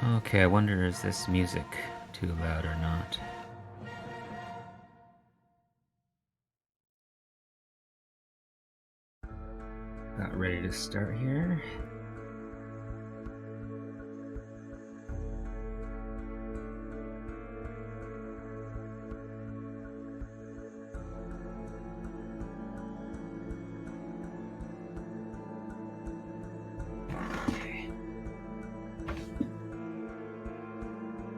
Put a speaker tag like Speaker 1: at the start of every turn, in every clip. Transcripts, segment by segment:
Speaker 1: Okay, I wonder is this music too loud or not? About ready to start here. Okay.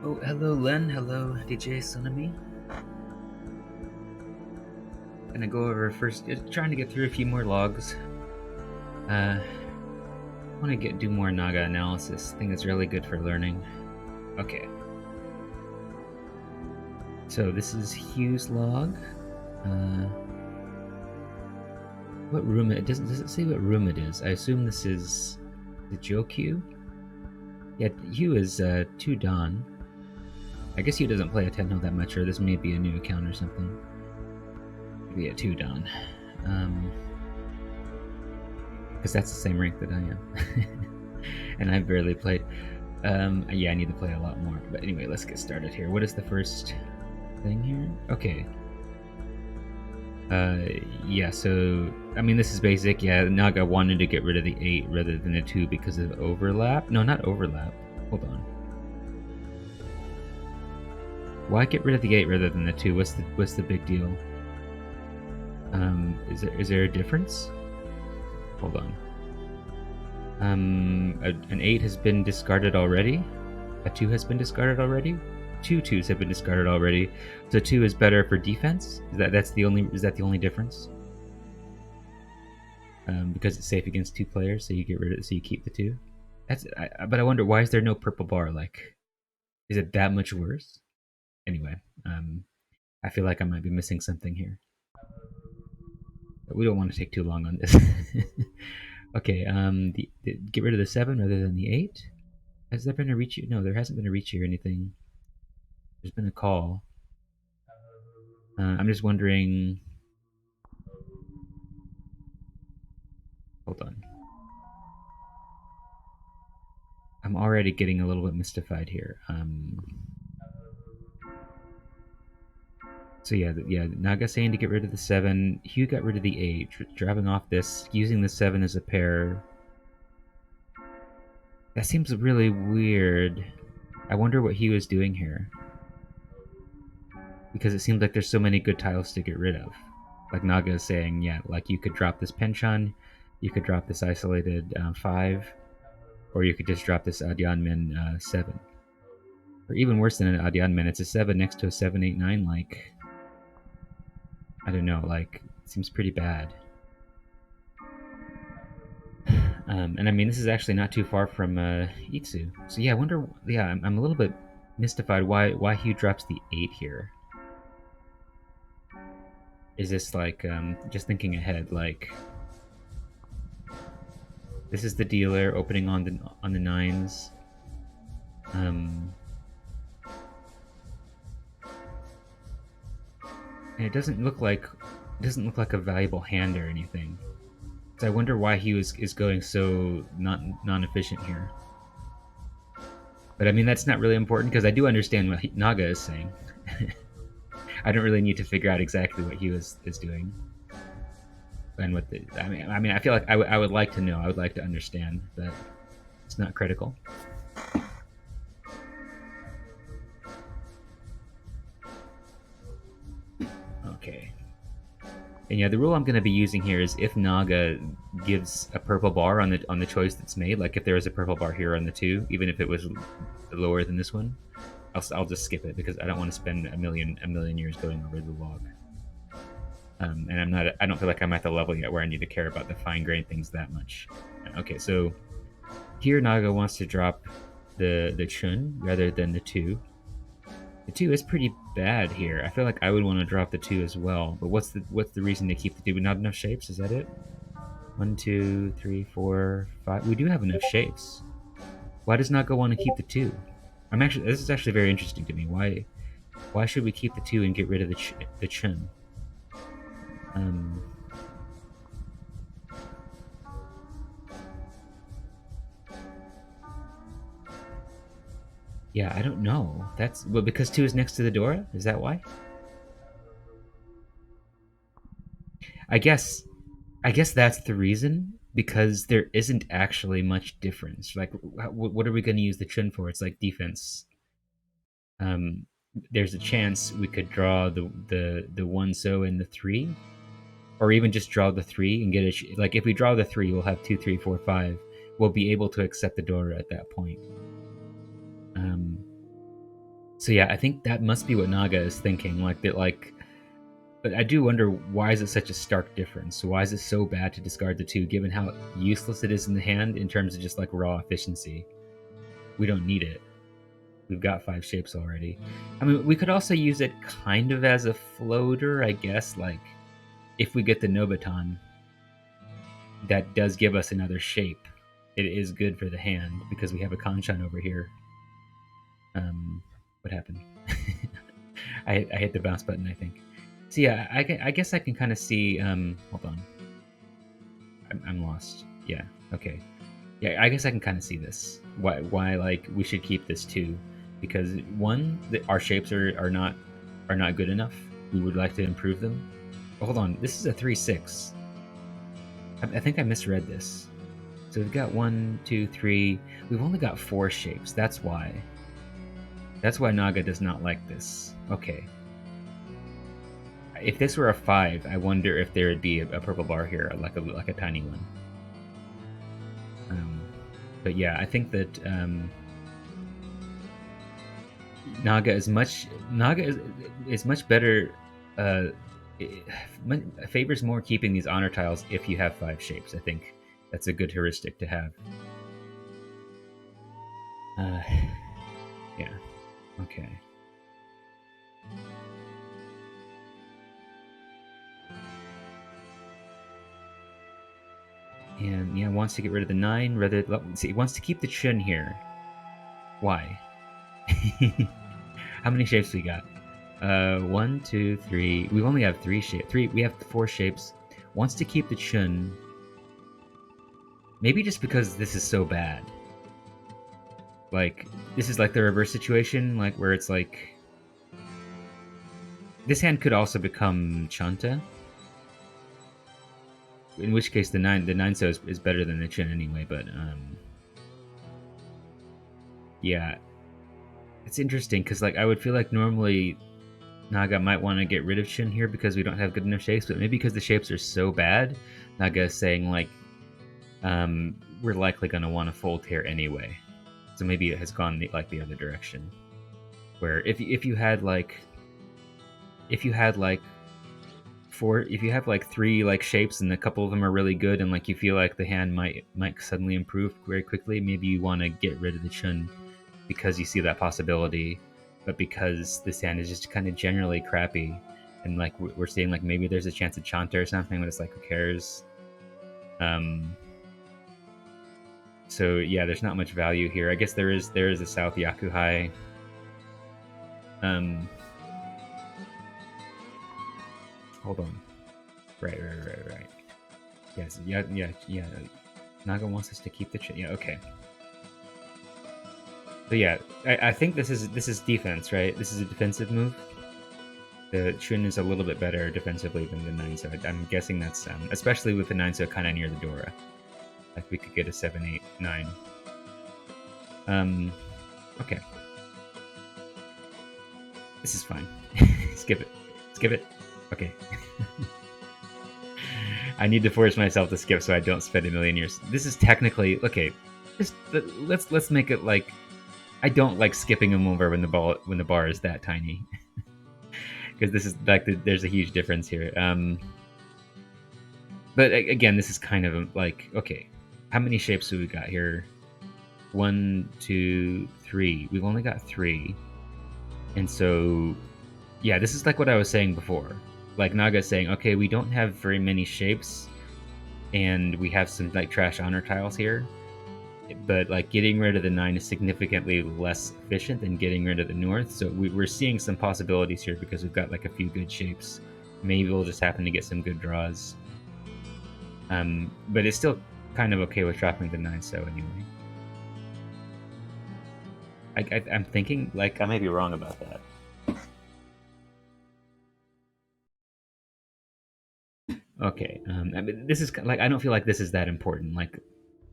Speaker 1: Oh, hello Len, hello DJ Sonami. Gonna go over first, trying to get through a few more logs. I want to do more Naga analysis. I think it's really good for learning. Okay. So this is Hugh's log. What room it doesn't does it say what room it is? I assume this is the Jokyu. Yeah, Hugh is 2 Dawn. I guess Hugh doesn't play a Tenno that much, or this may be a new account or something. Maybe a 2 Dawn. Because that's the same rank that I am. And I've barely played. Yeah, I need to play a lot more. But anyway, let's get started here. What is the first thing here? Okay. Yeah, so, I mean, this is basic. Yeah, Naga wanted to get rid of the 8 rather than the 2 because of overlap. No, not overlap. Hold on. Why get rid of the 8 rather than the 2? What's the big deal? Is there a difference? Hold on. An 8 has been discarded already. A 2 has been discarded already. 2 2s have been discarded already. So 2 is better for defense. Is that the only difference? Because it's safe against 2 players, so you get rid of it. So you keep the 2. But I wonder why is there no purple bar? Like, is it that much worse? Anyway, I feel like I might be missing something here. But we don't want to take too long on this. Okay, get rid of the 7 rather than the 8. Has there been a reach? No, there hasn't been a reach or anything. There's been a call. I'm just wondering. Hold on. I'm already getting a little bit mystified here. So yeah, Naga saying to get rid of the 7. Hugh got rid of the 8, dropping off this, using the 7 as a pair. That seems really weird. I wonder what Hugh is doing here. Because it seems like there's so many good tiles to get rid of. Like Naga is saying, yeah, like you could drop this Penchon, you could drop this isolated 5, or you could just drop this Adyanmin 7. Or even worse than an Adyanmin, it's a 7 next to a 7, 8, 9, like... I don't know, like, it seems pretty bad. And I mean, this is actually not too far from Itsu. So yeah, I wonder, yeah, I'm a little bit mystified why Hugh drops the 8 here. Is this like, just thinking ahead, like... This is the dealer opening on the 9s. And it doesn't look like a valuable hand or anything. So I wonder why he is going so non-efficient here. But I mean, that's not really important because I do understand what Naga is saying. I don't really need to figure out exactly what he is doing. And what I mean, I feel like I would like to know. I would like to understand, but it's not critical. Okay. And yeah, the rule I'm going to be using here is if Naga gives a purple bar on the choice that's made, like if there was a purple bar here on the 2, even if it was lower than this one, I'll just skip it because I don't want to spend a million years going over the log. And I don't feel like I'm at the level yet where I need to care about the fine grained things that much. Okay, so here Naga wants to drop the Chun rather than the 2. The 2 is pretty bad here. I feel like I would want to drop the 2 as well. But what's the reason to keep the 2? Not enough shapes? Is that it? 1, 2, 3, 4, 5. We do have enough shapes. Why does Naga want to keep the 2? This is actually very interesting to me. Why should we keep the 2 and get rid of the Chun? Yeah, I don't know. That's well because 2 is next to the Dora. Is that why? I guess I guess that's the reason because there isn't actually much difference. Like, what are we going to use the Chun for? It's like defense. Um, there's a chance we could draw the one so and the three, or even just draw the three and get it. Like, if we draw the three, we'll have 2, 3, 4, 5. We'll be able to accept the Dora at that point. Um, so yeah, I think that must be what Naga is thinking. Like that, like. But I do wonder why is it such a stark difference? Why is it so bad to discard the 2, given how useless it is in the hand in terms of just like raw efficiency? We don't need it. We've got 5 shapes already. I mean, we could also use it kind of as a floater, I guess. Like, if we get the Nobaton, that does give us another shape. It is good for the hand because we have a Kanchan over here. What happened? I hit the bounce button, I think. So yeah, I guess I can kind of see. Hold on, I'm lost. Yeah, okay. Yeah, I guess I can kind of see this. Why like we should keep this too, because one, our shapes are not good enough. We would like to improve them. Hold on, this is a 3/6. I think I misread this. So we've got 1, 2, 3. We've only got 4 shapes. That's why. That's why Naga does not like this. Okay. If this were a 5, I wonder if there would be a purple bar here, like a tiny one. But yeah, I think that Naga is much better. Uh, it favors more keeping these honor tiles if you have 5 shapes. I think that's a good heuristic to have. Uh, yeah. Okay. And yeah, wants to get rid of the 9. Rather, let's see, wants to keep the Chun here. Why? How many shapes we got? 1, 2, 3. We only have 3 shapes. We have 4 shapes. Wants to keep the Chun. Maybe just because this is so bad. Like, this is like the reverse situation, like where it's like this hand could also become Chanta. In which case the nine so is better than the Chin anyway, but yeah. It's interesting because like I would feel like normally Naga might want to get rid of Chin here because we don't have good enough shapes, but maybe because the shapes are so bad, Naga is saying like we're likely gonna want to fold here anyway. So maybe it has gone the other direction. Where if you had like if you have like 3 like shapes and a couple of them are really good and like you feel like the hand might suddenly improve very quickly, maybe you want to get rid of the Chun because you see that possibility, but because this hand is just kind of generally crappy and like we're seeing like maybe there's a chance of Chanta or something, but it's like who cares. So yeah, there's not much value here. I guess there is a South Yakuhai. Hold on. Right. Yes, yeah. Naga wants us to keep the yeah, okay. So yeah, I think this is defense, right? This is a defensive move. The Chun is a little bit better defensively than the 9, so I'm guessing that's especially with the 9 so kind of near the Dora. Like we could get a 7, 8, 9. Okay. This is fine. Skip it. Skip it. Okay. I need to force myself to skip so I don't spend a million years. This is technically okay. Just let's make it like I don't like skipping them over when the bar is that tiny because this is like there's a huge difference here. But again, this is kind of like okay, how many shapes do we got here? 1, 2, 3. We've only got 3, and so yeah, this is like what I was saying before. Like Naga's saying, okay, we don't have very many shapes, and we have some like trash honor tiles here. But like getting rid of the 9 is significantly less efficient than getting rid of the north. So we're seeing some possibilities here because we've got like a few good shapes. Maybe we'll just happen to get some good draws. But it's still kind of okay with dropping the 9 so anyway. I'm thinking, like, I may be wrong about that. Okay, I mean, this is like, I don't feel like this is that important. Like,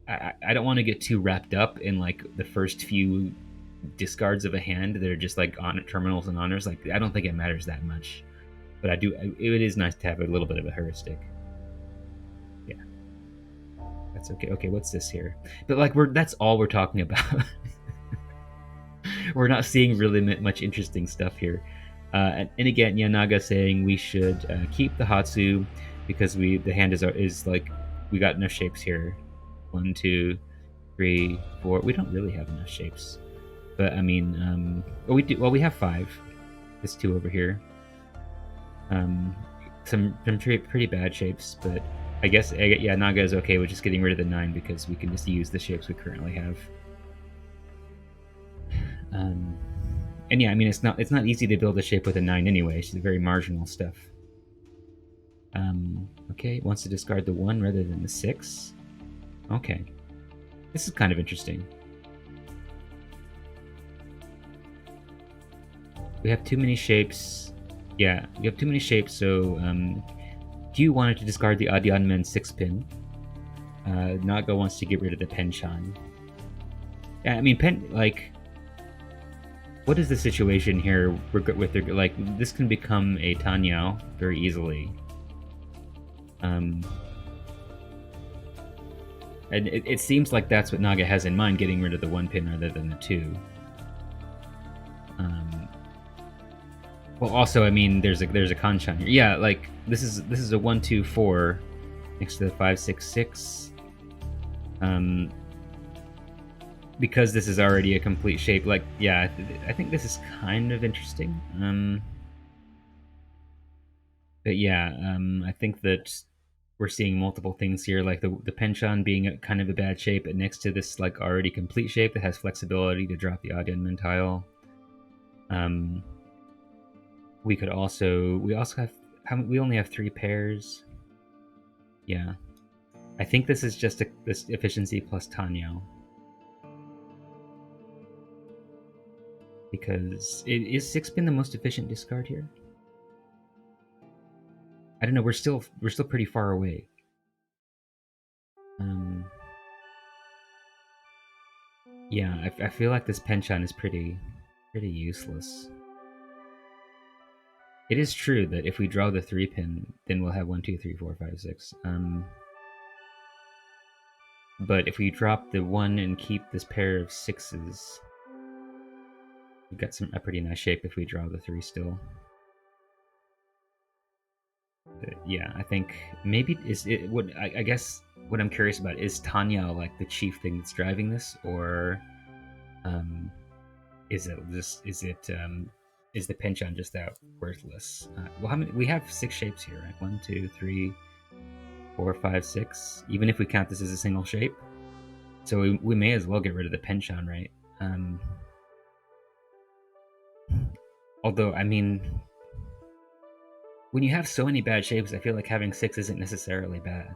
Speaker 1: I don't want to get too wrapped up in like the first few discards of a hand that are just like on terminals and honors. Like, I don't think it matters that much. But it is nice to have a little bit of a heuristic. Yeah, that's okay. Okay, what's this here? But like, that's all we're talking about. We're not seeing really much interesting stuff here. And again, Yanaga saying we should keep the Hatsu because the hand is like, we got enough shapes here. 1, 2, 3, 4. We don't really have enough shapes, but I mean, well, we do. Well, we have 5. There's 2 over here. Some pretty bad shapes, but I guess, yeah, Naga is okay with just getting rid of the 9 because we can just use the shapes we currently have. Um, and yeah, I mean, it's not easy to build a shape with a 9 anyway. It's very marginal stuff. Okay, wants to discard the 1 rather than the 6. Okay, this is kind of interesting. We have too many shapes. Yeah, we have too many shapes, so Q wanted to discard the Adyanmen 6-pin. Naga wants to get rid of the Penshan. Yeah, I mean, what is the situation here with their, like, this can become a Tanyao very easily. And it seems like that's what Naga has in mind, getting rid of the 1 pin rather than the 2. Well, also, I mean, there's a Kanchan here. Yeah, like, this is a 1, 2, 4 next to the 5, 6, 6. Because this is already a complete shape, like, yeah, I think this is kind of interesting. But yeah, I think that we're seeing multiple things here, like the Penshan being kind of a bad shape, but next to this like already complete shape that has flexibility to drop the Adyanmen tile. We also have we only have 3 pairs. Yeah, I think this is just this efficiency plus Tanyao. Because is 6-pin the most efficient discard here? I don't know. We're still pretty far away. Yeah, I feel like this Penshan is pretty useless. It is true that if we draw the 3-pin, then we'll have 1, 2, 3, 4, 5, 6. But if we drop the 1 and keep this pair of 6s, we've got a pretty nice shape if we draw the 3 still. But yeah, I think maybe I guess what I'm curious about is Tanya like the chief thing that's driving this, or is the Penshan just that worthless? Well, how many? We have 6 shapes here, right? 1, 2, 3, 4, 5, 6. Even if we count this as a single shape, so we may as well get rid of the Penshan, right? Although, I mean, when you have so many bad shapes, I feel like having 6 isn't necessarily bad.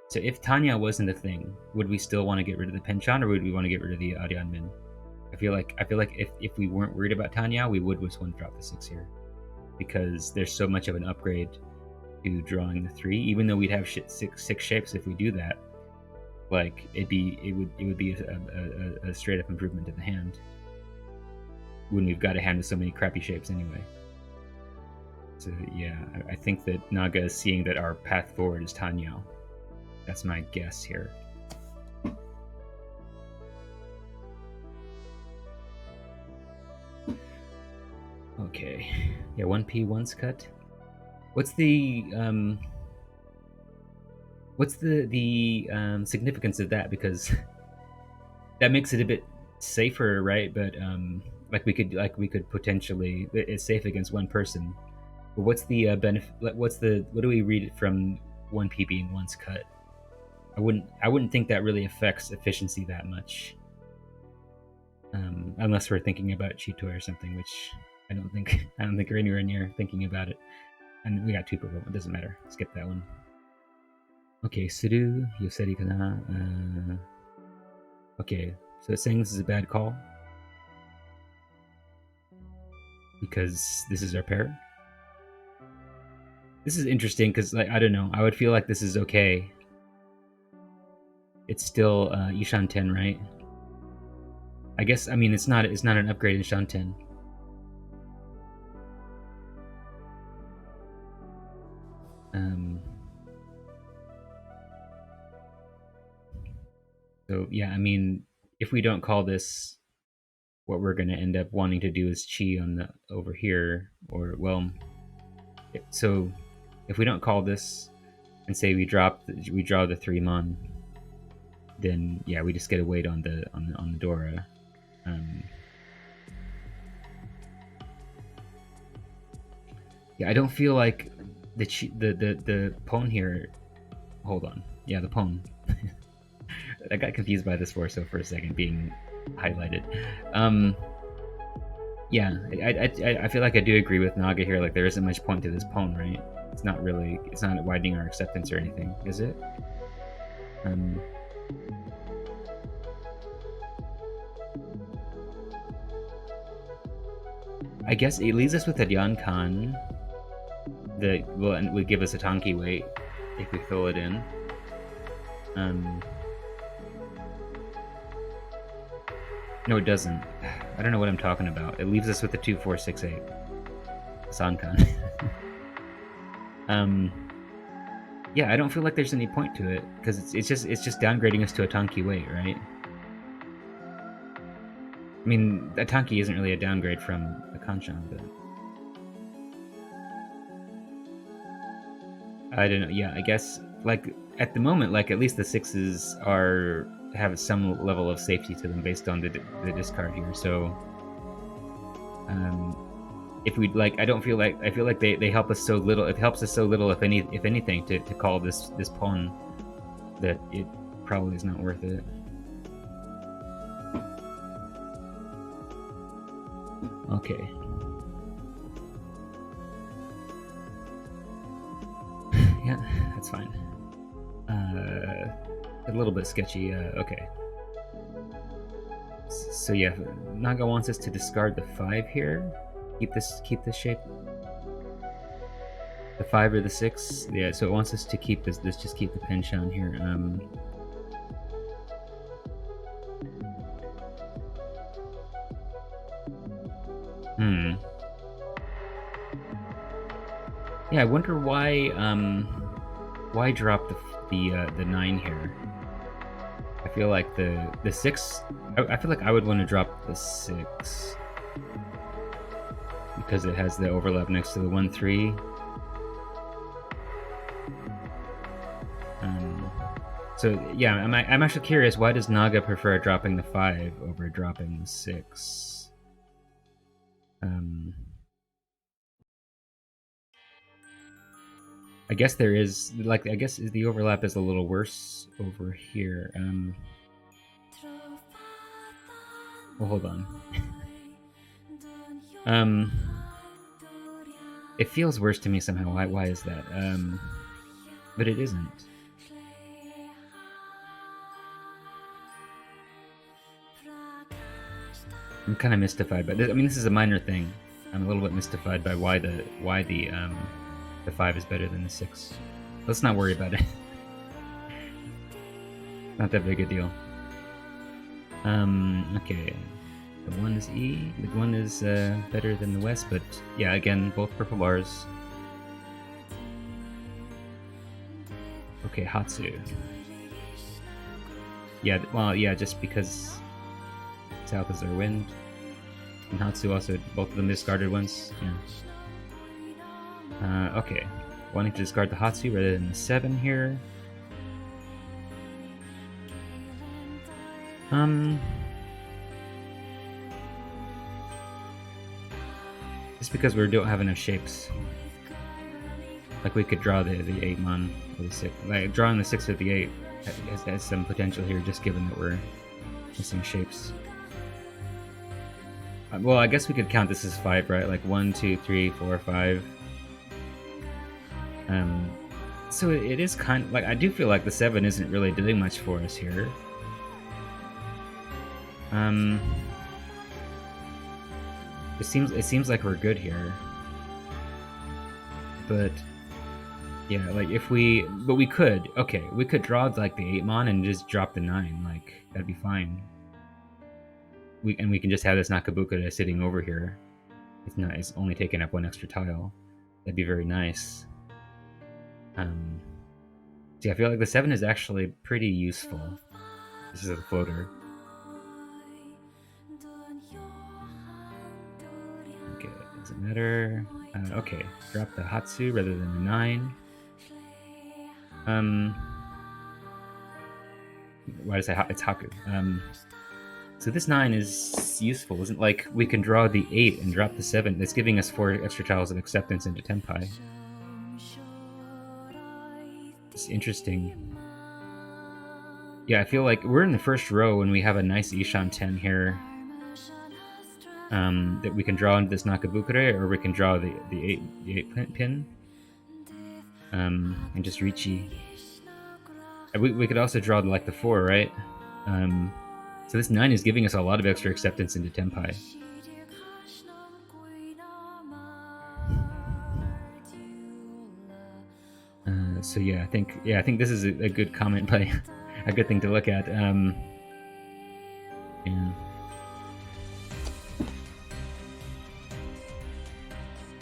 Speaker 1: So if Tanya wasn't a thing, would we still want to get rid of the Penshan, or would we want to get rid of the Adyanmin? I feel like if we weren't worried about Tanya, we would just want to drop the 6 here, because there's so much of an upgrade to drawing the 3. Even though we'd have six shapes if we do that, like it would be a straight up improvement to the hand when we've got a hand with so many crappy shapes anyway. So yeah, I think that Naga is seeing that our path forward is Tanyao. That's my guess here. Okay, yeah, 1P, 1's cut. What's the significance of that? Because that makes it a bit safer, right? But like we could potentially, it's safe against one person. But what's the benefit? What do we read from 1P being 1's cut? I wouldn't think that really affects efficiency that much, unless we're thinking about Chitoy or something, which I don't think we're anywhere near thinking about it. And we got 2 purple. It doesn't matter. Skip that one. Okay, Suru Yoseri kana. Okay, so it's saying this is a bad call. because this is our pair. This is interesting because, like, I don't know. I would feel like this is okay. It's still Yishan 10, right? I guess. I mean, it's not an upgrade in Shan 10. So yeah, I mean, if we don't call this, what we're going to end up wanting to do is chi on the over here, or well, so if we don't call this and say we draw the 3 mon, then yeah, we just get a wait on the Dora. Yeah, I don't feel like the pawn here. Hold on, yeah, the pawn. I got confused by this for a second being highlighted. Yeah, I feel like I do agree with Naga here. Like, there isn't much point to this pawn, right? It's not widening our acceptance or anything, is it? I guess it leaves us with a Dian Khan that will give us a Tanki weight if we fill it in. No, it doesn't. I don't know what I'm talking about. It leaves us with a 2468. Sankan. Yeah, I don't feel like there's any point to it because it's just downgrading us to a Tanki weight, right? I mean, a Tanki isn't really a downgrade from a Kanchan, but I don't know. Yeah, I guess like at the moment, like at least the 6s have some level of safety to them based on the discard here. So, if we like, I feel like they help us so little. It helps us so little, if anything, to call this pawn, that it probably is not worth it. Okay. Yeah, that's fine. A little bit sketchy. Okay. So yeah, Naga wants us to discard the 5 here. Keep this shape. The 5 or the 6. Yeah, so it wants us to keep this. Just keep the Penshan here. Yeah, I wonder why drop the 9 here. I feel like the 6. I feel like I would want to drop the 6 because it has the overlap next to the 1-3. So yeah, I'm actually curious. Why does Naga prefer dropping the 5 over dropping the 6? I guess there is, like, I guess the overlap is a little worse over here. Well, hold on. It feels worse to me somehow. Why is that? But it isn't. I'm kind of mystified by this. I mean, this is a minor thing. I'm a little bit mystified by why the 5 is better than the 6. Let's not worry about it. Not that big a deal. Okay. The 1 is E. The 1 is better than the West, but yeah, again, both purple bars. Okay, Hatsu. Yeah, well, yeah, just because South is their wind. And Hatsu also, both of them discarded once. Yeah. Okay. Wanting to discard the Hatsu rather than the 7 here. Just because we don't have enough shapes. Like, we could draw the 8 mon or the 6. Like, drawing the 6 with the 8 has some potential here, just given that we're missing shapes. Well, I guess we could count this as 5, right? Like 1, 2, 3, 4, 5. So it is kind of like, I do feel like the 7 isn't really doing much for us here. It seems like we're good here, but yeah, like but we could, okay, we could draw like the 8 mon and just drop the 9, like that'd be fine. We can just have this Nakabukura sitting over here. It's only taking up 1 extra tile. That'd be very nice. See, I feel like the 7 is actually pretty useful. This is a floater. Okay, doesn't matter. Okay, drop the Hatsu rather than the 9. Why did I say it's Haku? So this 9 is useful, isn't like we can draw the 8 and drop the 7. That's giving us 4 extra tiles of acceptance into Tenpai. It's interesting. Yeah, I feel like we're in the first row and we have a nice Ishan 10 here. That we can draw into this Nakabukure, or we can draw the 8 pin. And just Richi. We could also draw like the 4, right? So this 9 is giving us a lot of extra acceptance into Tenpai. So yeah, I think this is a good comment by a good thing to look at. Yeah.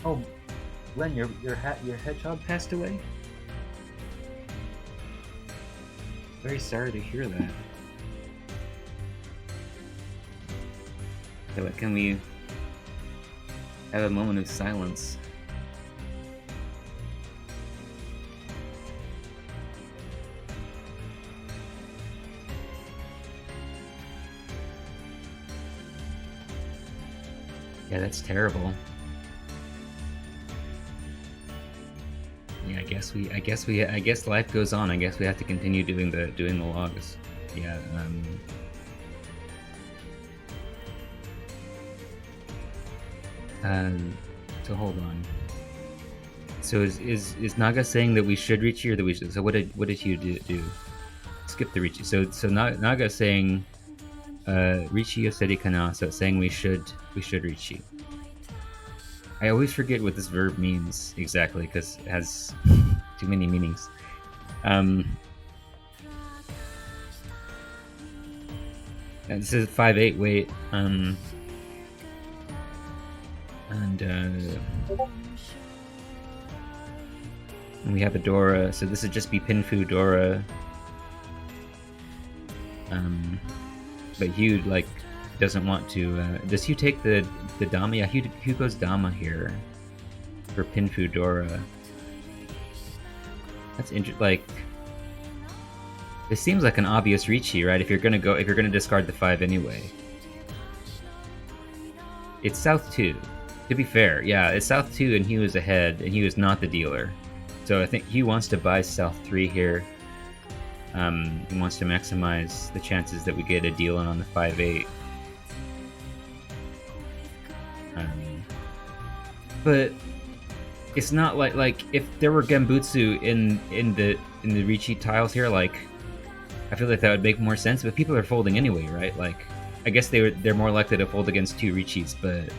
Speaker 1: Oh, Len, your hedgehog passed away. Very sorry to hear that. Okay, can we have a moment of silence? Yeah, that's terrible. Yeah, I guess life goes on. I guess we have to continue doing the logs. Yeah. So hold on. So is Naga saying that we should reach you, or that we should? So what did you do? Skip the Richi. So Naga is saying Richi Yoseri kana, so it's saying we should reach you. I always forget what this verb means exactly because it has too many meanings. And this is 5/8 weight. And we have a Dora, so this would just be Pinfu Dora. But Hugh like doesn't want to. Does Hugh take the Dama? Yeah, Hugh goes Dama here for Pinfu Dora. That's interesting. Like, this seems like an obvious Richi, right? If you're gonna discard the 5 anyway. It's South 2. To be fair, yeah, it's South 2 and Hugh is ahead, and Hugh is not the dealer. So I think Hugh wants to buy South 3 here. He wants to maximize the chances that we get a deal on the 5/8. But it's not like if there were Gembutsu in the Richi tiles here, like I feel like that would make more sense. But people are folding anyway, right? Like I guess they're more likely to fold against 2 Richis, but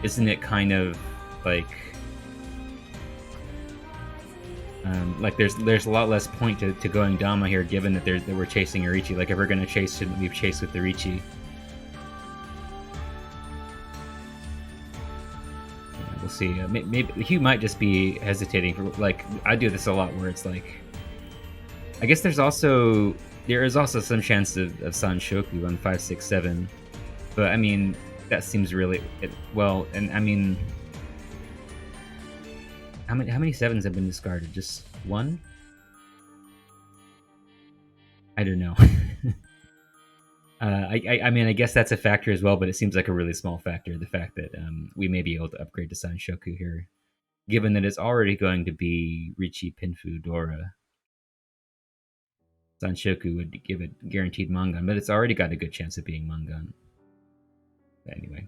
Speaker 1: isn't it kind of like there's a lot less point to going Dama here, given that we're chasing a Richi. Like if we're gonna chase, shouldn't we chase with the Richi? Yeah, we'll see. Maybe Hugh might just be hesitating for like I do this a lot, where it's like I guess there is also some chance of Sanshoku on 5, 6, 7, but I mean that seems really well. And I mean, how many 7s have been discarded? Just 1? I don't know. I mean, I guess that's a factor as well, but it seems like a really small factor. The fact that we may be able to upgrade to Sanshoku here, given that it's already going to be Richi, Pinfu, Dora. Sanshoku would give it guaranteed Mangan, but it's already got a good chance of being Mangan. But anyway.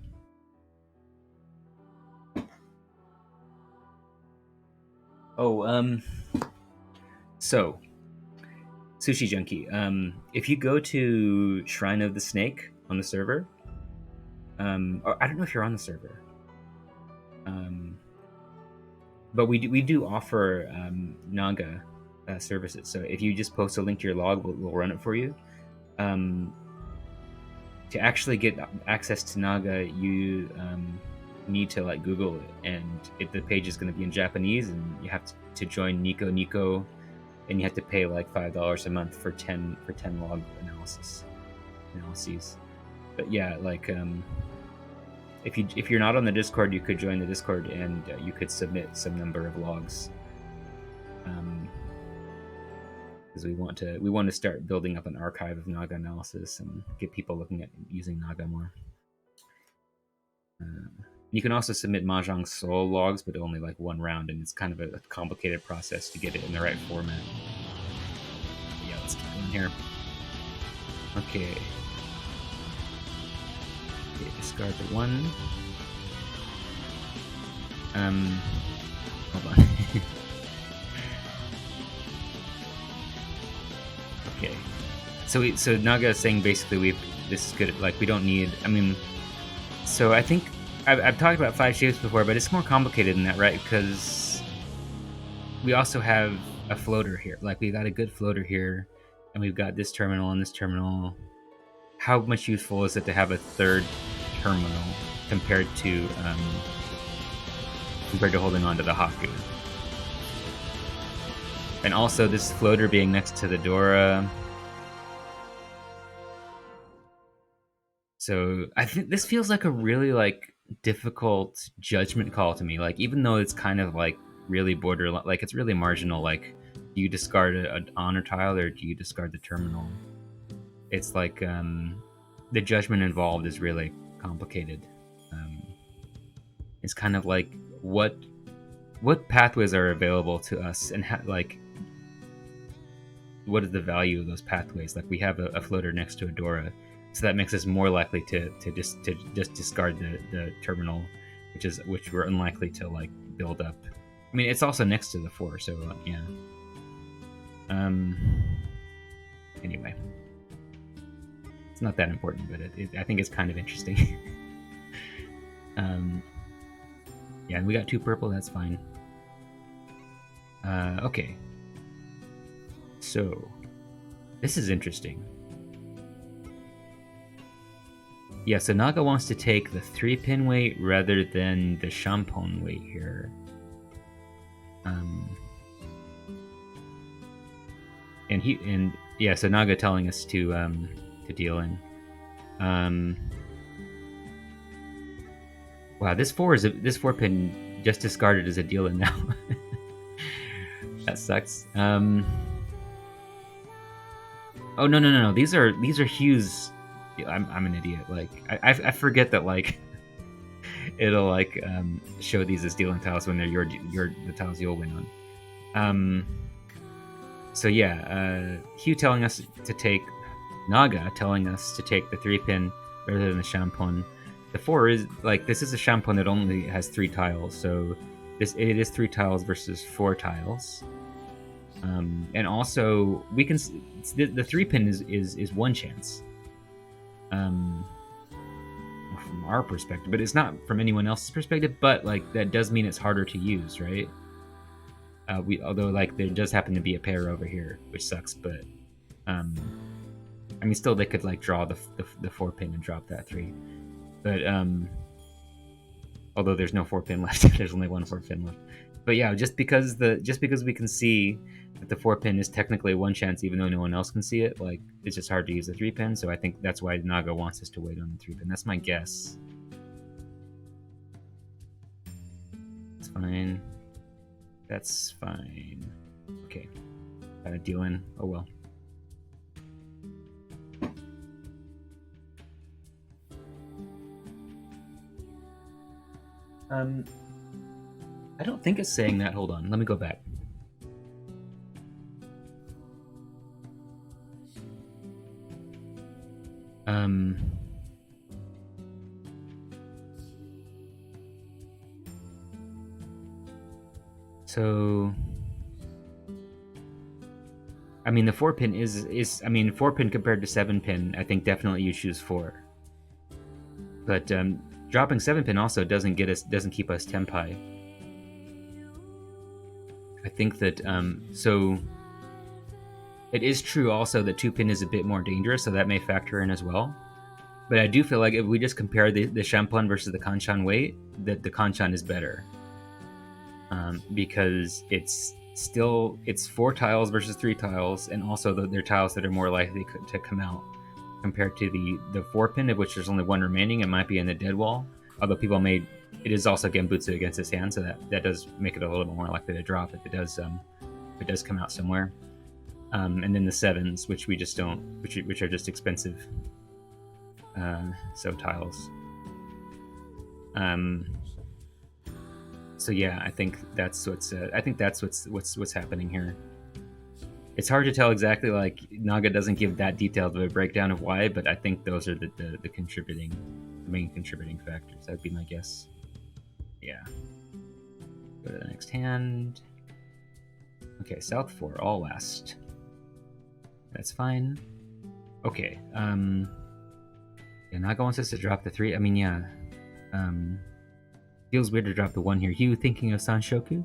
Speaker 1: Oh, so Sushi Junkie, if you go to Shrine of the Snake on the server, Or I don't know if you're on the server. But we do offer Naga services. So if you just post a link to your log, we'll run it for you. To actually get access to Naga, you need to like Google it, and the page is going to be in Japanese, and you have to join Nico, and you have to pay like $5 a month for 10 log analyses. But yeah, like if you're not on the Discord, you could join the Discord, and you could submit some number of logs. Because we want to start building up an archive of Naga analysis and get people looking at using Naga more. You can also submit Mahjong solo logs, but only like one round, and it's kind of a complicated process to get it in the right format. Yeah, let's keep going here. Okay. Discard the one. Hold on. Okay. So Naga is saying basically this is good. Like we don't need. I mean, so I think I've talked about 5 shapes before, but it's more complicated than that, right? Because we also have a floater here. Like we got a good floater here, and we've got this terminal and this terminal. How much useful is it to have a third terminal compared to holding on to the Haku? And also this floater being next to the Dora. So I think this feels like a really like difficult judgment call to me. Like even though it's kind of like really borderline, like it's really marginal. Like do you discard an honor tile or do you discard the terminal? It's like the judgment involved is really complicated. It's kind of like what pathways are available to us, and like what is the value of those pathways? Like we have a floater next to a Dora, so that makes us more likely to just discard the terminal, which we're unlikely to like build up. I mean, it's also next to the 4, so yeah. Anyway, it's not that important, but I think it's kind of interesting. Yeah, and we got 2 purple. That's fine. Okay. So, this is interesting. Yeah, so Naga wants to take the 3-pin weight rather than the Shampon weight here. And yeah, so Naga telling us to deal in. Wow, this 4-pin just discarded as a deal in now. That sucks. Oh no! These are Hugh's. I'm an idiot. Like I forget that like it'll like show these as dealing tiles when they're the tiles you'll win on. So yeah, Hugh telling us to take Naga telling us to take the 3-pin rather than the Shampon. The 4 is like this is a Shampon that only has 3 tiles, so it is 3 tiles versus 4 tiles. And also we can the 3-pin is 1 chance. From our perspective, but it's not from anyone else's perspective. But like that does mean it's harder to use, right? Although like there does happen to be a pair over here, which sucks. But I mean, still they could like draw the 4-pin and drop that 3. But although there's no 4-pin left, there's only 1 4-pin left. But yeah, just because we can see that the 4-pin is technically 1 chance, even though no one else can see it, like it's just hard to use the 3-pin. So I think that's why Naga wants us to wait on the 3-pin. That's my guess. It's fine. That's fine. Okay, gotta deal in. Oh well. I don't think it's saying that. Hold on, let me go back. So I mean the 4-pin is I mean 4-pin compared to 7-pin, I think definitely you choose 4. But dropping 7-pin also doesn't keep us tempai. I think that so it is true also that 2-pin is a bit more dangerous, so that may factor in as well. But I do feel like if we just compare the Shampon versus the Kanchan weight, that the Kanchan is better. Because it's 4 tiles versus 3 tiles, and also they're tiles that are more likely to come out compared to the 4-pin, of which there's only 1 remaining. It might be in the dead wall, although it is also Genbutsu against his hand, so that does make it a little bit more likely to drop if it does come out somewhere. And then the 7s, which we just don't, which are just expensive so tiles. So yeah, I think that's what's happening here. It's hard to tell exactly. Like, Naga doesn't give that detailed of a breakdown of why, but I think those are the main contributing factors. That would be my guess. Yeah. Go to the next hand. Okay, South 4, all west. That's fine. Okay. Yeah, Naga wants us to drop the 3. I mean, yeah. Feels weird to drop the 1 here. You thinking of Sanshoku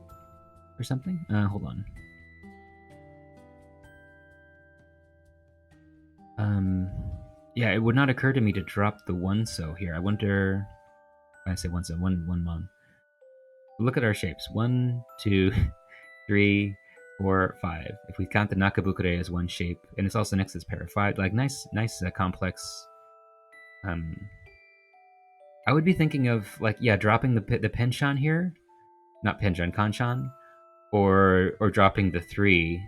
Speaker 1: or something? Hold on. Yeah, it would not occur to me to drop the 1 so here. I wonder. I say 1 so, 1 mon. Look at our shapes. 1, 2, 3, 4, 5. If we count the Nakabukure as 1 shape, and it's also next to this pair of 5, like nice complex. I would be thinking of, like, yeah, dropping the Penshan here, not Penshan, Kanchan, or dropping the 3.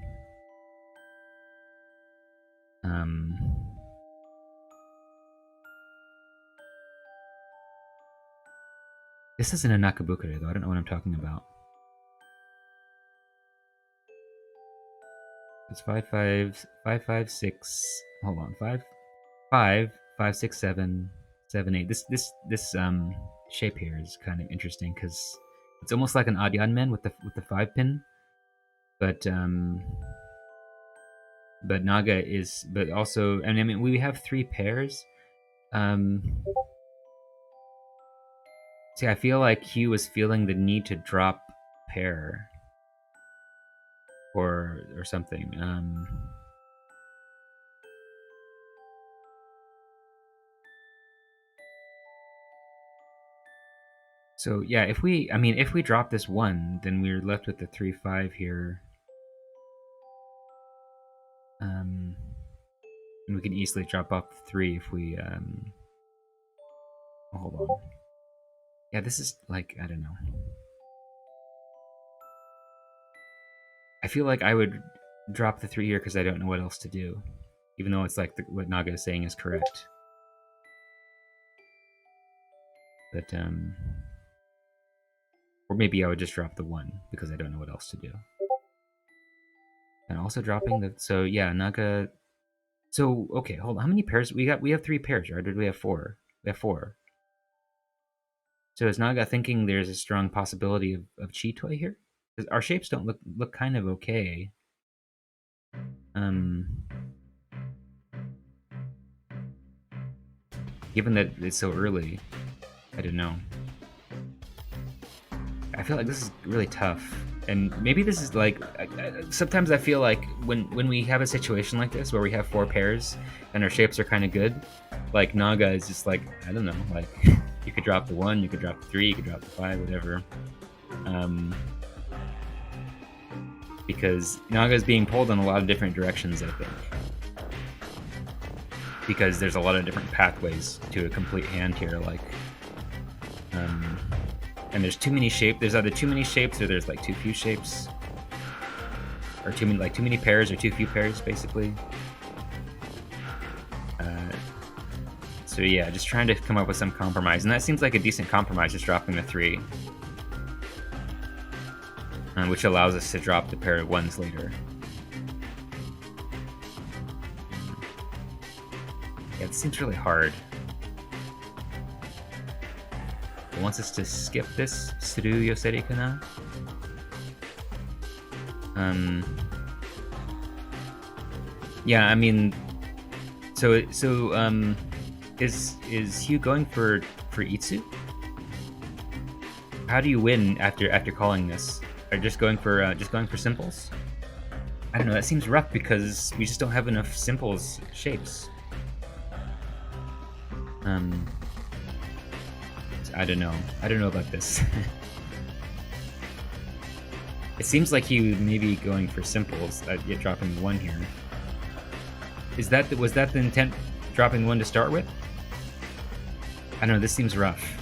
Speaker 1: This isn't a Nakabukure though. I don't know what I'm talking about. It's 5, 5, 5, 5, 6. Hold on, 5, 5, 5, 6, 7, 7, 8. This shape here is kind of interesting because it's almost like an Adyanmen with the 5-pin, but Naga is, but also, and I mean, we have 3 pairs. See, I feel like Hugh was feeling the need to drop pair or something. So yeah, if we drop this 1, then we're left with the 3, 5 here. And we can easily drop off the 3 if we hold on. Yeah, this is like, I don't know. I feel like I would drop the 3 here because I don't know what else to do, even though it's like what Naga is saying is correct. But or maybe I would just drop the 1 because I don't know what else to do. And also dropping the, so yeah, Naga. So okay, hold on. How many pairs we got? We have 3 pairs, right? Or do we have 4? We have 4. So is Naga thinking there's a strong possibility of Chi-Toy here? Because our shapes don't look kind of okay. Given that it's so early, I don't know. I feel like this is really tough, and maybe this is like, sometimes I feel like when we have a situation like this where we have 4 pairs and our shapes are kind of good, like Naga is just like, I don't know, like you could drop the 1, you could drop the 3, you could drop the 5, whatever. Because Naga is being pulled in a lot of different directions, I think. Because there's a lot of different pathways to a complete hand here, like, and there's too many shapes. There's either too many shapes or there's like too few shapes, or too many pairs or too few pairs, basically. So yeah, just trying to come up with some compromise, and that seems like a decent compromise, just dropping the 3, which allows us to drop the pair of 1s later. Yeah, it seems really hard. It wants us to skip this Suru Yoseri kana? Yeah, I mean, so is Hugh going for for Itsu? How do you win after calling this? Are just going for simples? I don't know. That seems rough because we just don't have enough simples shapes. I don't know. I don't know about this. It seems like he may be going for simples, yet dropping one here. Was that the intent, dropping one to start with? I don't know, this seems rough.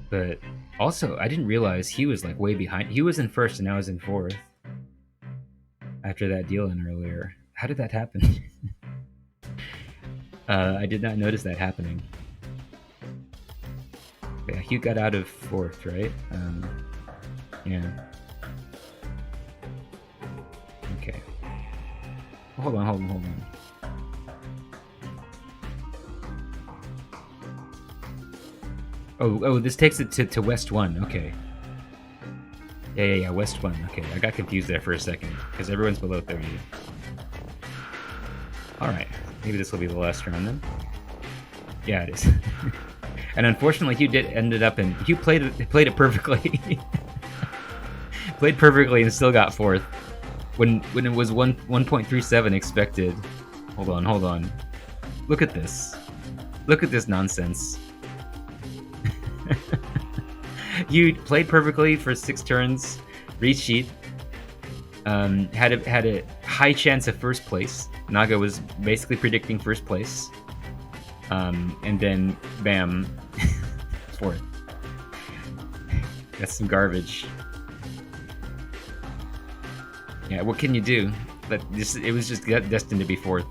Speaker 1: But also, I didn't realize he was like way behind. He was in first and now is in fourth. After that deal in earlier. How did that happen? I did not notice that happening. Yeah, Hugh got out of fourth, right? Yeah. Okay. Hold on. Oh, this takes it to West 1, okay. Yeah, West 1, okay. I got confused there for a second, because everyone's below 30. Alright, maybe this will be the last round then. Yeah, it is. And unfortunately, Hugh ended up in... Hugh played it perfectly. Played perfectly and still got fourth. When it was 1.37 expected. Hold on. Look at this. Look at this nonsense. Hugh played perfectly for 6 turns, reached sheet, had a high chance of first place. Naga was basically predicting first place, and then bam, fourth. That's some garbage. Yeah, what can you do? But it was just destined to be fourth.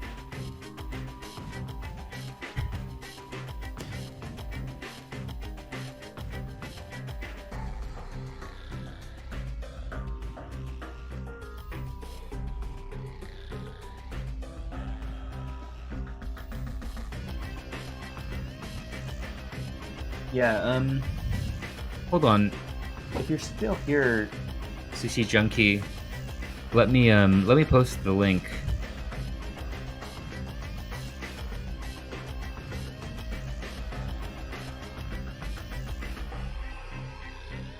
Speaker 1: Yeah, hold on. If you're still here, Sushi Junkie, let me post the link.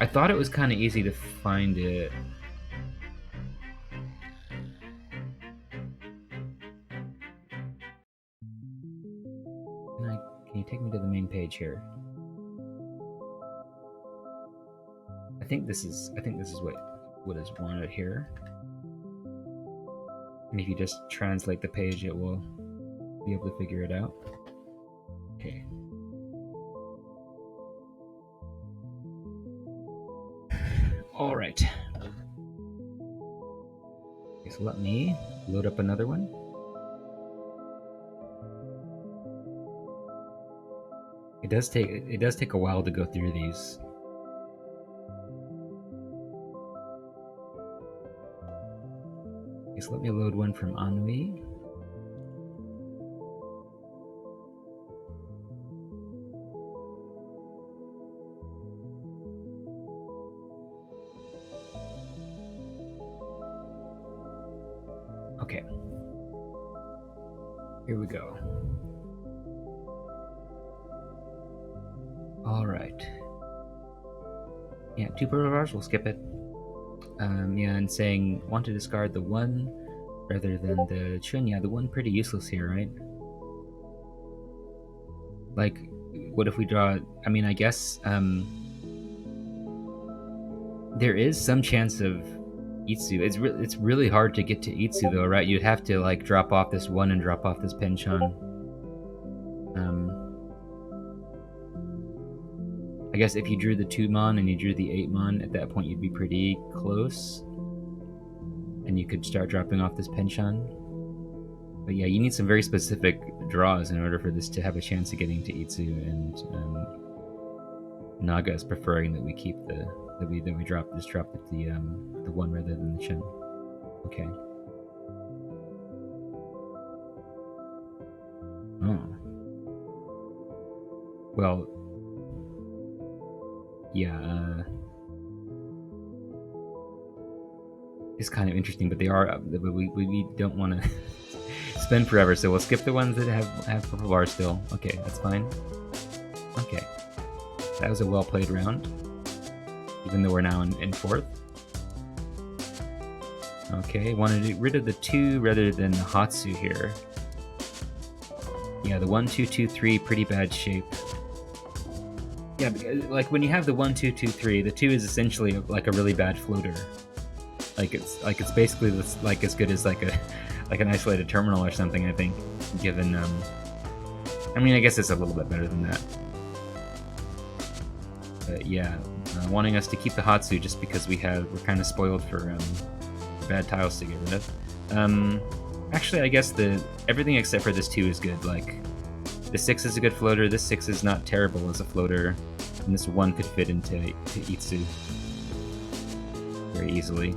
Speaker 1: I thought it was kind of easy to find it. Can you take me to the main page here? I think this is what is wanted here. And if you just translate the page, it will be able to figure it out. Okay. All right. Okay, so let me load up another one. It does take a while to go through these. Okay, so let me load one from Ennui. Okay. Here we go. Alright. Yeah, 2 purple bars, we'll skip it. Yeah, and saying want to discard the 1 rather than the Chun. Yeah, the 1 pretty useless here, right? Like, what if we draw... I mean, I guess, there is some chance of Itsu. It's really hard to get to Itsu, though, right? You'd have to, like, drop off this 1 and drop off this Penchon. I guess if you drew the 2 mon and you drew the 8 mon, at that point you'd be pretty close. And you could start dropping off this Penchon. But yeah, you need some very specific draws in order for this to have a chance of getting to Itsu, and Naga is preferring that we keep that we drop the 1 rather than the Chun. Okay. Oh. Well, yeah, is kind of interesting, but they are. We don't want to spend forever, so we'll skip the ones that have purple bars still. Okay, that's fine. Okay, that was a well played round, even though we're now in fourth. Okay, want to get rid of the 2 rather than the Hatsu here. Yeah, the 1, 2, 2, 3, pretty bad shape. Yeah, like when you have the 1, 2, 2, 3, the 2 is essentially like a really bad floater. Like it's basically like as good as like an isolated terminal or something. I think, given I mean, I guess it's a little bit better than that. But yeah, wanting us to keep the Hatsu just because we're kind of spoiled for bad tiles to get rid of. Actually, I guess everything except for this 2 is good. Like, the 6 is a good floater, this 6 is not terrible as a floater, and this 1 could fit into Itsu very easily.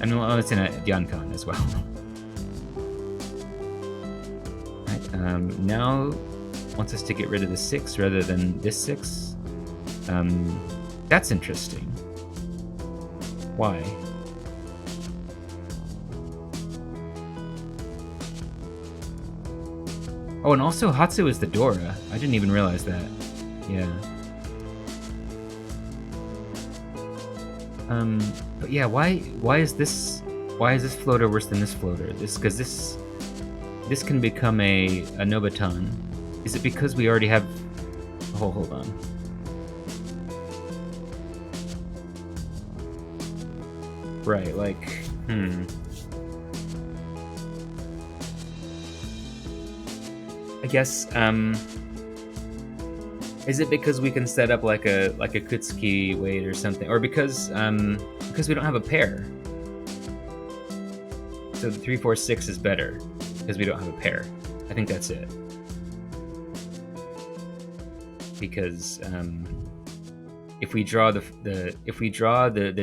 Speaker 1: And well, it's in a Diankan as well. Right, now wants us to get rid of the 6 rather than this 6. That's interesting. Why? Oh, and also Hatsu is the Dora. I didn't even realize that. Yeah. But yeah, why is this floater worse than this floater? Because this can become a Nobutan. Is it because we already have? Oh, hold on. Right, like, I guess, is it because we can set up like a Kutsuki weight or something, or because we don't have a pair? So the 3, 4, 6 is better because we don't have a pair. I think that's it. Because if we draw the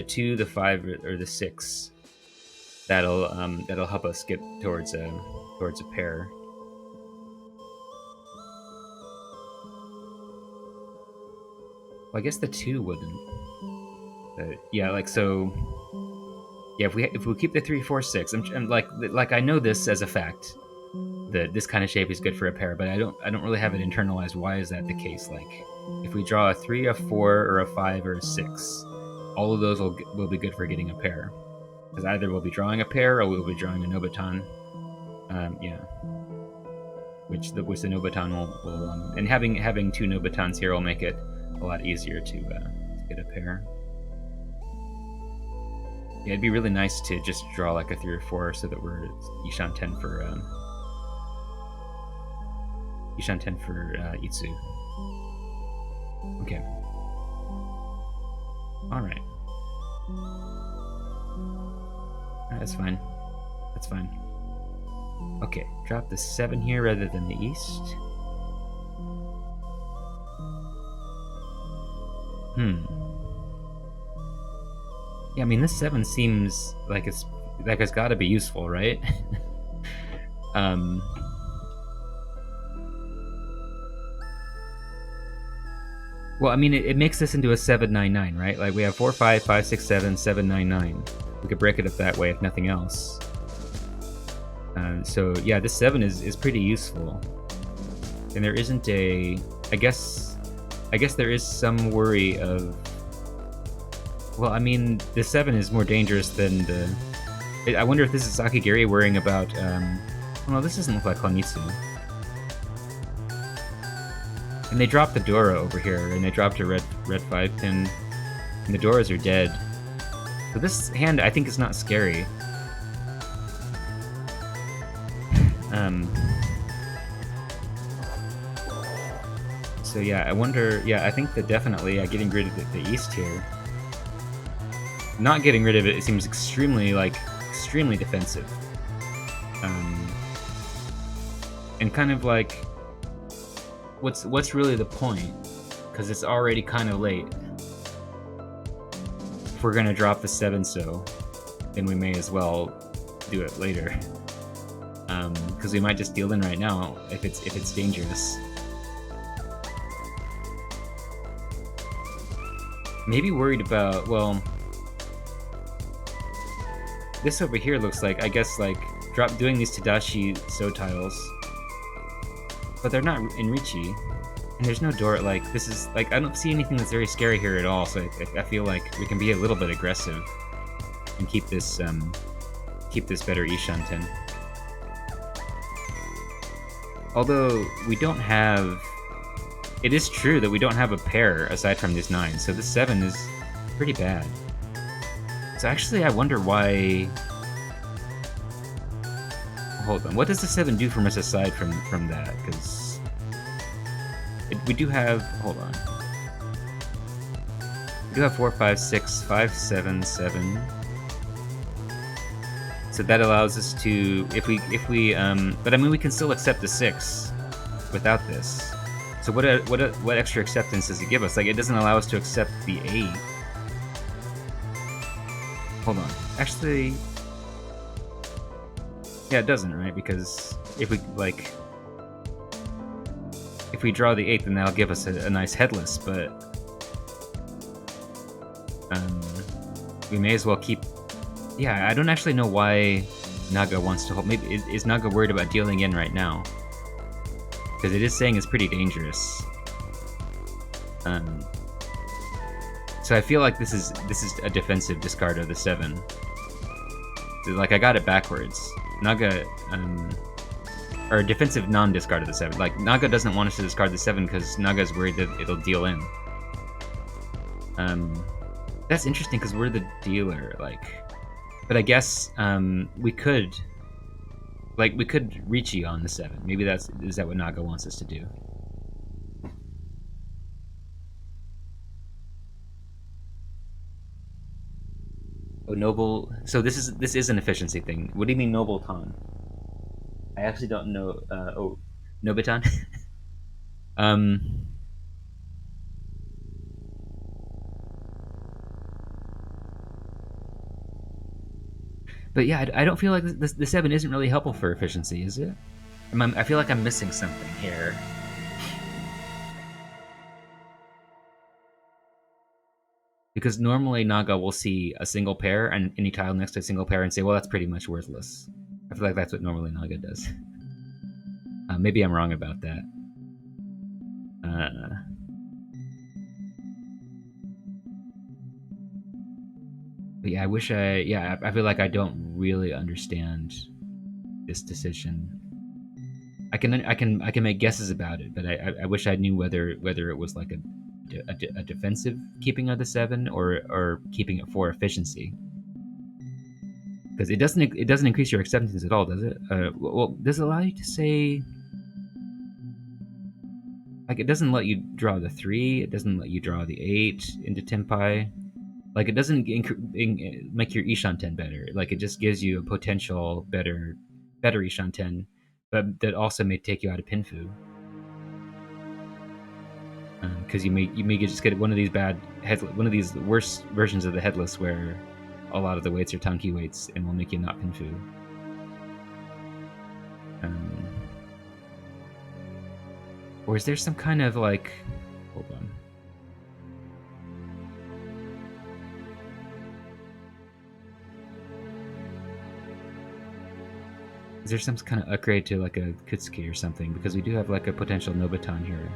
Speaker 1: 2, the 5, or the 6, that'll help us get towards a pair. Well, I guess the 2 wouldn't. But yeah, like, so. Yeah, if we keep the 3, 4, 6, I'm like I know this as a fact that this kind of shape is good for a pair, but I don't really have it internalized. Why is that the case? Like, if we draw a 3, a 4, or a 5, or a 6, all of those will be good for getting a pair, because either we'll be drawing a pair or we'll be drawing a Nobutan. Yeah, which the Nobutan will and having 2 Nobutans here will make it a lot easier to get a pair. Yeah, it'd be really nice to just draw like a 3 or 4 so that we're Ishan 10 for Itsu. Okay. Alright. That's fine. That's fine. Okay, drop the 7 here rather than the east. Yeah, I mean, this 7 seems like it's got to be useful, right? Well, I mean, it makes this into a 799, right? Like, we have 4, 5, 5, 6, 7, 7, 9, 9. We could break it up that way if nothing else. So yeah, this 7 is pretty useful, and there isn't a. I guess there is some worry of. Well, I mean, the 7 is more dangerous than the. I wonder if this is Sakigiri worrying about. Well, this doesn't look like Konitsu. And they dropped the Dora over here, and they dropped a red 5 pin, and the Doras are dead. So this hand, I think, is not scary. So yeah, I wonder. Yeah, I think that definitely getting rid of the east here. Not getting rid of it seems extremely defensive. And kind of like, what's really the point? Because it's already kind of late. If we're gonna drop the 7, then we may as well do it later. Because we might just deal in right now if it's dangerous. Maybe worried about, well, this over here looks like, I guess, like, doing these Tadashi So tiles. But they're not in Richi. And there's no door, like, this is, like, I don't see anything that's very scary here at all, so I feel like we can be a little bit aggressive and keep this better Ishanten. Although, we don't have... It is true that we don't have a pair aside from this 9, so this 7 is pretty bad. So actually, I wonder why... Hold on, what does the 7 do from us aside from that? Because we do have... Hold on. We do have 4, 5, 6, 5, 7, 7. So that allows us to... If we but I mean, we can still accept the 6 without this. So what extra acceptance does it give us? Like, it doesn't allow us to accept the 8. Hold on. Actually... Yeah, it doesn't, right? Because if we, like... If we draw the 8, then that'll give us a nice headless, but... we may as well keep... Yeah, I don't actually know why Naga wants to hold... Maybe is Naga worried about dealing in right now? Because it is saying it's pretty dangerous. So I feel like this is a defensive discard of the 7. So, like, I got it backwards. Naga, or a defensive non-discard of the 7. Like, Naga doesn't want us to discard the 7 because Naga's worried that it'll deal in. That's interesting because we're the dealer, like... But I guess, we could... Like, we could Richi on the 7. Maybe is that what Naga wants us to do? Oh, Noble... So this is an efficiency thing. What do you mean Noble Tan? I actually don't know... oh, Nobitan? But yeah, I don't feel like the 7 isn't really helpful for efficiency, is it? I feel like I'm missing something here. Because normally Naga will see a single pair and any tile next to a single pair and say, well, that's pretty much worthless. I feel like that's what normally Naga does. Maybe I'm wrong about that. But yeah, I feel like I don't really understand this decision. I can make guesses about it, but I wish I knew whether it was like a defensive keeping of the 7 or keeping it for efficiency. Because it doesn't increase your acceptance at all, does it? Well, does it allow you to say... Like, it doesn't let you draw the 3, it doesn't let you draw the 8 into Tenpai. Like, it doesn't make your Ishanten better. Like, it just gives you a potential better Ishanten, but that also may take you out of Pinfu. Because you may just get one of these one of these worst versions of the headless where a lot of the weights are Tanki weights and will make you not Pinfu. Or is there some kind of, like... Hold on. Is there some kind of upgrade to, like, a Kutsuki or something? Because we do have, like, a potential Nobitan here.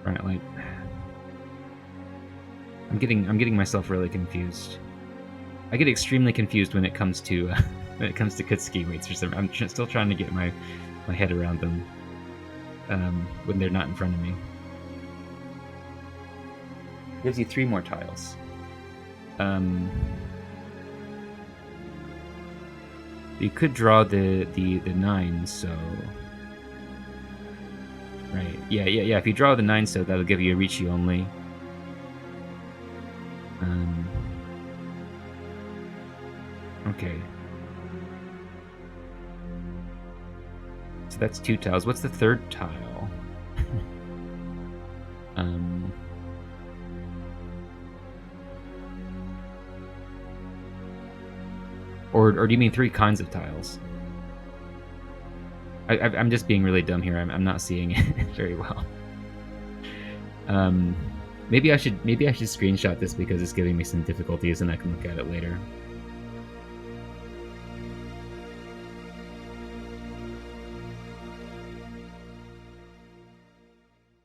Speaker 1: Right, like... I'm getting myself really confused. I get extremely confused when it comes to Kutsuki weights or something. I'm still trying to get my head around them when they're not in front of me. Gives you 3 more tiles. You could draw the 9, so right. Yeah. If you draw the 9, so that'll give you a Richi only. Okay. So that's 2 tiles. What's the 3rd tile? Or do you mean 3 kinds of tiles? I'm just being really dumb here. I'm not seeing it very well. Maybe I should screenshot this because it's giving me some difficulties, and I can look at it later.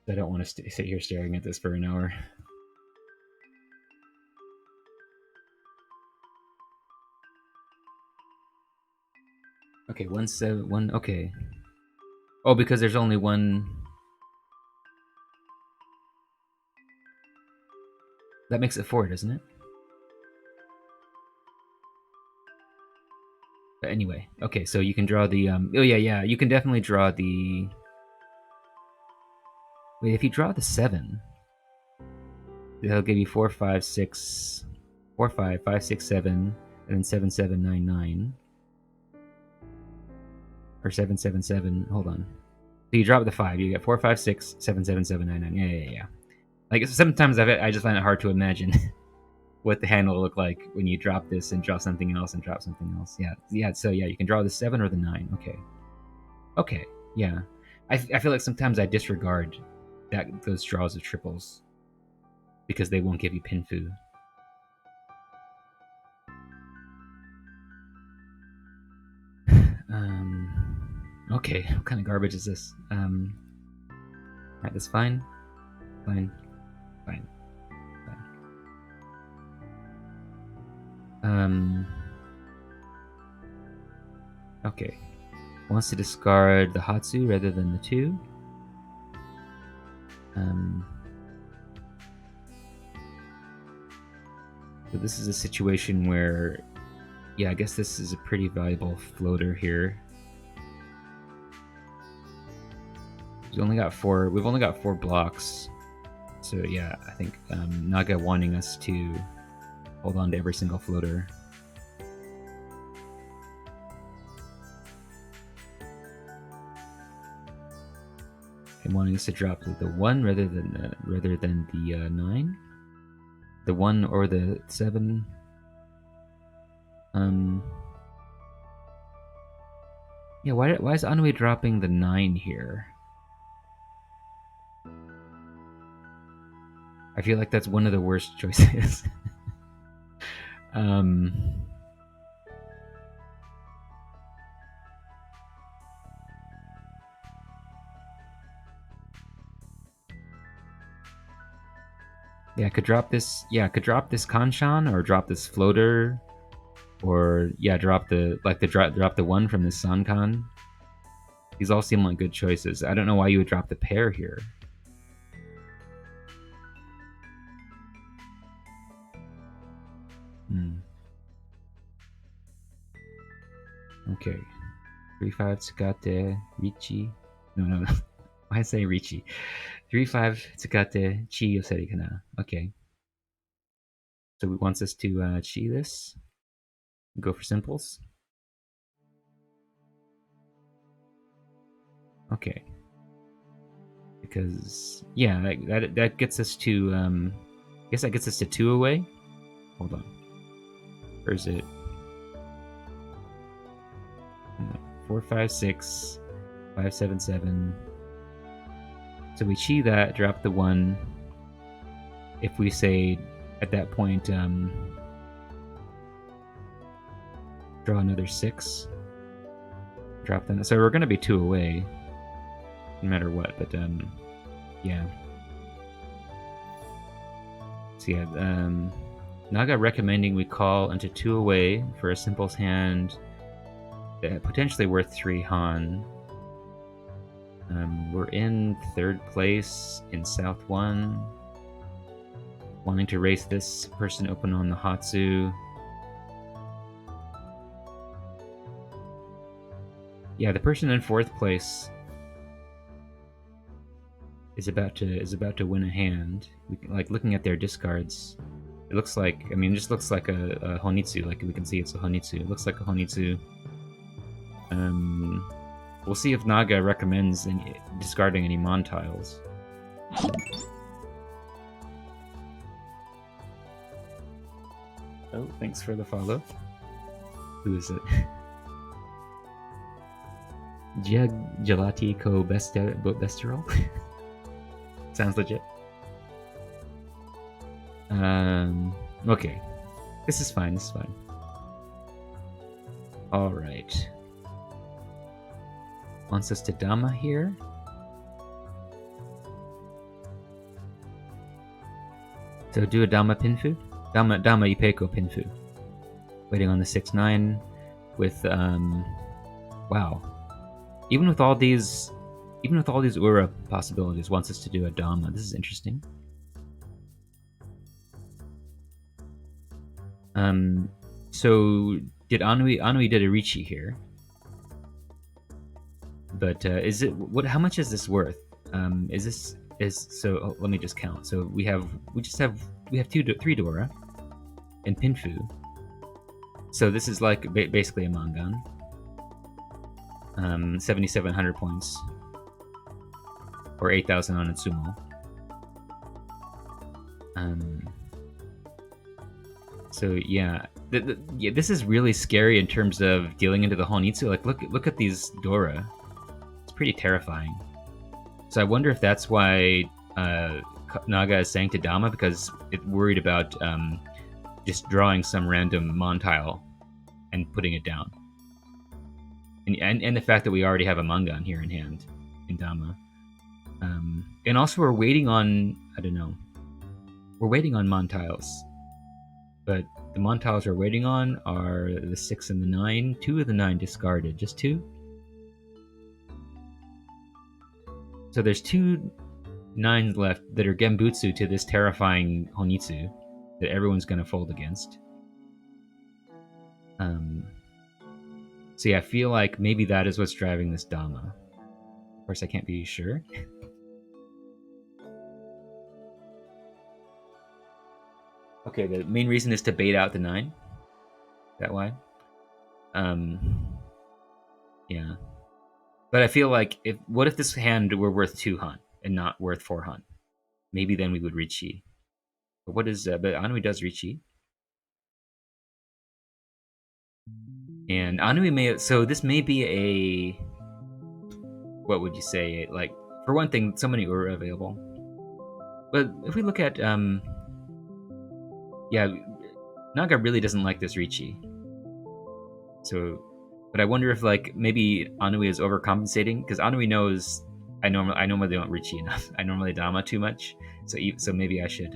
Speaker 1: I don't want to sit here staring at this for an hour. Okay, 171. Okay. Oh, because there's only one. That makes it 4, doesn't it? But anyway, okay, so you can draw the. Oh yeah, you can definitely draw the. Wait, if you draw the 7, that'll give you 4, 5, 6, 4, 5, 5, 6, 7, and then 7, 7, 9, 9. Or 7, 7, 7. Hold on. So you drop the 5, you get 4, 5, 6, 7, 7, 7, 9, 9. Yeah. Like sometimes I just find it hard to imagine what the hand will look like when you drop this and draw something else and drop something else. Yeah. So yeah, you can draw the 7 or the 9. Okay. Yeah. I feel like sometimes I disregard those draws of triples because they won't give you pinfu. Okay, what kind of garbage is this? Alright, that's fine. Fine. Okay. Wants to discard the Hatsu rather than the 2. So this is a situation where, yeah, I guess this is a pretty valuable floater here. We've only got 4 blocks. So yeah, I think Naga wanting us to hold on to every single floater. And wanting us to drop the 1 rather than the 9. The 1 or the 7. Yeah, why is Anui dropping the 9 here? I feel like that's one of the worst choices. Yeah, I could drop this. Yeah, I could drop this Kanshan or drop this floater, or yeah, drop the drop the 1 from this Sankan. These all seem like good choices. I don't know why you would drop the pair here. Okay. 3-5 Tsukate Richi. No. Why say Richi? 3-5 Tsukate Chi Yoseri kana. Okay. So it wants us to chi this. Go for simples. Okay. Because yeah, that gets us to I guess that gets us to 2 away. Hold on. Or is it 4, 5, 6, 5, 7, 7? So we chi that, drop the 1. If we say at that point draw another 6, drop that. So we're gonna be 2 away, no matter what. But yeah. So yeah, Naga recommending we call into 2 away for a simples hand, potentially worth 3 Han. We're in 3rd place in South 1. Wanting to race this person open on the Hatsu. Yeah, the person in 4th place is about to win a hand. Like looking at their discards, it looks like, I mean, it just looks like a Honitsu. Like we can see it's a Honitsu. It looks like a Honitsu. We'll see if Naga recommends discarding any Mon tiles. Oh, thanks for the follow. Who is it? Gelati co besterol. Sounds legit. Okay. This is fine, this is fine. Alright. Wants us to Dama here. So do a Dama Pinfu? Dama Ipeko Pinfu. Waiting on the 6-9 with wow. Even with all these Ura possibilities, wants us to do a Dama. This is interesting. So did Anui did a Richi here. But is it how much is this worth? Let me just count. So we have three Dora and Pinfu. So this is like basically a Mangan. 7,700 points or 8,000 on Itsumo. So yeah, this is really scary in terms of dealing into the Honitsu. Like look at these Dora. It's pretty terrifying. So I wonder if that's why Naga is saying to Dama, because it's worried about just drawing some random Mon tile and putting it down. And the fact that we already have a Mangan here in hand in Dama. And also we're waiting on, I don't know, we're waiting on Mon tiles. But the Mon tiles we're waiting on are the 6 and the 9. 2 of the 9 discarded. Just 2? So there's 2 9s left that are Gembutsu to this terrifying Honitsu that everyone's going to fold against. So yeah, I feel like maybe that is what's driving this Dama. Of course, I can't be sure. Okay, the main reason is to bait out the 9. Is that why? Yeah. But I feel like what if this hand were worth 2 Han and not worth 4 Han? Maybe then we would Richi. But what is but Anui does Richi. And Anui may, so this may be a, what would you say, like, for one thing, so many Ura available. But if we look at, yeah, Naga really doesn't like this Richi. So, but I wonder if, like, maybe Anui is overcompensating, because Anui knows I normally don't Richi enough. I normally Dama too much, so maybe I should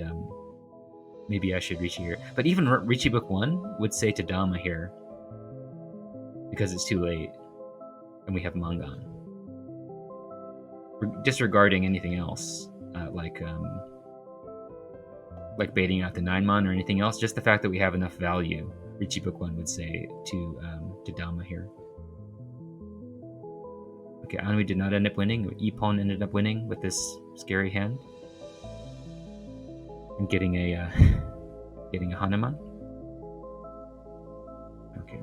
Speaker 1: Richi here. But even Richi Book 1 would say to Dama here, because it's too late, and we have Mangan. Disregarding anything else, like baiting out the 9-mon or anything else, just the fact that we have enough value, Richi Book 1 would say to Dama here. Okay, Anui did not end up winning. Ippon ended up winning with this scary hand. And getting a Hanuman. Okay.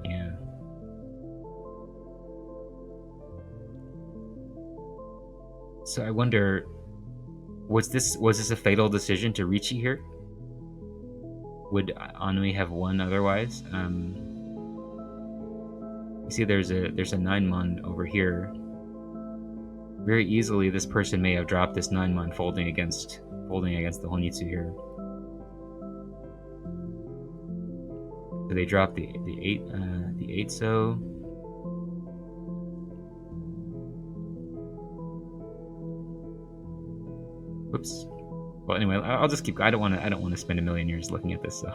Speaker 1: Yeah. So I wonder, was this a fatal decision to Richi here? Would Anui have won otherwise? You see, there's a 9-mon over here. Very easily, this person may have dropped this 9-mon folding against the Honitsu here. So they dropped the 8 so. Whoops. Well, anyway, I'll just keep. I don't want to spend a million years looking at this. So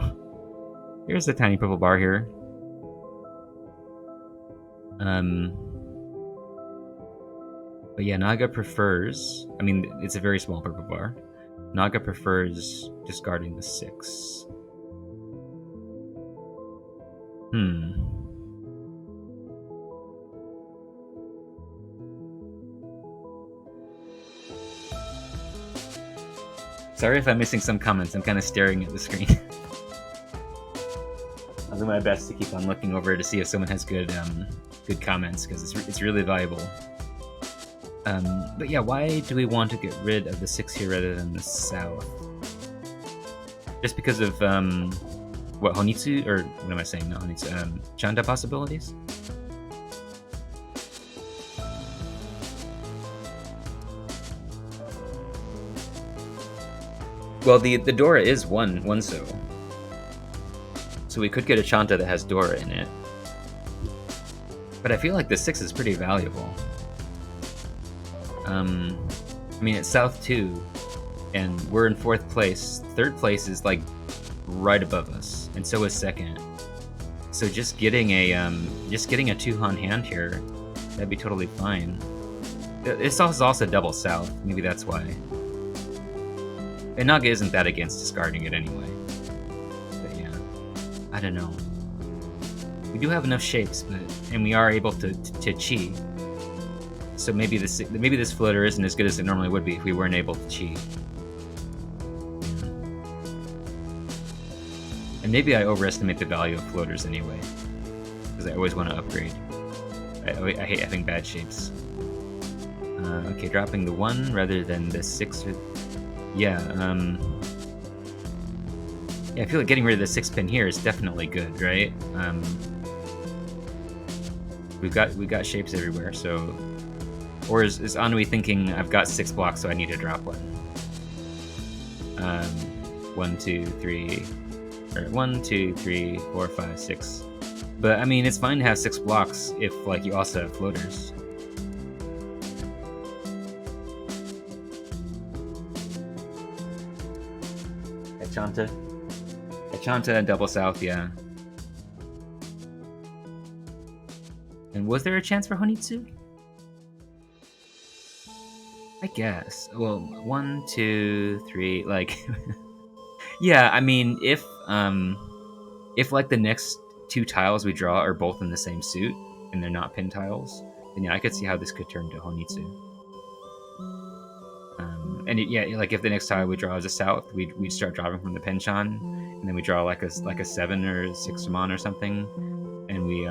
Speaker 1: here's the tiny purple bar here. But yeah, Naga prefers. I mean, it's a very small purple bar. Naga prefers discarding the 6. Sorry if I'm missing some comments. I'm kind of staring at the screen. I'll do my best to keep on looking over to see if someone has good comments, because it's really valuable. But yeah, why do we want to get rid of the 6 here rather than the south? Just because of What, Honitsu? Or what am I saying? Not Honitsu. Chanta possibilities? Well, the Dora is one so. So we could get a Chanta that has Dora in it. But I feel like the 6 is pretty valuable. I mean, it's South 2, and we're in 4th place. 3rd place is, like, right above us, and so is 2nd. So just getting a 2-Han hand here, that'd be totally fine. It's also double South, maybe that's why. And Naga isn't that against discarding it anyway. But yeah, I don't know. We do have enough shapes, and we are able to chi. So maybe this floater isn't as good as it normally would be if we weren't able to chi. And maybe I overestimate the value of floaters anyway, because I always want to upgrade. I hate having bad shapes. Okay, dropping the 1 rather than the 6. Yeah, I feel like getting rid of the 6 pin here is definitely good, right? We got shapes everywhere, so. Or is Anui thinking I've got 6 blocks, so I need to drop one? 1, 2, 3, or 1, 2, 3, 4, 5, 6. But I mean, it's fine to have 6 blocks if like you also have floaters. Achanta, double South, yeah. And was there a chance for Honitsu? I guess. Well, 1, 2, 3, like... yeah, I mean, if like the next 2 tiles we draw are both in the same suit, and they're not pin tiles, then yeah, I could see how this could turn to Honitsu. And yeah, like if the next tile we draw is a South, we'd start dropping from the Penchan, and then we draw like a 7 or 6 Amon or something, and we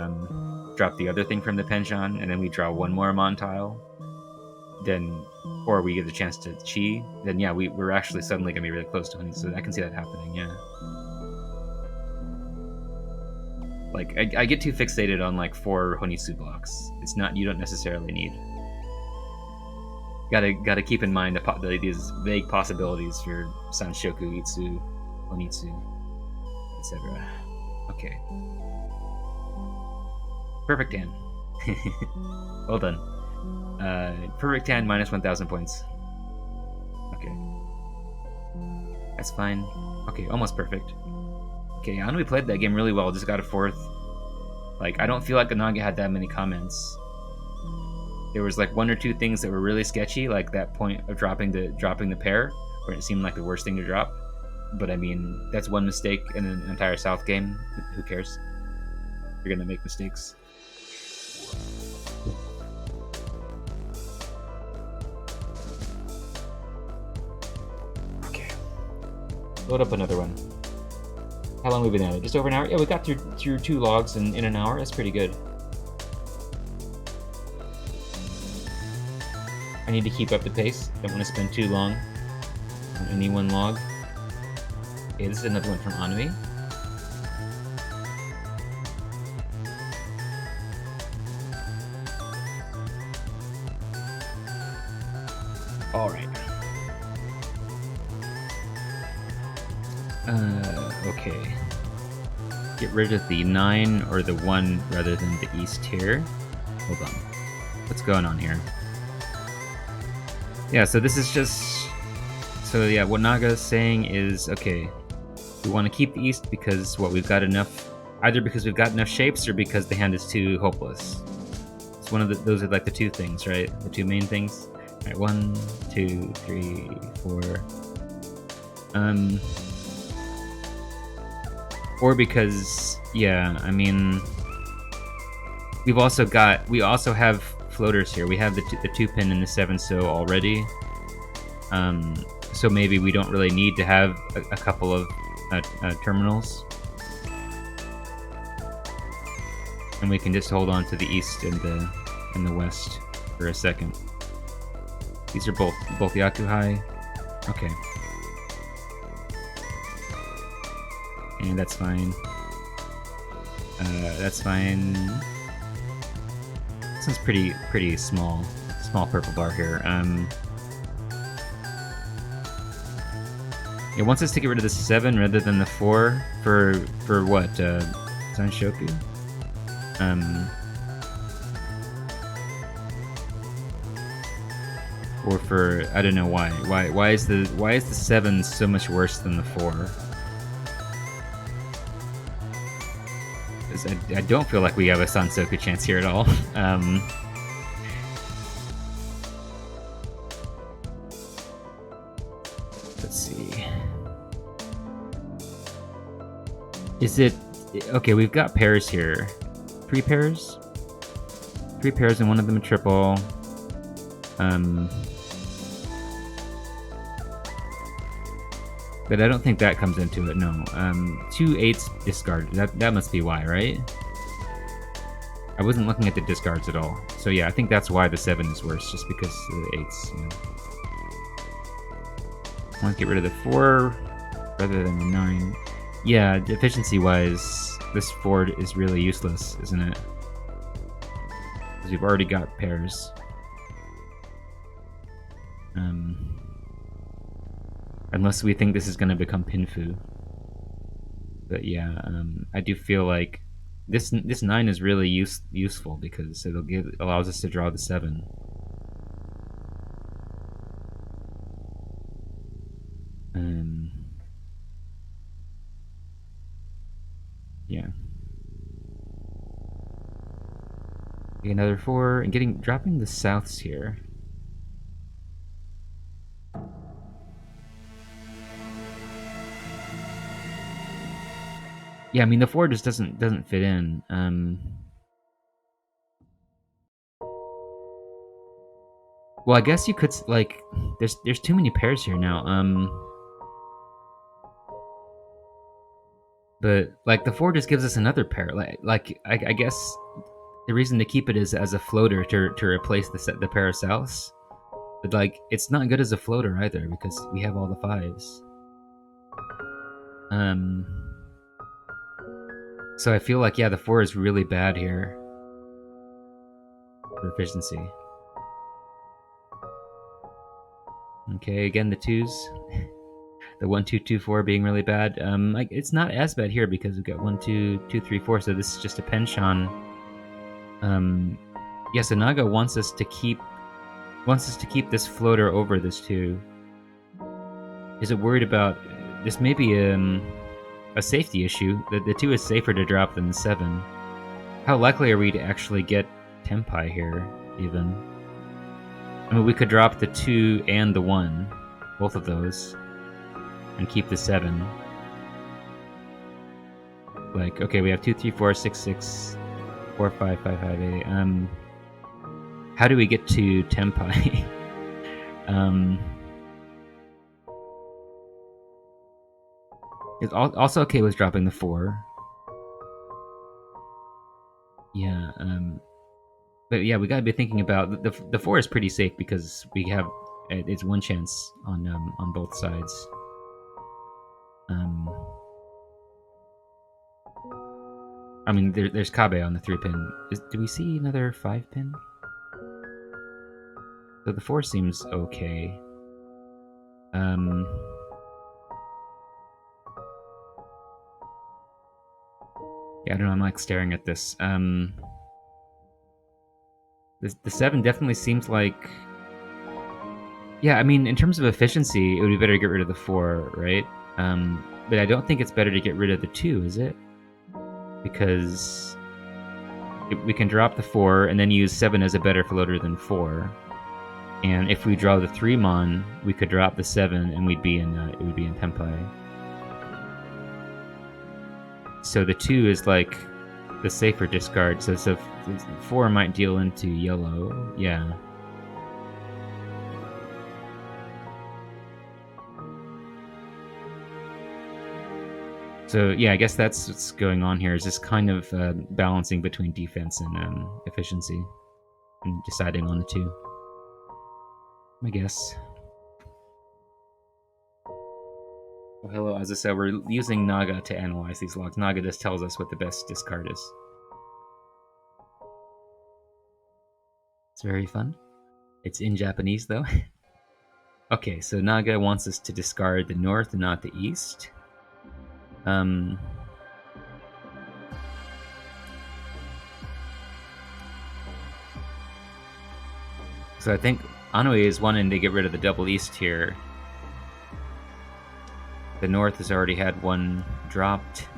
Speaker 1: drop the other thing from the Penchan, and then we draw 1 more Amon tile. Then, or we get a chance to chi. Then yeah, we're actually suddenly gonna be really close to Honitsu. So I can see that happening. Yeah. Like I get too fixated on like 4 Honitsu blocks. It's not, you don't necessarily need. Gotta keep in mind these vague possibilities for Sanshoku, Itsu, Honitsu, etc. Okay. Perfect hand. Well done. Perfect hand minus 1,000 points. Okay. That's fine. Okay, almost perfect. Okay, Anui played that game really well, just got a 4th. Like, I don't feel like Naga had that many comments. There was like 1 or 2 things that were really sketchy, like that point of dropping the pair, where it seemed like the worst thing to drop. But I mean, that's one mistake in an entire South game. Who cares? You're gonna make mistakes. Okay. Load up another one. How long have we been at it? Just over an hour? Yeah, we got through 2 logs in an hour. That's pretty good. I need to keep up the pace. Don't want to spend too long on any one log. Okay, this is another one from Anui. Alright. Okay. Get rid of the 9 or the 1 rather than the east here. Hold on. What's going on here? Yeah, so this is just... So yeah, what Naga's saying is, okay, we want to keep the east because, we've got enough... Either because we've got enough shapes or because the hand is too hopeless. It's one of those are like the 2 things, right? The 2 main things. Alright, 1, 2, 3, 4... Or because, yeah, I mean... We also have floaters here. We have the 2 pin and the 7 so already. So maybe we don't really need to have a couple of terminals. And we can just hold on to the east and the west for a second. These are both Yakuhai. Okay. And that's fine. That's fine. This one's pretty small. Small purple bar here. It wants us to get rid of the 7 rather than the 4 for what? Zanshoku? Or for I don't know why. Why is the 7 so much worse than the 4? I don't feel like we have a Sansoku chance here at all. Let's see. Is it... Okay, we've got pairs here. 3 pairs? 3 pairs and one of them a triple. But I don't think that comes into it, no. 2 8s discarded. That must be why, right? I wasn't looking at the discards at all. So yeah, I think that's why the 7 is worse, just because of the 8s. You know. I want to get rid of the 4 rather than the 9. Yeah, efficiency-wise, this 4 is really useless, isn't it? Because we've already got pairs. Unless we think this is going to become Pinfu. But yeah, I do feel like this 9 is really useful because allows us to draw the 7. Yeah. Okay, another 4 and dropping the souths here. Yeah, I mean the 4 just doesn't fit in. Well, I guess you could like there's too many pairs here now. But like the 4 just gives us another pair. I guess the reason to keep it is as a floater to replace the pair of souths. But like it's not good as a floater either because we have all the 5s. So I feel like yeah, the 4 is really bad here for efficiency. Okay, again the 2s. The 1 2 2 4 being really bad. Like it's not as bad here because we've got 1 2 2 3 4. So this is just a penchant. Yeah, so Naga wants us to keep this floater over this 2. Is it worried about this? May be a safety issue. The 2 is safer to drop than the 7. How likely are we to actually get Tenpai here? Even. I mean, we could drop the 2 and the 1, both of those, and keep the 7. Like, okay, we have 2 3 4 6 6 4 5 5 5 8. How do we get to Tenpai? It's also okay with dropping the 4. Yeah, but yeah, we gotta be thinking about the 4 is pretty safe because we have it's 1 chance on both sides. I mean, there's Kabe on the 3 pin. Do we see another 5 pin? So the 4 seems okay. Yeah, I don't know. I'm like staring at this. The 7 definitely seems like. Yeah, I mean, in terms of efficiency, it would be better to get rid of the 4, right? But I don't think it's better to get rid of the 2, is it? Because we can drop the 4 and then use 7 as a better floater than 4. And if we draw the 3 mon, we could drop the 7 and it would be in Tenpai. So the 2 is like the safer discard. So 4 might deal into yellow. Yeah. So yeah, I guess that's what's going on here. Is this kind of balancing between defense and efficiency, and deciding on the 2. I guess. Well, hello, as I said, we're using Naga to analyze these logs. Naga just tells us what the best discard is. It's very fun. It's in Japanese, though. Okay, so Naga wants us to discard the north and not the east. So I think Anui is wanting to get rid of the double east here. The north has already had one dropped.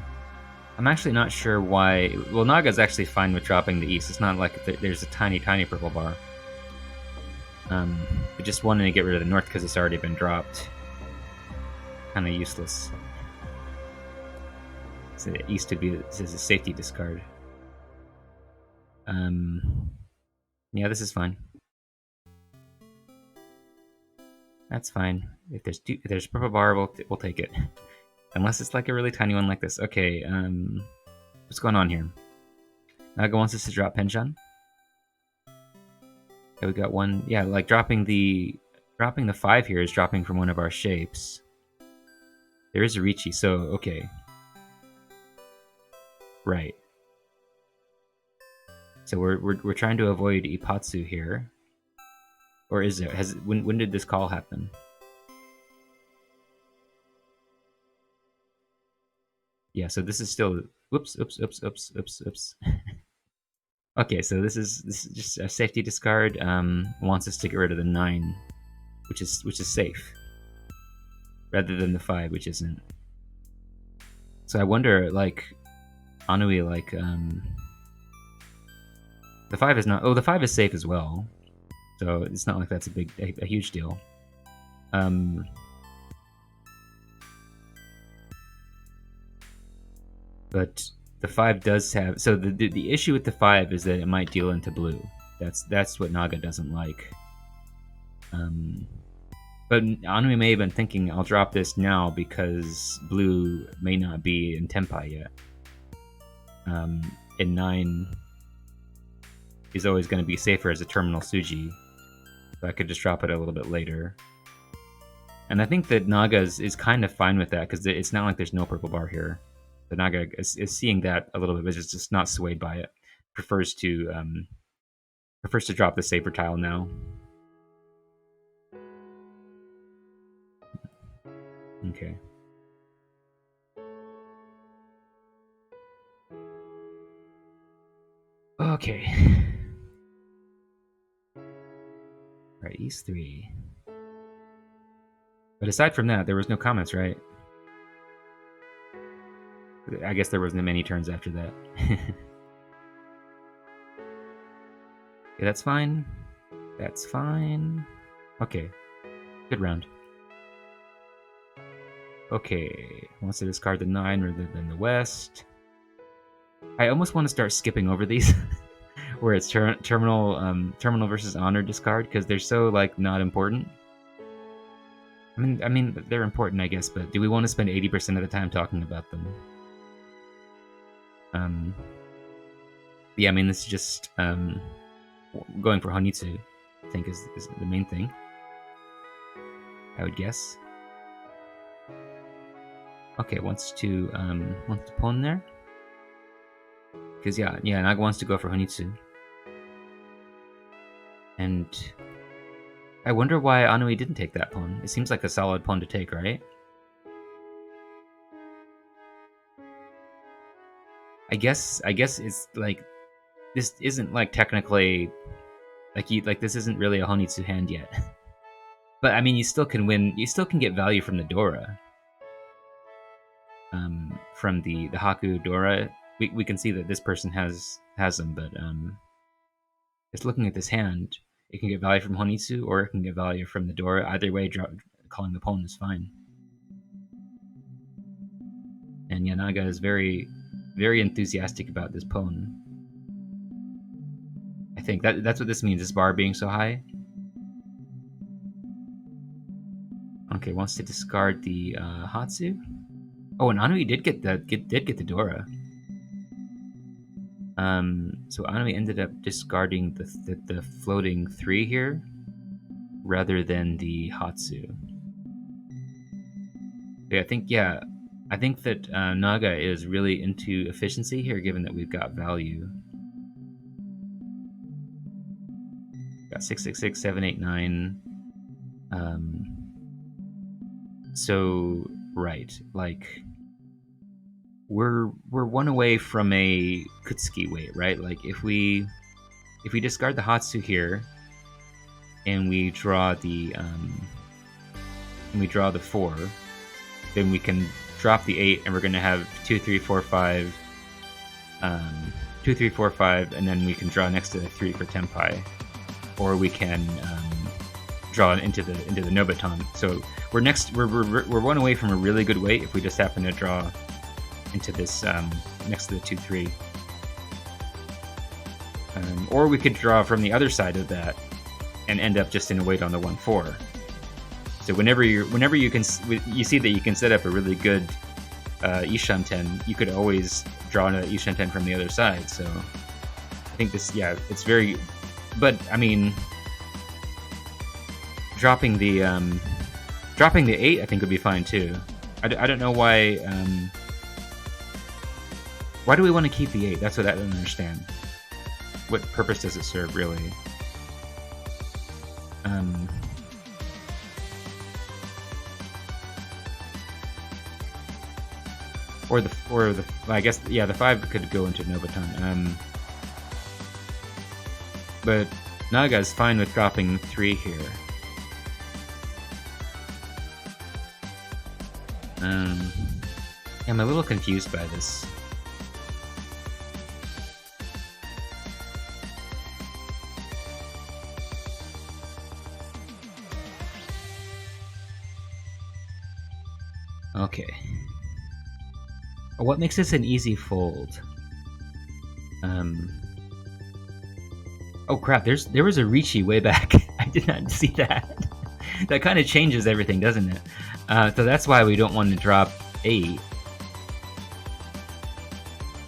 Speaker 1: I'm actually not sure why. Well, Naga's actually fine with dropping the east. It's not like there's a tiny, tiny purple bar. But just wanting to get rid of the north because it's already been dropped. Kind of useless. So the east would be this is a safety discard. Yeah, this is fine. That's fine. If there's purple bar, we'll take it. Unless it's like a really tiny one like this. Okay, what's going on here? Naga wants us to drop Penjan. Okay, we got one. Yeah, like dropping the 5 here is dropping from one of our shapes. There is a Richi, so okay. Right. So we're trying to avoid Ipatsu here. Or is there? When did this call happen? Yeah, so this is still oops. Okay, so this is just a safety discard. Wants us to get rid of the 9, which is safe, rather than the 5, which isn't. So I wonder, like, Anui, like, the 5 is not. Oh, the 5 is safe as well, so it's not like that's a huge deal. But the 5 does have. So the issue with the 5 is that it might deal into blue. That's what Naga doesn't like. But Anui may have been thinking, I'll drop this now because blue may not be in Tenpai yet. And 9 is always going to be safer as a terminal Suji. So I could just drop it a little bit later. And I think that Naga is kind of fine with that because it's not like there's no purple bar here. The Naga is seeing that a little bit, but is just not swayed by it. Prefers to drop the safer tile now. Okay. Okay. Alright, East 3. But aside from that, there was no comments, right? I guess there wasn't many turns after that. Okay, that's fine. That's fine. Okay. Good round. Okay. Wants to discard the 9 rather than the West. I almost want to start skipping over these. Where it's terminal versus honor discard, because they're so, like, not important. I mean, they're important, I guess, but do we want to spend 80% of the time talking about them? Yeah, I mean, this is just going for Honitsu, I think, is the main thing. I would guess. Okay, wants to pawn there. Because yeah, Naga wants to go for Honitsu. And I wonder why Anui didn't take that pawn. It seems like a solid pawn to take, right? I guess it's like this isn't like technically like this isn't really a Honitsu hand yet. But I mean, you still can win. You still can get value from the Dora. From the Haku Dora, we can see that this person has them, but just looking at this hand, it can get value from Honitsu or it can get value from the Dora. Either way, calling the pawn is fine. And Yanaga is very, very enthusiastic about this pawn. I think that's what this means, this bar being so high. Okay, wants to discard the Hatsu. Oh, and Anui did get the Dora. So Anui ended up discarding the floating 3 here, rather than the Hatsu. Yeah, I think that Naga is really into efficiency here, given that we've got value. Got 666, 789. So right, like we're one away from a Kutsuki weight, right? Like if we discard the Hatsu here and we draw the 4, then we can drop the 8 and we're gonna have 2, 3, 4, 5, 2, 3, 4, 5, and then we can draw next to the 3 for Tenpai, or we can draw into the Nobuton. So we're one away from a really good weight if we just happen to draw into this next to the 2, 3. Or we could draw from the other side of that and end up just in a weight on the 1, 4. So whenever you can, you see that you can set up a really good Ishanten, you could always draw an Ishanten from the other side. So I think this, yeah, it's very, but I mean, dropping the 8, I think would be fine too. I don't know why. Why do we want to keep the 8? That's what I don't understand. What purpose does it serve, really? Or the I guess, yeah, the 5 could go into Nobuton. But Naga's fine with dropping 3 here. I'm a little confused by this. Okay. What makes this an easy fold? Oh crap, there was a Ricci way back. I did not see that. That kind of changes everything, doesn't it? So that's why we don't want to drop 8.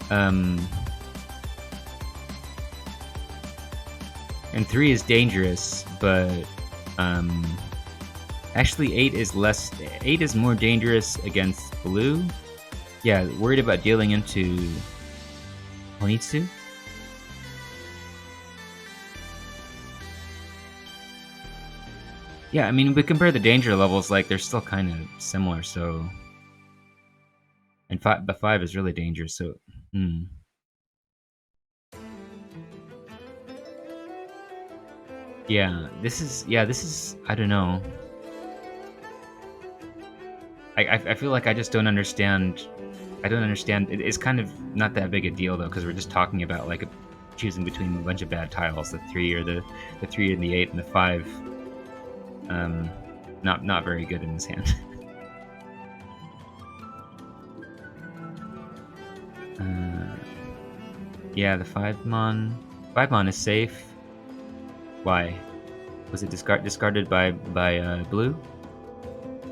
Speaker 1: And 3 is dangerous, but actually 8 is more dangerous against blue. Yeah, worried about dealing into Honitsu. Yeah, I mean, if we compare the danger levels, like, they're still kind of similar, so... And the 5 is really dangerous, so... Yeah, this is... I don't know. I feel like I just don't understand... I don't understand... It's kind of not that big a deal, though, because we're just talking about, like, choosing between a bunch of bad tiles. The 3 or the 3 and the 8 and the 5... not very good in this hand. Yeah, the 5-mon... 5-mon is safe. Why? Was it discarded by blue?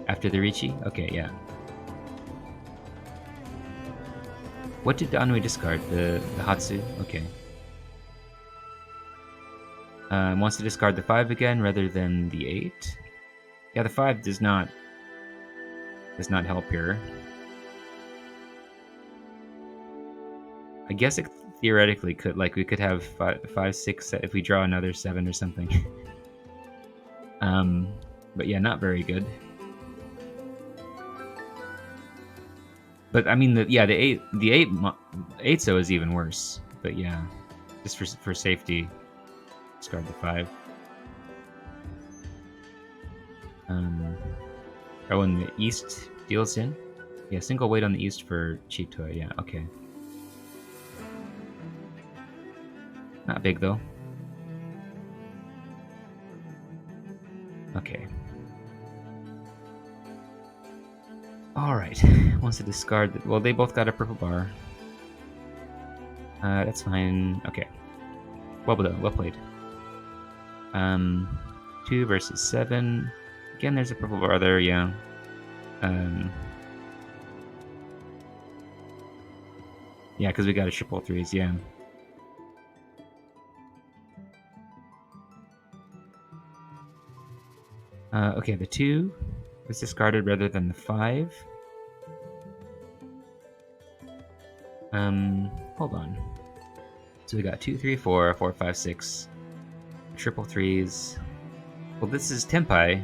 Speaker 1: After the Ricci? Okay, yeah. What did Anui discard? The Hatsu? Okay. Wants to discard the 5 again rather than the 8. Yeah, the 5 does not help here. I guess it theoretically could, like, we could have 5, 6 if we draw another 7 or something. But yeah, not very good. But I mean, the 8-so is even worse. But yeah, just for safety, discard the 5. Oh, and the east deals in? Yeah, single weight on the east for Chitoy, yeah, okay. Not big, though. Okay. Alright, wants to discard... Well, they both got a purple bar. That's fine. Okay. Well done, well played. 2 versus 7. Again, there's a purple bar there, yeah. Yeah, because we got a triple 3s, yeah. Okay, the 2 was discarded rather than the 5. Hold on. So we got 2, 3, 4, 4, 5, 6, triple threes. Well, this is Tempai.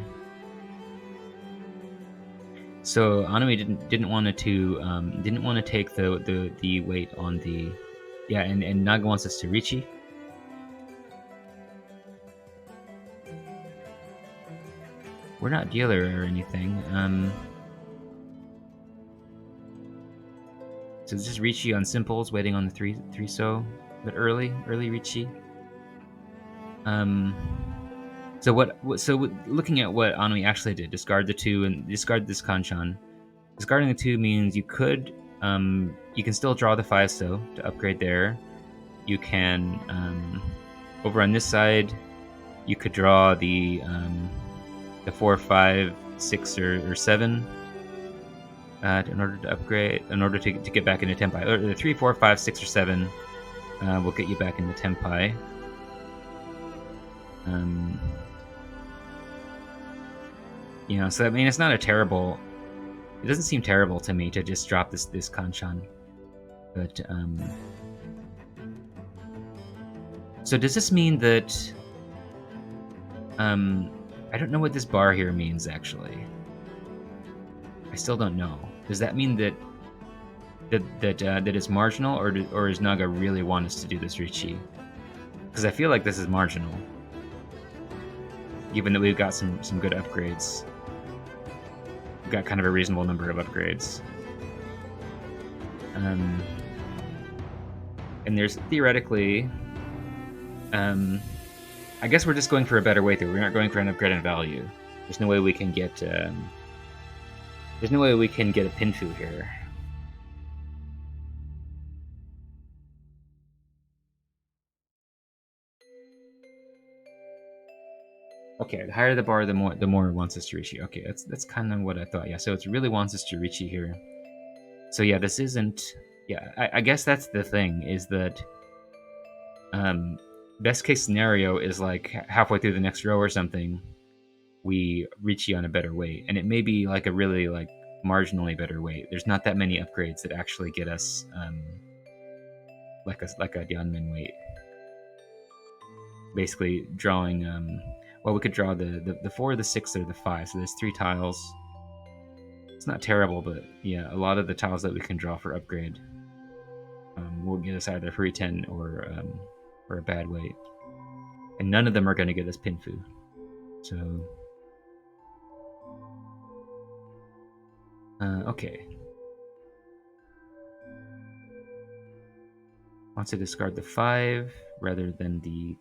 Speaker 1: So Anami didn't want to take the weight on the, yeah, and Naga wants us to Richi. We're not dealer or anything. So it's just Richi on simples, waiting on the three so, but early Richi. So looking at what Anami actually did, discard the 2 and discard this Kanchan. Discarding the 2 means you can still draw the 5 so to upgrade there. You can over on this side, you could draw the 4, 5, 6, or 7 in order to upgrade, in order to get back into Tempai. Or the 3, 4, 5, 6, or 7 will get you back into Tempai. So I mean, it's not a terrible. It doesn't seem terrible to me to just drop this Kanchan, but so does this mean that I don't know what this bar here means actually. I still don't know. Does that mean that it's marginal, or does Naga really want us to do this Richi? Because I feel like this is marginal, given that we've got some good upgrades. We've got kind of a reasonable number of upgrades. And there's theoretically, I guess we're just going for a better weight there. We're not going for an upgrade in value. There's no way we can get. There's no way we can get a Pinfu here. Okay, the higher the bar, the more it wants us to Richi. Okay, that's kind of what I thought. Yeah, so it really wants us to Richi here. So yeah, this isn't. Yeah, I guess that's the thing, is that best case scenario is like halfway through the next row or something, we Richi on a better weight, and it may be like a really like marginally better weight. There's not that many upgrades that actually get us like a Dianmin weight. Basically drawing well, we could draw the 4, the 6, or the 5. So there's 3 tiles. It's not terrible, but yeah, a lot of the tiles that we can draw for upgrade will get us either free 10 or a bad weight, and none of them are going to get us Pinfu. So okay. Wants to discard the 5 rather than the.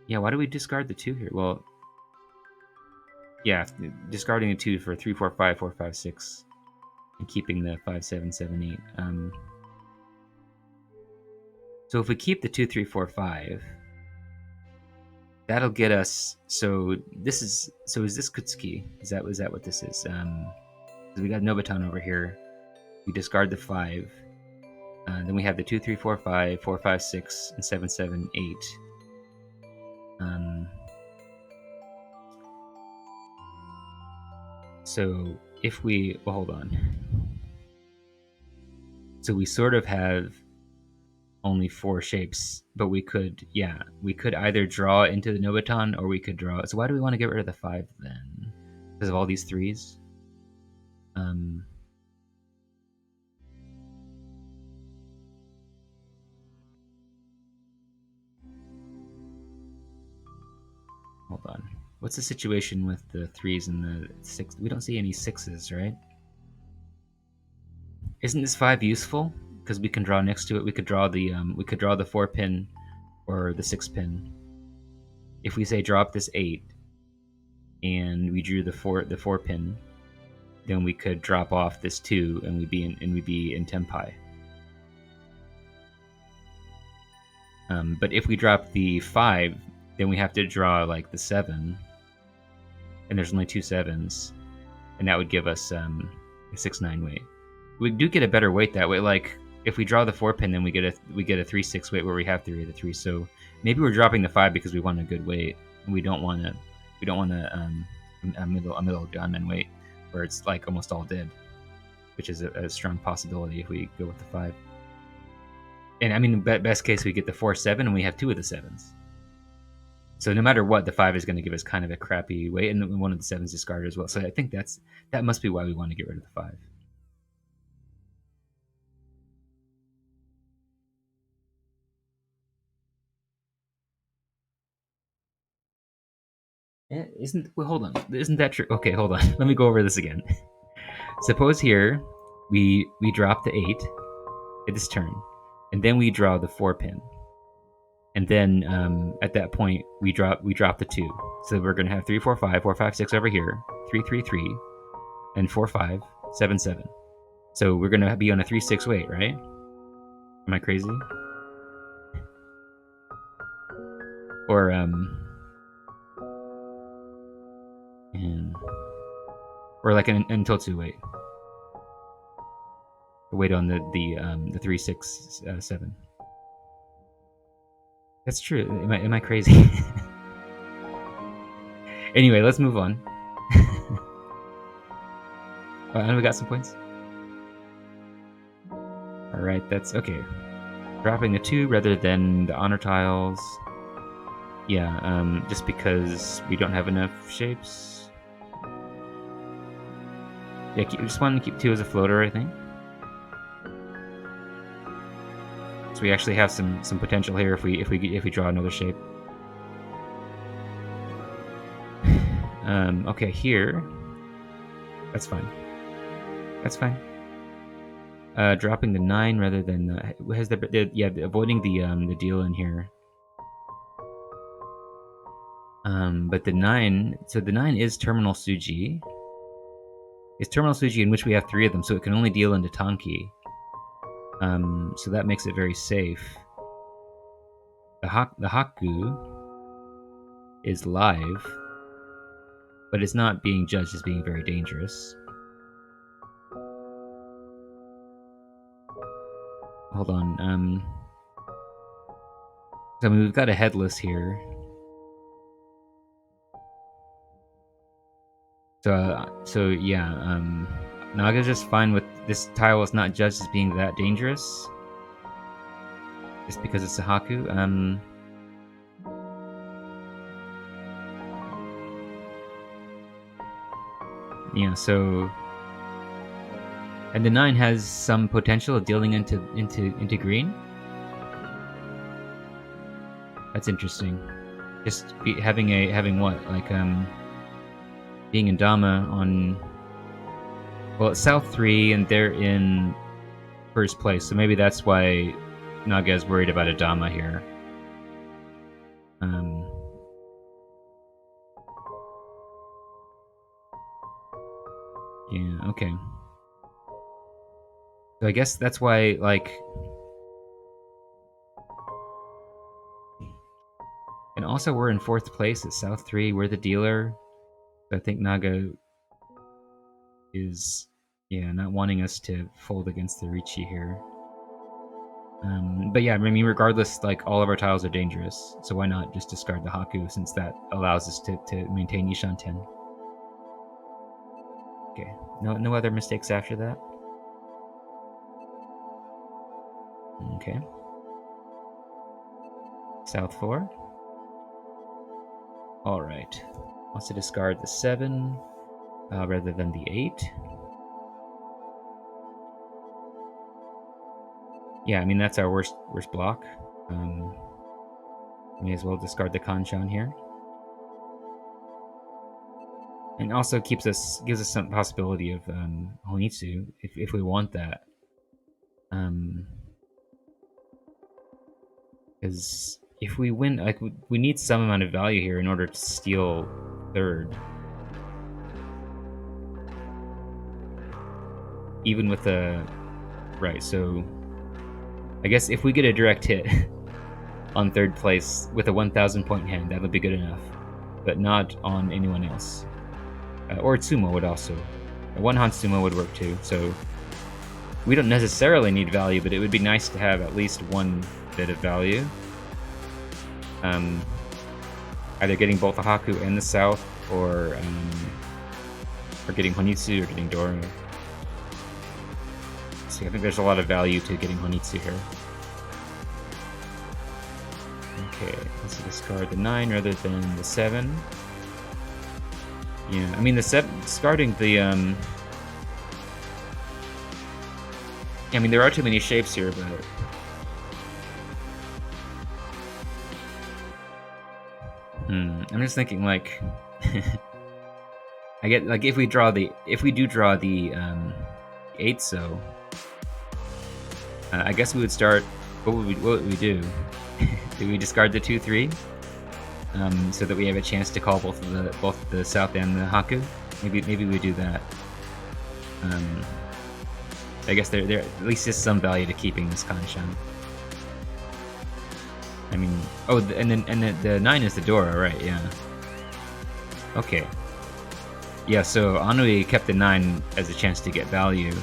Speaker 1: Yeah, why do we discard the 2 here? Well, yeah, discarding the 2 for 3, 4, 5, 4, 5, 6, and keeping the 5, 7, 7, 8. So if we keep the 2, 3, 4, 5, that'll get us. So this is. So is this Kutsuki? Is that what this is? We got Nobutan over here. We discard the 5. Then we have the 2, 3, 4, 5, 4, 5, 6, and 7, 7, 8. So if we, well, hold on. So we sort of have only 4 shapes, but we could either draw into the Nobutan, or we could draw. So why do we want to get rid of the 5 then? Because of all these 3s? Hold on. What's the situation with the 3s and the 6? We don't see any 6s, right? Isn't this 5 useful? Because we can draw next to it. We could draw the 4 pin or the 6 pin. If we say drop this 8 and we drew the 4 pin, then we could drop off this 2 and we'd be in Tempai. But if we drop the 5, then we have to draw like the 7, and there's only 2 7s, and that would give us a 6-9 weight. We do get a better weight that way. Like if we draw the 4 pin, then we get a 3-6 weight where we have 3 of the 3. So maybe we're dropping the 5 because we want a good weight, and we don't want a middle Dianmin weight where it's like almost all dead. which is a strong possibility if we go with the 5. And I mean, best case, we get the 4-7, and we have 2 of the 7s. So no matter what, the 5 is going to give us kind of a crappy weight, and one of the 7s discarded as well. So I think that must be why we want to get rid of the 5. Hold on. Isn't that true? Okay, hold on. Let me go over this again. Suppose here we drop the 8 at this turn, and then we draw the 4 pin, and then at that point we drop the 2. So we're gonna have 3, 4, 5, 4, 5, 6 over here, 3, 3, 3, and 4, 5, 7, 7. So we're gonna be on a 3, 6 weight, right? Am I crazy? Or or like an Intotsu weight. Weight on the 3, 6, 7. That's true. Am I crazy? Anyway, let's move on. And we got some points. All right, that's okay. Dropping the 2 rather than the honor tiles. Yeah, just because we don't have enough shapes. Yeah, just want to keep 2 as a floater, I think. So we actually have some potential here if we draw another shape. Okay, here. That's fine. That's fine. Dropping the 9 rather than avoiding the deal in here. But the 9, so the 9 is Terminal Suji. It's Terminal Suji in which we have 3 of them, so it can only deal into Tanki. So that makes it very safe. The Haku is live, but it's not being judged as being very dangerous. Hold on. So I mean, we've got a headless here. So yeah, Naga's just fine with this tile is not judged as being that dangerous. Just because it's a Haku. Yeah, so and the 9 has some potential of dealing into green. That's interesting. Just having what, like being in Dama on, well, it's South 3 and they're in first place, so maybe that's why Naga is worried about a Dama here. Yeah, okay. So I guess that's why, like, and also we're in 4th place at South 3. We're the dealer. I think Naga is, yeah, not wanting us to fold against the Richi here. But yeah, I mean, regardless, like, all of our tiles are dangerous, so why not just discard the Haku, since that allows us to maintain Yishan 10. Okay, no other mistakes after that? Okay. South 4. Alright. Wants to discard the 7 rather than the 8. Yeah, I mean, that's our worst block. May as well discard the Kanchan here. And also gives us some possibility of Honitsu if we want that. Because if we win, like, we need some amount of value here in order to steal 3rd. Even with a right, so I guess if we get a direct hit on 3rd place with a 1,000 point hand, that would be good enough, but not on anyone else. Or Tsumo would also. One Han Tsumo would work too, so we don't necessarily need value, but it would be nice to have at least one bit of value. Either getting both the Haku and the South, or getting Honitsu, or getting Doro. Honitsu. I think there's a lot of value to getting Honitsu here. Okay, let's discard the 9 rather than the 7. Yeah, I mean, discarding the, I mean, there are too many shapes here, but... I'm just thinking, like... I get, like, if we do draw the, 8, so... I guess we would start... What would we do? Do we discard the 2/3? So that we have a chance to call both the South and the Haku? Maybe we do that. I guess there at least is some value to keeping this Kanshan. I mean, oh, and then the 9 is the Dora, right? Yeah. Okay. Yeah, so Anui kept the 9 as a chance to get value.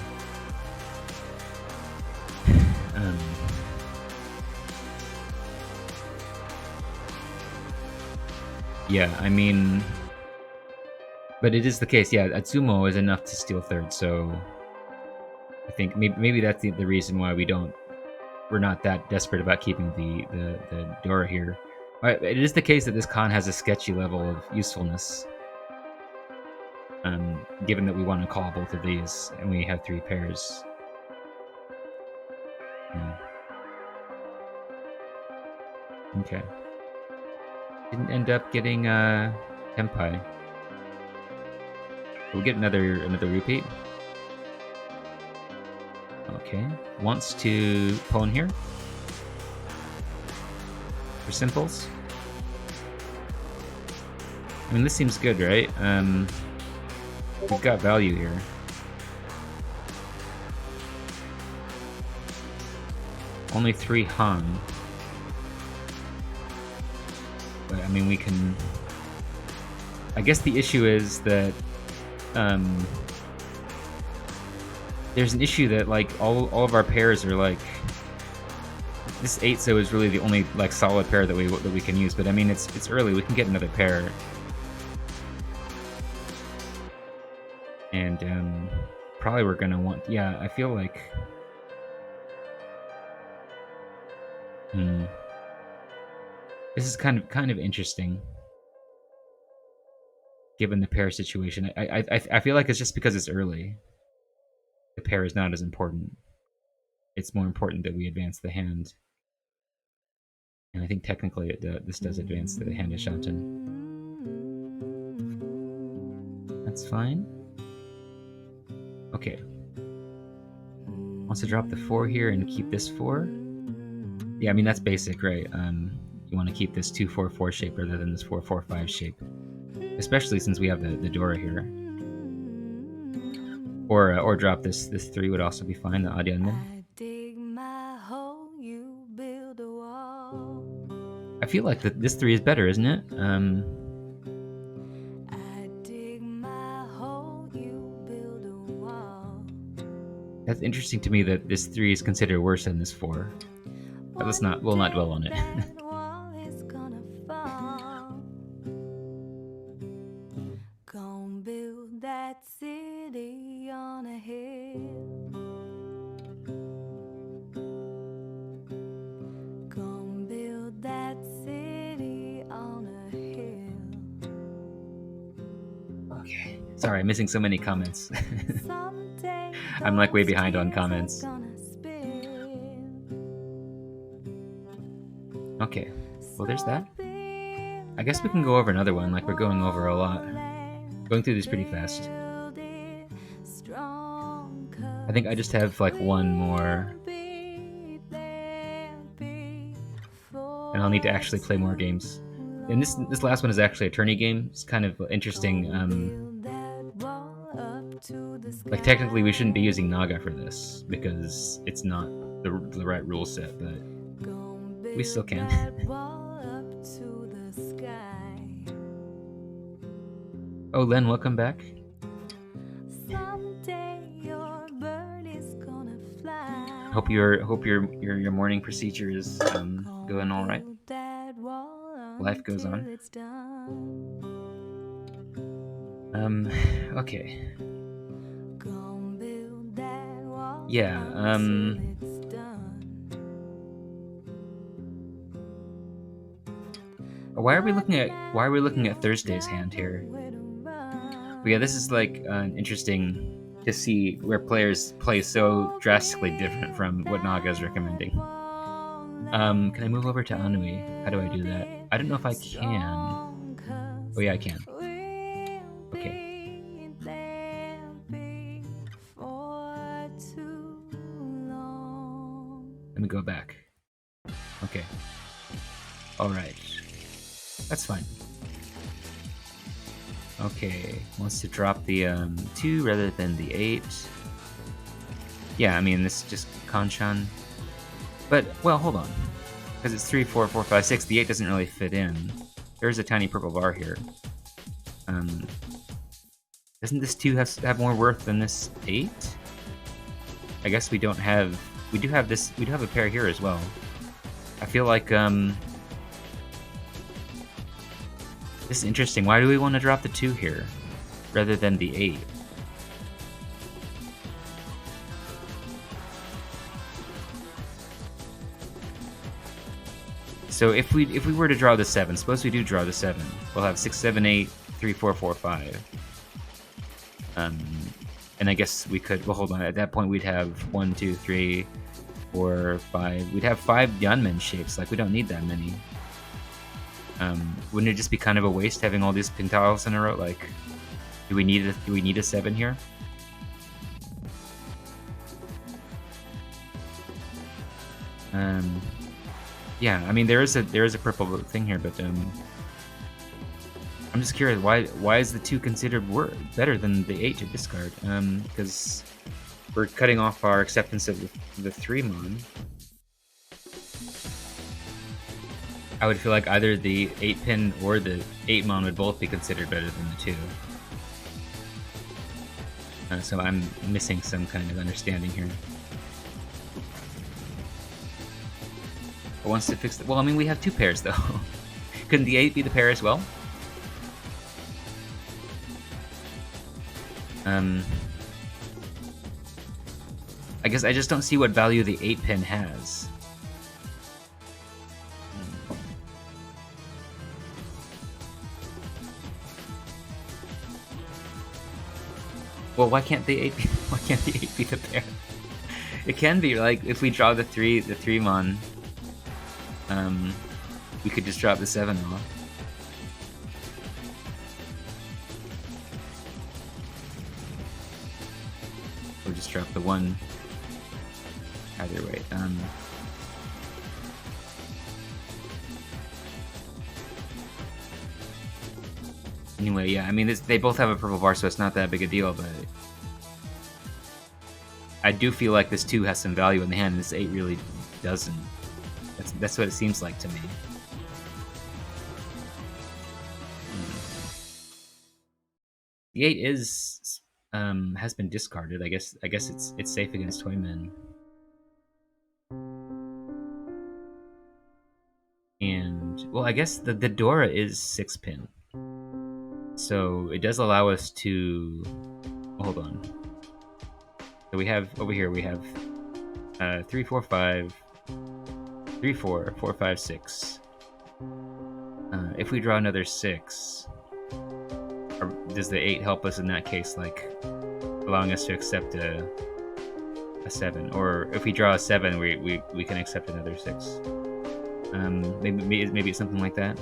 Speaker 1: Yeah, I mean... But it is the case, yeah, Atsumo is enough to steal 3rd, so... I think maybe that's the reason why we're not that desperate about keeping the Dora here. It is the case that this Khan has a sketchy level of usefulness. Given that we want to call both of these, and we have 3 pairs. Okay. Didn't end up getting Tenpai. We'll get another repeat. Okay. Wants to pwn here. For simples. I mean, this seems good, right? We've got value here. Only 3 Han. But, I mean, we can... I guess the issue is that... there's an issue that, like, all of our pairs are, like... This 8-so is really the only, like, solid pair that we can use. But, I mean, it's early. We can get another pair. And, probably we're gonna want... Yeah, I feel like... This is kind of interesting, given the pair situation. I feel like it's just because it's early. The pair is not as important. It's more important that we advance the hand. And I think technically this does advance the hand of Shanten. That's fine. Okay. Wants to drop the 4 here and keep this 4. Yeah, I mean, that's basic, right? You want to keep this 2-4-4 shape rather than this 4-4-5 shape. Especially since we have the Dora here. Or drop this 3 would also be fine, the Adyanmin. I feel like this 3 is better, isn't it? That's interesting to me that this 3 is considered worse than this 4. But we'll not dwell on it. Okay. Sorry, I'm missing so many comments. I'm like way behind on comments. Okay, well there's that. I guess we can go over another one, like we're going over a lot. Going through this pretty fast. I think I just have like one more. And I'll need to actually play more games. And this last one is actually a tourney game. It's kind of interesting. Like technically we shouldn't be using Naga for this because it's not the right rule set, but we still can. Oh, Len, welcome back. Hope your morning procedure is going all right. Life goes on. Okay. Yeah, why are we looking at Thursday's hand here? But yeah, this is like interesting to see where players play so drastically different from what Naga is recommending. Can I move over to Anui? How do I do that? I don't know if I can. Oh yeah, I can. Okay. Let me go back. Okay. Alright. That's fine. Okay. Wants to drop the 2 rather than the 8. Yeah, I mean, this is just Kanchan. But, well, hold on. Because it's 3, 4, 4, 5, 6. The 8 doesn't really fit in. There's a tiny purple bar here. Doesn't this 2 have more worth than this 8? I guess we don't have... We do have this... We do have a pair here as well. I feel like, this is interesting. Why do we want to drop the 2 here rather than the 8? So if we were to draw the 7, suppose we do draw the 7, we'll have 6, 7, 8, 3, 4, 4, 5. And I guess we could... Well, hold on. At that point, we'd have 1, 2, 3, 4, 5. We'd have 5 Yanmen shapes. Like, we don't need that many. Wouldn't it just be kind of a waste having all these Pintals in a row? Like, do we need a 7 here? Yeah, I mean there is a purple thing here, but I'm just curious why is the 2 considered better than the 8 to discard? Because we're cutting off our acceptance of the 3 mon. I would feel like either the 8 pin or the 8 mon would both be considered better than the 2. So I'm missing some kind of understanding here. But wants to fix the... Well, I mean, we have 2 pairs, though. Couldn't the 8 be the pair as well? I guess I just don't see what value the 8 pin has. Well, why can't the 8 be the pair? It can be, like, if we draw the 3 mon, we could just drop the 7 off. Or just drop the 1. Either way. Anyway, yeah, I mean, they both have a purple bar, so it's not that big a deal, but... I do feel like this 2 has some value in the hand, and this 8 really doesn't. That's what it seems like to me. The 8 is has been discarded. I guess it's safe against Toymen. And well, I guess the Dora is 6 pin, so it does allow us to... Hold on. So we have over here 3, 4, 5. 3, 4, 4, 5, 6. If we draw another 6, does the 8 help us in that case, like allowing us to accept a 7? Or if we draw a 7, we can accept another 6. Maybe it's something like that.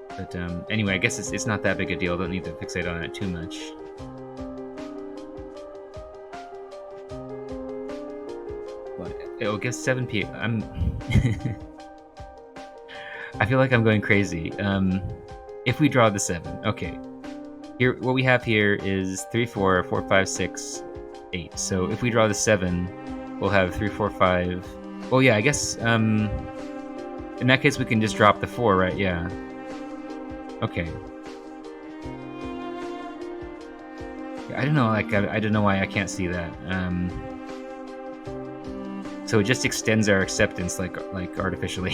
Speaker 1: But anyway, I guess it's not that big a deal. Don't need to fixate on it too much. I guess 7p. I feel like I'm going crazy. If we draw the 7, okay. Here, what we have here is 3, 4, 4, 5, 6, 8. So if we draw the 7, we'll have 3, 4, 5. Well, yeah, I guess in that case we can just drop the 4, right? Yeah. Okay. I don't know. Like I don't know why I can't see that. So it just extends our acceptance, like artificially.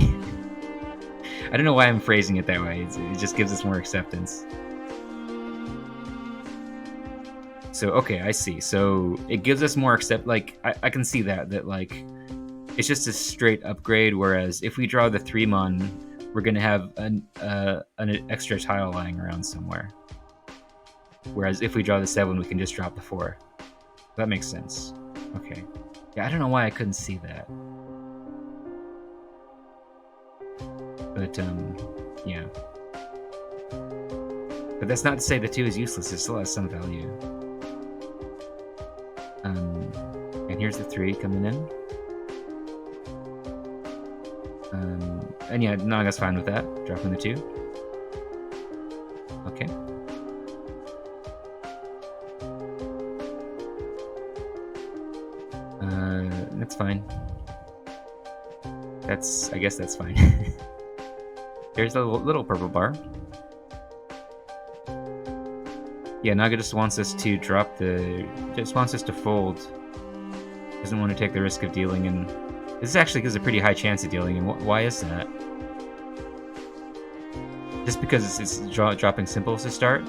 Speaker 1: I don't know why I'm phrasing it that way. It just gives us more acceptance. So okay, I see. So it gives us more accept. Like I can see that like it's just a straight upgrade. Whereas if we draw the 3-mon, we're gonna have an extra tile lying around somewhere. Whereas if we draw the 7, we can just drop the 4. That makes sense. Okay. Yeah, I don't know why I couldn't see that. But yeah. But that's not to say the 2 is useless. It still has some value. And here's the 3 coming in. And yeah, Naga's fine with that. Dropping the 2. Okay. That's fine. I guess that's fine. There's a little purple bar. Yeah, Naga just wants us to just wants us to fold. Doesn't want to take the risk of dealing, and this actually gives a pretty high chance of dealing, and why is that? Just because it's dropping simples to start?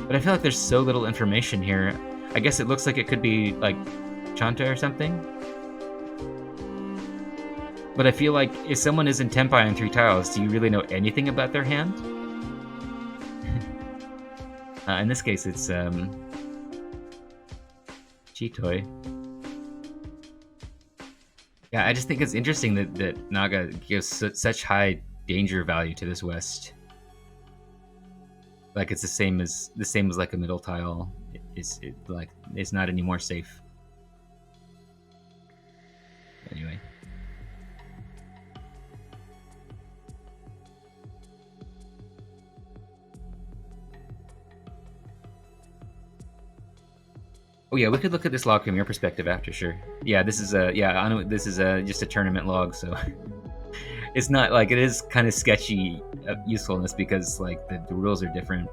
Speaker 1: But I feel like there's so little information here. I guess it looks like it could be, like, Chanta or something? But I feel like if someone is in Tenpai on 3 tiles, do you really know anything about their hand? In this case, it's Chitoi. Yeah, I just think it's interesting that Naga gives such high danger value to this West. Like it's the same as like a middle tile. It's not any more safe. Anyway. Oh yeah, we could look at this log from your perspective after, sure. Yeah, this is just a tournament log, so it's not like it is kind of sketchy usefulness because like the rules are different.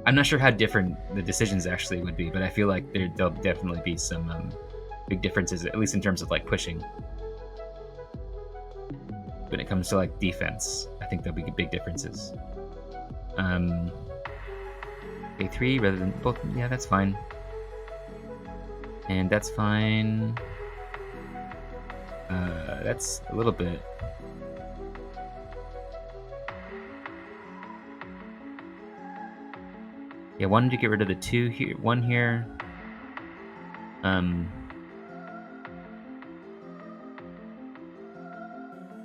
Speaker 1: I'm not sure how different the decisions actually would be, but I feel like there'll definitely be some big differences, at least in terms of like pushing. When it comes to like defense, I think there'll be big differences. A3 rather than both. Yeah, that's fine. And that's fine. That's a little bit. Yeah, wanted to get rid of the 2 here, 1 here.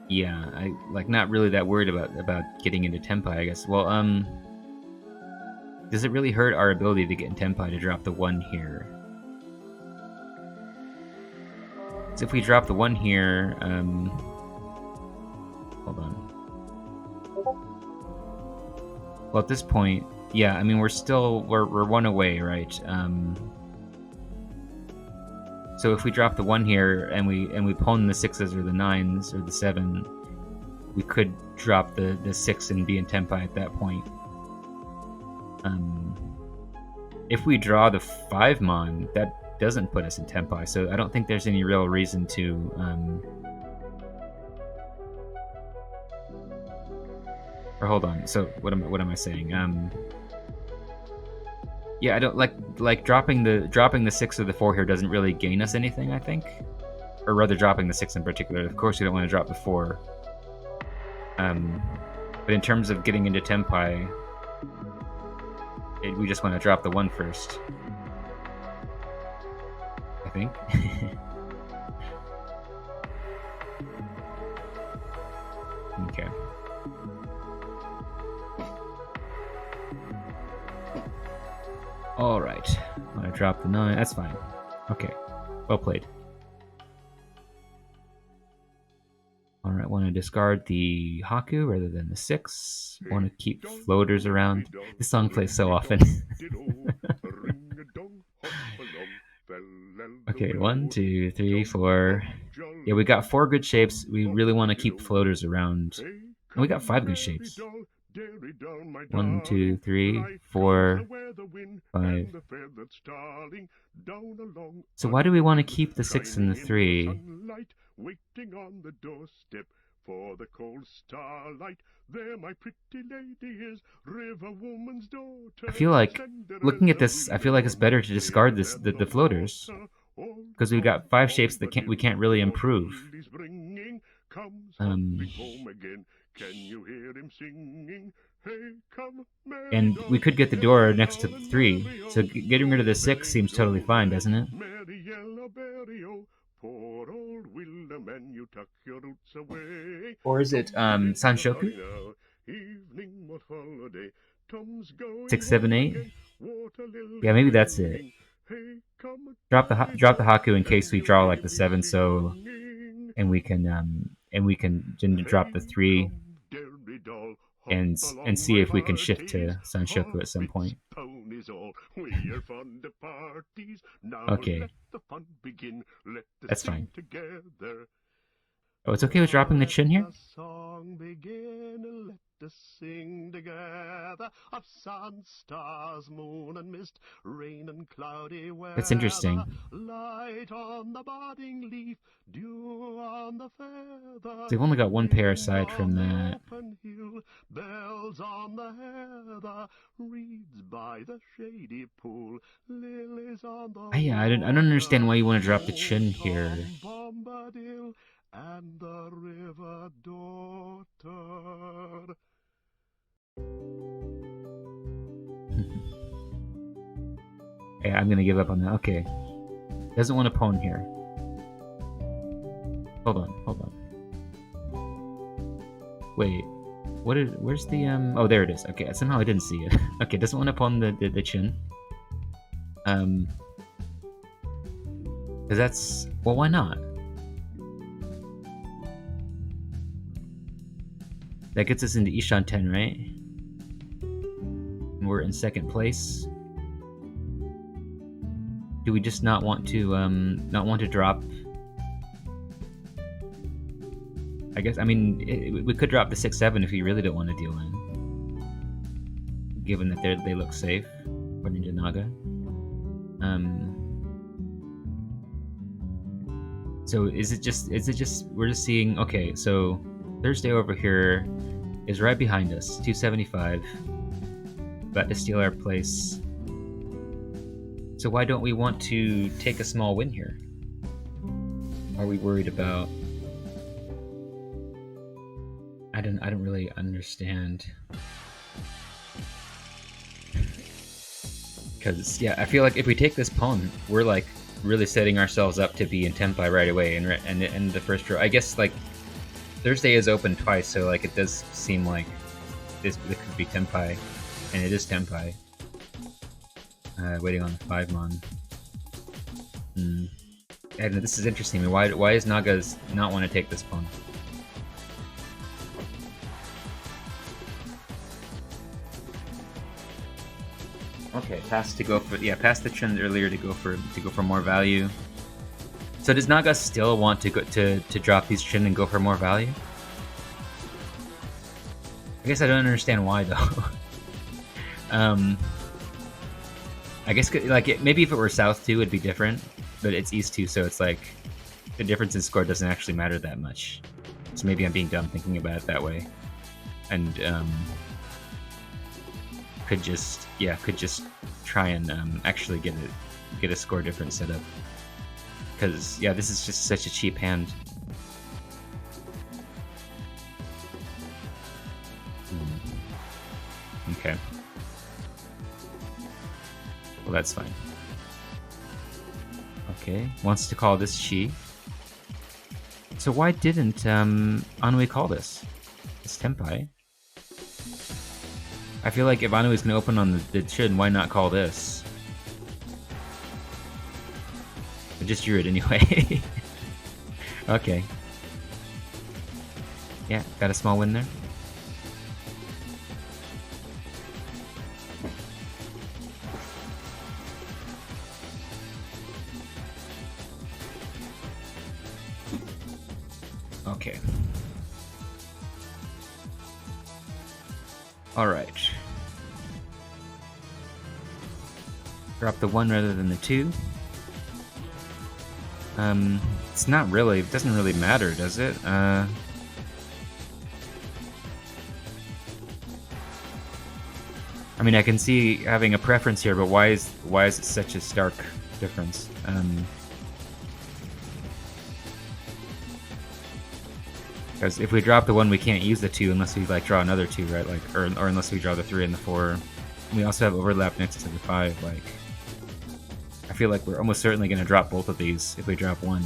Speaker 1: Yeah, I like not really that worried about getting into Tenpai, I guess. Well, does it really hurt our ability to get in Tenpai to drop the 1 here? So if we drop the 1 here, hold on. Well, at this point, yeah, I mean we're 1 away, right? So if we drop the 1 here and we pawn the 6s or the 9s or the 7, we could drop the 6 and be in Tenpai at that point. If we draw the 5-mon, that doesn't put us in Tenpai, so I don't think there's any real reason to or hold on. So what am I saying? Yeah, I don't like dropping the 6 or the 4 here doesn't really gain us anything, I think. Or rather dropping the 6 in particular. Of course we don't want to drop the 4. But in terms of getting into Tenpai, we just want to drop the 1 first. I think. Okay. All right. I'm gonna drop the 9. That's fine. Okay. Well played. All right. Want to discard the Haku rather than the 6. Want to keep floaters around. This song plays so often. Okay, 1, 2, 3, 4. Yeah, we got 4 good shapes. We really want to keep floaters around. And we got 5 good shapes. 1, 2, 3, 4, 5. So why do we want to keep the 6 and the 3?
Speaker 2: for the cold starlight. There my pretty lady is, river woman's daughter.
Speaker 1: I feel like, looking at this, I feel like it's better to discard the floaters. Because we've got 5 shapes that we can't really improve. And we could get the door next to 3, so getting rid of the 6 seems totally fine, doesn't it? Or is it Sanshoku? 6, 7, 8? Yeah, maybe that's it. Drop the Haku in case we draw like the 7, so and we can drop the 3 and see if we can shift to Sanshoku at some point. Okay, that's fine. Oh, it's okay with dropping the chin here?
Speaker 2: To sing together of sun, stars, moon and mist, rain and cloudy weather.
Speaker 1: That's interesting.
Speaker 2: Light on the budding leaf, dew on the feather.
Speaker 1: They've only got 1 pair aside from that.
Speaker 2: Hill, bells on the heather, reeds by the shady pool, lilies on the
Speaker 1: Yeah, I don't understand why you want to drop the chin here.
Speaker 2: And the river daughter.
Speaker 1: Yeah, I'm gonna give up on that. Okay. Doesn't want a pawn here. Hold on. Wait. Where's the oh, there it is. Okay, somehow I didn't see it. Okay, doesn't want to pawn the chin. Cause that's, well, why not? That gets us into Ishan 10, right? And we're in 2nd place. Do we just not want to drop? I guess, I mean, we could drop the 6, 7 if we really don't want to deal in. Given that they look safe, according to Naga. So is it just we're just seeing, okay, so Thursday over here is right behind us, 275. About to steal our place. So why don't we want to take a small win here? Are we worried about? I don't really understand. Because yeah, I feel like if we take this pawn, we're like really setting ourselves up to be in Tempai right away, and in the first row. I guess like Thursday is open twice, so like it does seem like this could be Tempai, and it is Tempai. Waiting on the 5-mon. I don't know, this is interesting. I mean, why does Naga's not want to take this pawn? Okay, pass to go for, yeah, pass the trend earlier to go for more value. So does Naga still want to go to drop these chin and go for more value? I guess I don't understand why though. I guess like maybe if it were South 2 it'd be different, but it's East 2, so it's like the difference in score doesn't actually matter that much. So maybe I'm being dumb thinking about it that way, and could just try and actually get a score difference set up. Because yeah, this is just such a cheap hand. Okay. Well, that's fine. Okay, wants to call this Chi. So why didn't Anui call this? It's Tempai. I feel like if Anui's gonna open on the chin, why not call this? I just drew it anyway. Okay. Yeah, got a small win there. Okay. Alright. Drop the 1 rather than the 2. It's not really, it doesn't really matter, does it? I mean, I can see having a preference here, but why is it such a stark difference? Because if we drop the 1, we can't use the 2 unless we like draw another 2, right? Like, or unless we draw the 3 and the 4. We also have overlap next to the 5. Like, I feel like we're almost certainly going to drop both of these if we drop 1.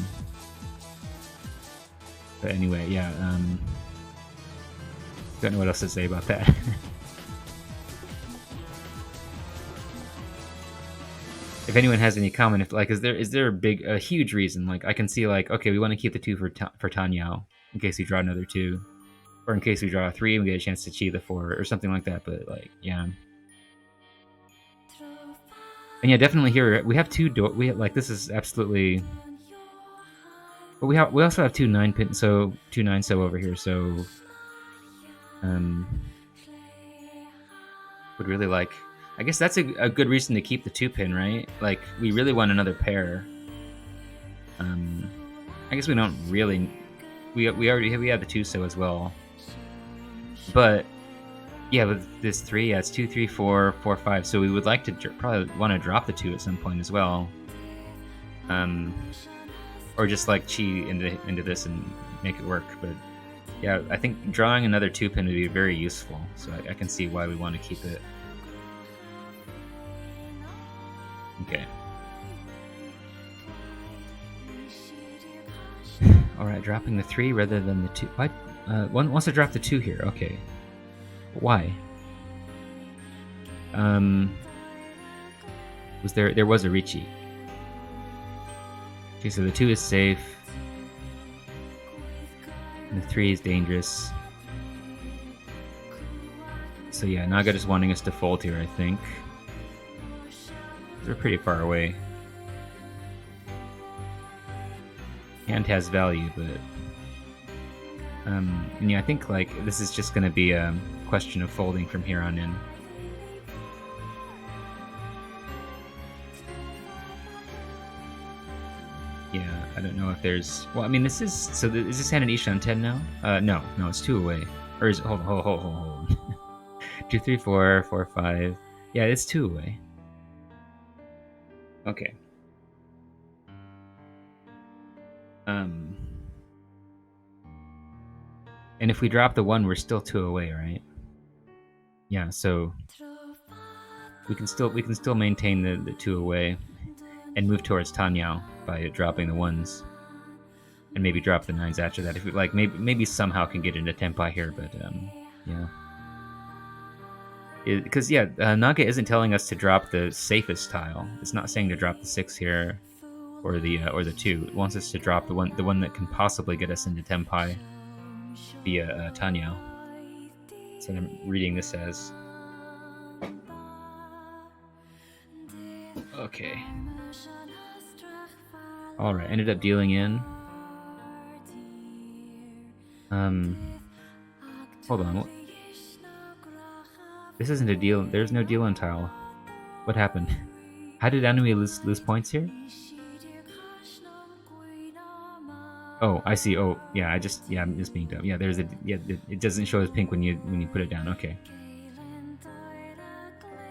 Speaker 1: But anyway, yeah. Don't know what else to say about that. If anyone has any comment, if like, is there a huge reason? Like, I can see like, okay, we want to keep the 2 for Tanyao in case we draw another 2, or in case we draw a 3 and we get a chance to chi the 4 or something like that. But like, yeah. And yeah, definitely here we have 2 we have, like, this is absolutely. But we also have 2 9-pin, so 2 9-so over here. So would really like. I guess that's a good reason to keep the 2-pin, right? Like, we really want another pair. I guess we don't really. We have the 2-so as well. But yeah, with this 3, yeah, it's 2, 3, 4, 4, 5. So we would like to probably want to drop the 2 at some point as well. Or just like chi into this and make it work. But yeah, I think drawing another 2-pin would be very useful. So I can see why we want to keep it. Okay. Alright, dropping the 3 rather than the 2. What? One wants to drop the 2 here. Okay. Why? There was a Richi. Okay, so the 2 is safe. And the 3 is dangerous. So yeah, Naga just wanting us to fold here, I think. They're pretty far away. Hand has value, but and yeah, I think like this is just gonna be a question of folding from here on in. Yeah, I don't know if there's. Well, I mean, this is so. Is this hand an Isha on 10 now? No, it's 2 away. Or is hold. 2, 3, 4, 4, 5. Yeah, it's 2 away. Okay. And if we drop the 1, we're still 2 away, right? Yeah, so we can still maintain the 2 away and move towards Tanyao by dropping the 1s. And maybe drop the 9s after that. If we like maybe somehow can get into Tenpai here, but yeah. Because Naga isn't telling us to drop the safest tile. It's not saying to drop the 6 here, or the 2. It wants us to drop the one that can possibly get us into Tenpai via Tanyao. So I'm reading this as. Okay. All right. Ended up dealing in. Hold on. This isn't a deal. There's no deal in tile. What happened? How did Anui lose points here? Oh, I see. Oh, yeah. I'm just being dumb. Yeah, there's it doesn't show as pink when you put it down. Okay.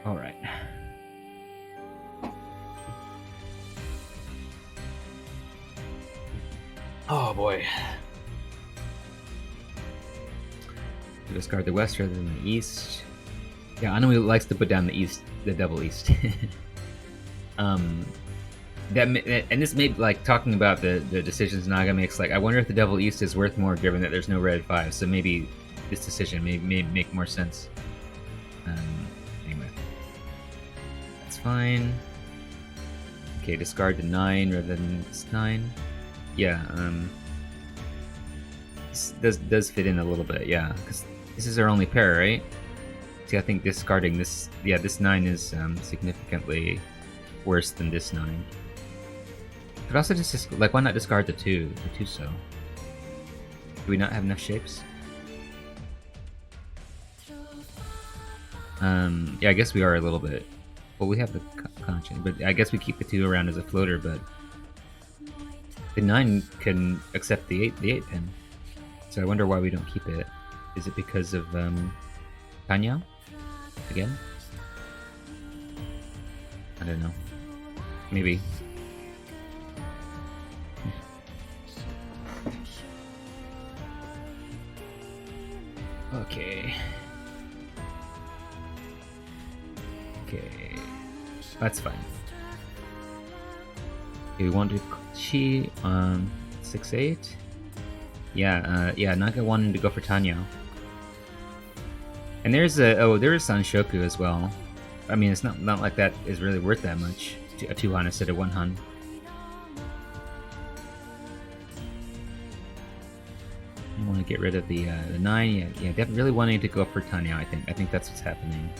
Speaker 1: All right. Oh boy. Discard the west rather than the east. Yeah, Anui likes to put down the double east. And this may like talking about the decisions Naga makes. Like, I wonder if the double east is worth more given that there's no red 5. So maybe this decision may make more sense. Anyway, that's fine. Okay, discard the 9 rather than this 9. Yeah, this does fit in a little bit. Yeah, because this is our only pair, right? See, I think discarding this, this 9 is significantly worse than this 9. But also just like, why not discard the 2? The 2-so. Do we not have enough shapes? Yeah, I guess we are a little bit. Well, we have the conscience, but I guess we keep the 2 around as a floater. But the 9 can accept the 8 pin. So I wonder why we don't keep it. Is it because of Tanyao? Again? don't know. Maybe. Okay. Okay. That's fine. Okay, we want to Chi 6-8. Yeah, Naga wanted to go for Tanyo. And there's there is Sanshoku as well. I mean, it's not like that is really worth that much. A 2-han instead of 1-han. I want to get rid of the 9. Yeah, definitely really wanting to go for Tanya. I think that's what's happening.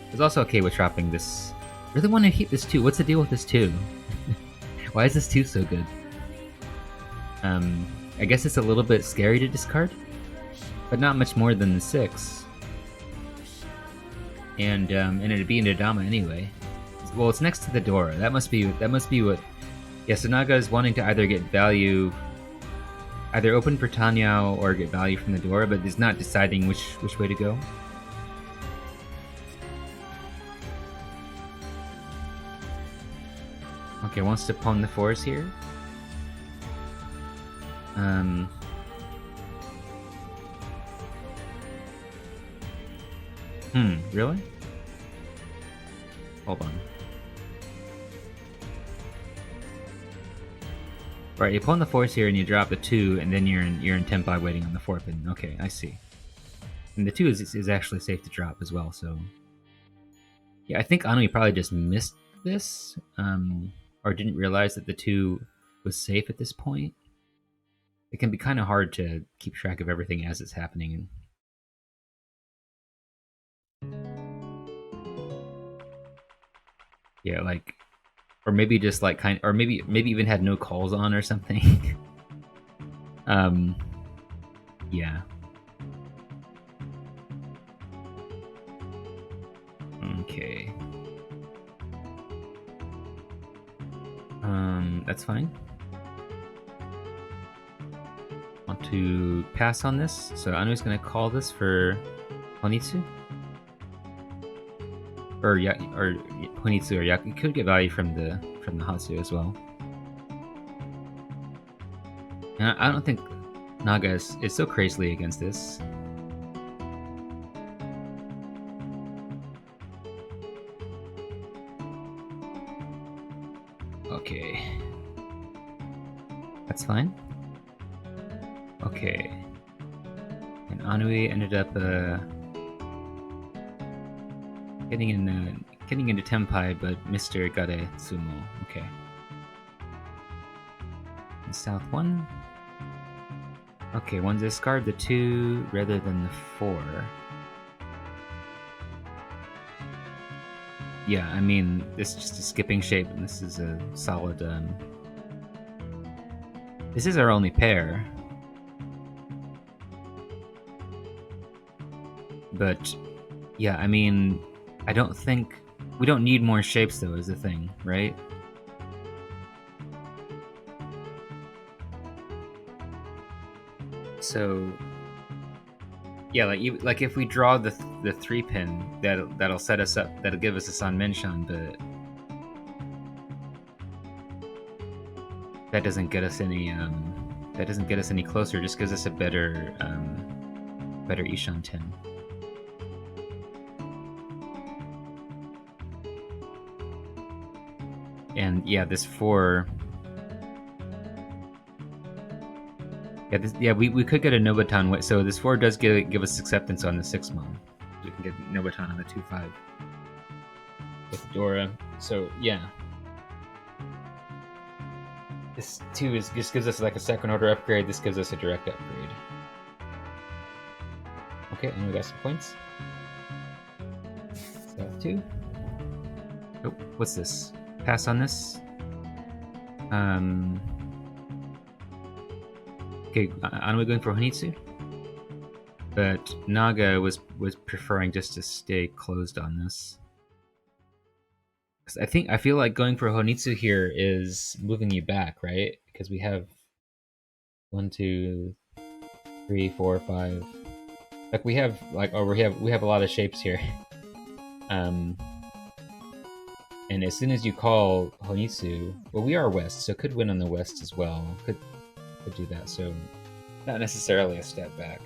Speaker 1: I was also okay with dropping this. Really want to keep this 2. What's the deal with this 2? Why is this 2 so good? I guess it's a little bit scary to discard, but not much more than the 6. And it'd be an Adama anyway. Well, it's next to the Dora. That must be what. Yeah, so Naga is wanting to either get value, either open for Tanyao or get value from the Dora, but is not deciding which way to go. Okay, wants to pawn the 4s here. Really? Hold on. Right, you pawn the 4s here and you drop the 2, and then you're in Tempai waiting on the 4 pin. Okay, I see. And the 2 is actually safe to drop as well, so... Yeah, I think Anui probably just missed this, or didn't realize that the 2 was safe at this point. It can be kind of hard to keep track of everything as it's happening. Yeah, like... Or maybe just like or maybe even had no calls on or something. Yeah. Okay. That's fine. Want to pass on this, so Anu's gonna call this for Honitsu. Or Honitsu or Yaku. You could get value from the Hatsu as well. And I don't think Naga is so crazily against this. Okay. That's fine. Okay. And Anui ended up getting into Tempai, but Mr. got a Sumo. Okay. And South 1. Okay, one discard the 2 rather than the 4. Yeah, I mean, this is just a skipping shape, and this is a solid, This is our only pair. But, yeah, I mean, I don't think... We don't need more shapes, though, is the thing, right? So... Yeah, like if we draw the 3 pin, that'll set us up. That'll give us a San Menshan, but that doesn't get us any. That doesn't get us any closer. Just gives us a better Ishan 10. And yeah, this 4. Yeah, we could get a Nobutan. So this 4 does give us acceptance on the 6 mon. We can get Nobutan on the 2-5 with Dora. So yeah, this 2 just gives us like a second order upgrade. This gives us a direct upgrade. Okay, and we got some points. South 2. Oh, what's this? Pass on this. Okay, Anui going for Honitsu, but Naga was preferring just to stay closed on this. I feel like going for Honitsu here is moving you back, right? Because we have 1, 2, 3, 4, 5. Like we have a lot of shapes here, and And as soon as you call Honitsu, well, we are west, so could win on the west as well. Could do that. So not necessarily a step back.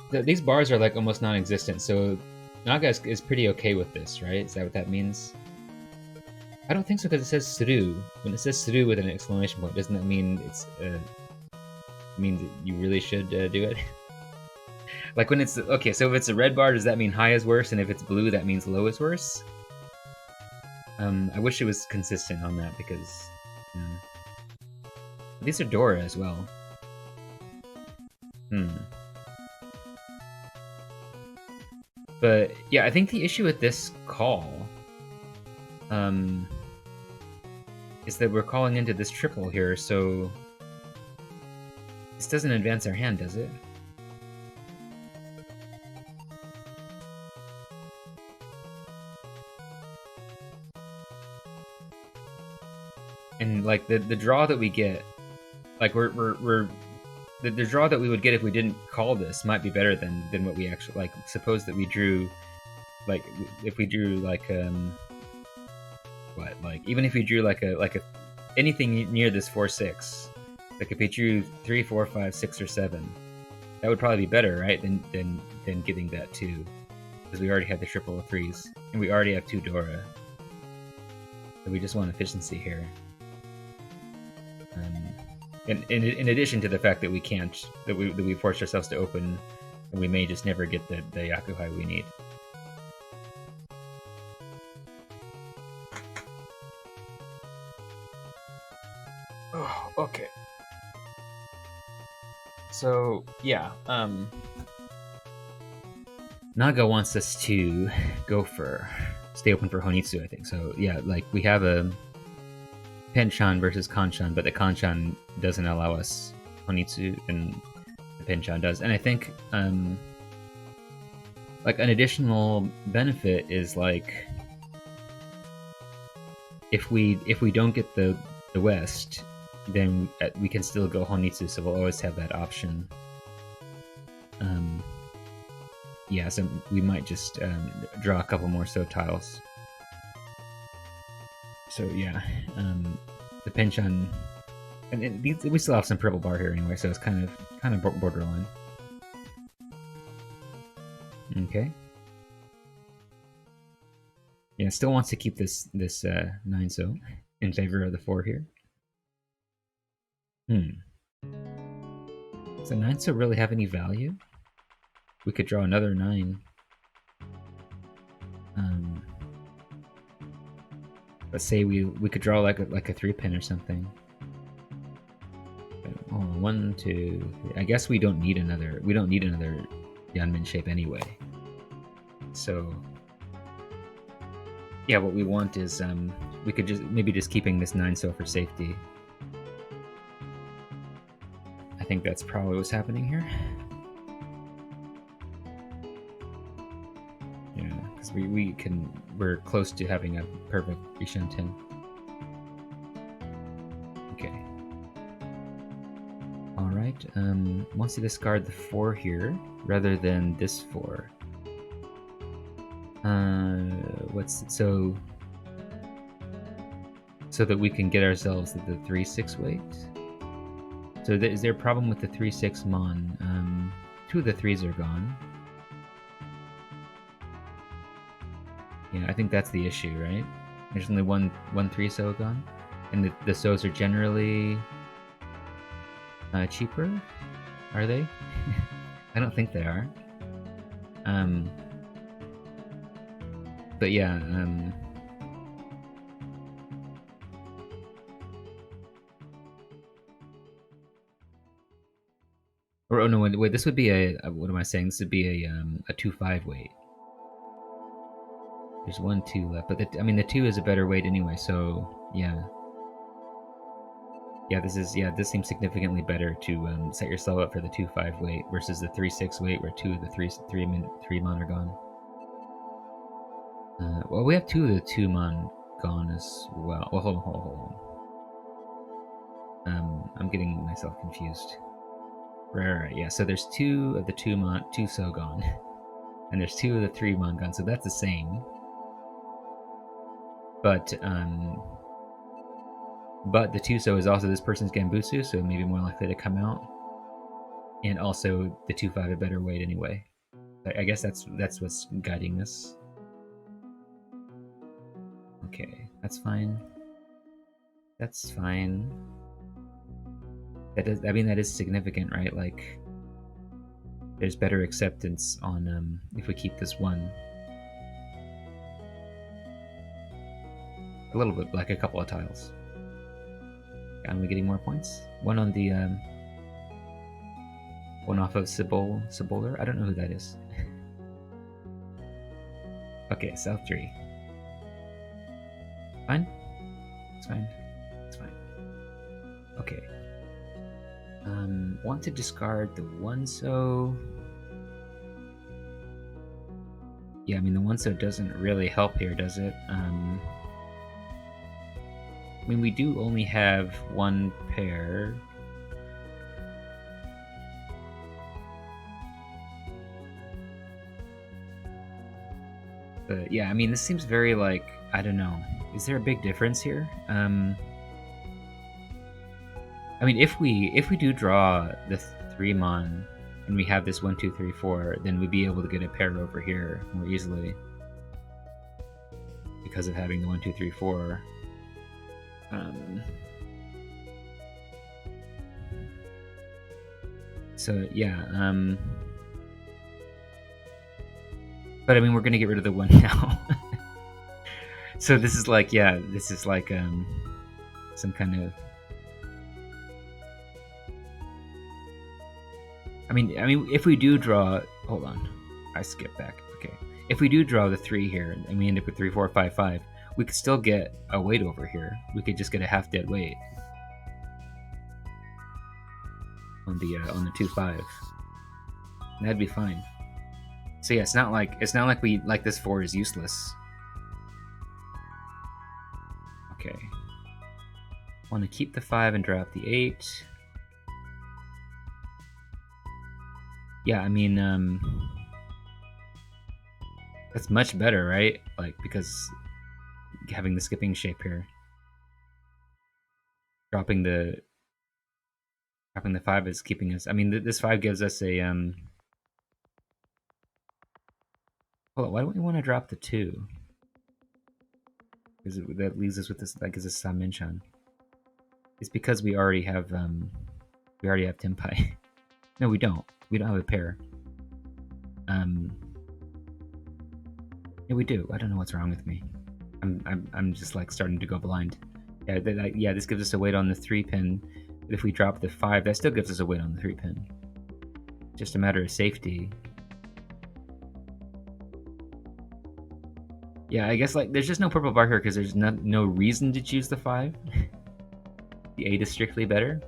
Speaker 1: These bars are like almost non-existent, so Naga is pretty okay with this, right? Is that what that means? I don't think so, because it says Suru. When it says Suru with an exclamation point, doesn't that mean it's means that you really should do it? Like when it's okay, so if it's a red bar, does that mean high is worse, and if it's blue, that means low is worse? I wish it was consistent on that because these are Dora as well. But yeah, I think the issue with this call is that we're calling into this triple here, so this doesn't advance our hand, does it? And like the draw that we get, like the draw that we would get if we didn't call this might be better than what we actually like. Suppose that we drew, like if we drew like what, like even if we drew like a anything near this 4-6, like if we drew 3, 4, 5, 6, or 7, that would probably be better, right? Than getting that 2, because we already have the triple of 3s and we already have 2 Dora. So we just want efficiency here. In addition to the fact that we can't, that we forced ourselves to open, and we may just never get the Yakuhai we need. Oh, okay. So yeah, Naga wants us to go for stay open for Honitsu, I think. So yeah, like we have a Penchan versus Kanchan, but the Kanchan doesn't allow us Honitsu, and the Penchan does. And I think like an additional benefit is like if we don't get the west, then we can still go Honitsu, so we'll always have that option. Yeah, so we might just draw a couple more so tiles. So yeah, the Penchan, and we still have some purple bar here anyway, so it's kind of borderline. Okay. Yeah, still wants to keep this 9 so in favor of the 4 here. Does the 9 so really have any value? We could draw another 9. Let's say we could draw like a 3-pin or something. Oh, 1, 2, 3. I guess we don't need another Yanmin shape anyway. So yeah, what we want is we could just keeping this 9 so for safety. I think that's probably what's happening here. Yeah, because we're close to having a perfect Rishan 10. Okay. Alright, wants to discard the 4 here rather than this 4. So that we can get ourselves the 3-6 weight. So is there a problem with the 3-6 mon? 2 of the 3s are gone. Yeah, I think that's the issue, right? There's only one 3 so gone, and the so's are generally cheaper. Are they? I don't think they are. But yeah, or oh no, wait, this would be what am I saying? This would be a 2-5 weight. There's 1 2 left, but the 2 is a better weight anyway. So yeah, this seems significantly better to set yourself up for the 2-5 weight versus the 3-6 weight, where 2 of the 3 mon are gone. Well, we have 2 of the 2 mon gone as well. Well, hold on. I'm getting myself confused. Right, yeah. So there's 2 of the 2 so gone, and there's 2 of the 3 mon gone. So that's the same. But the Tuso is also this person's Gambutsu, so maybe more likely to come out. And also the 2/5 a better weight anyway. I guess that's what's guiding this. Okay, that's fine. That's fine. That is, I mean, that is significant, right? Like, there's better acceptance on if we keep this one. A little bit, like a couple of tiles. Are we getting more points? One on the one off of Cibola. I don't know who that is. Okay, South 3. Fine? It's fine. It's fine. Okay. Want to discard the one-so. Yeah, I mean, the one-so doesn't really help here, does it? I mean, we do only have one pair. But yeah, I mean, this seems very like, I don't know. Is there a big difference here? I mean, if we do draw the 3-mon and we have this 1, 2, 3, 4, then we'd be able to get a pair over here more easily because of having the 1, 2, 3, 4. So yeah, but I mean, we're gonna get rid of the 1 now. So this is like, yeah, this is like some kind of. I mean, if we do draw, hold on, I skipped back. Okay, if we do draw the 3 here and we end up with 3, 4, 5, 5, we could still get a weight over here. We could just get a half dead weight on the 2, 5. That'd be fine. So yeah, it's not like we like this 4 is useless. Okay. Want to keep the 5 and drop the 8. Yeah, I mean, that's much better, right? Like, because having the skipping shape here. Dropping the 5 is keeping us. I mean, this 5 gives us a Hold on, why don't we want to drop the 2? Because that leaves us with this. That gives us Saminchan. It's because we already have Tenpai. No, we don't. We don't have a pair. Yeah, we do. I don't know what's wrong with me. I'm just like starting to go blind. Yeah, this gives us a weight on the 3-pin. But if we drop the 5, that still gives us a weight on the 3-pin. Just a matter of safety. Yeah, I guess like there's just no purple bar here because there's no reason to choose the 5. The 8 is strictly better.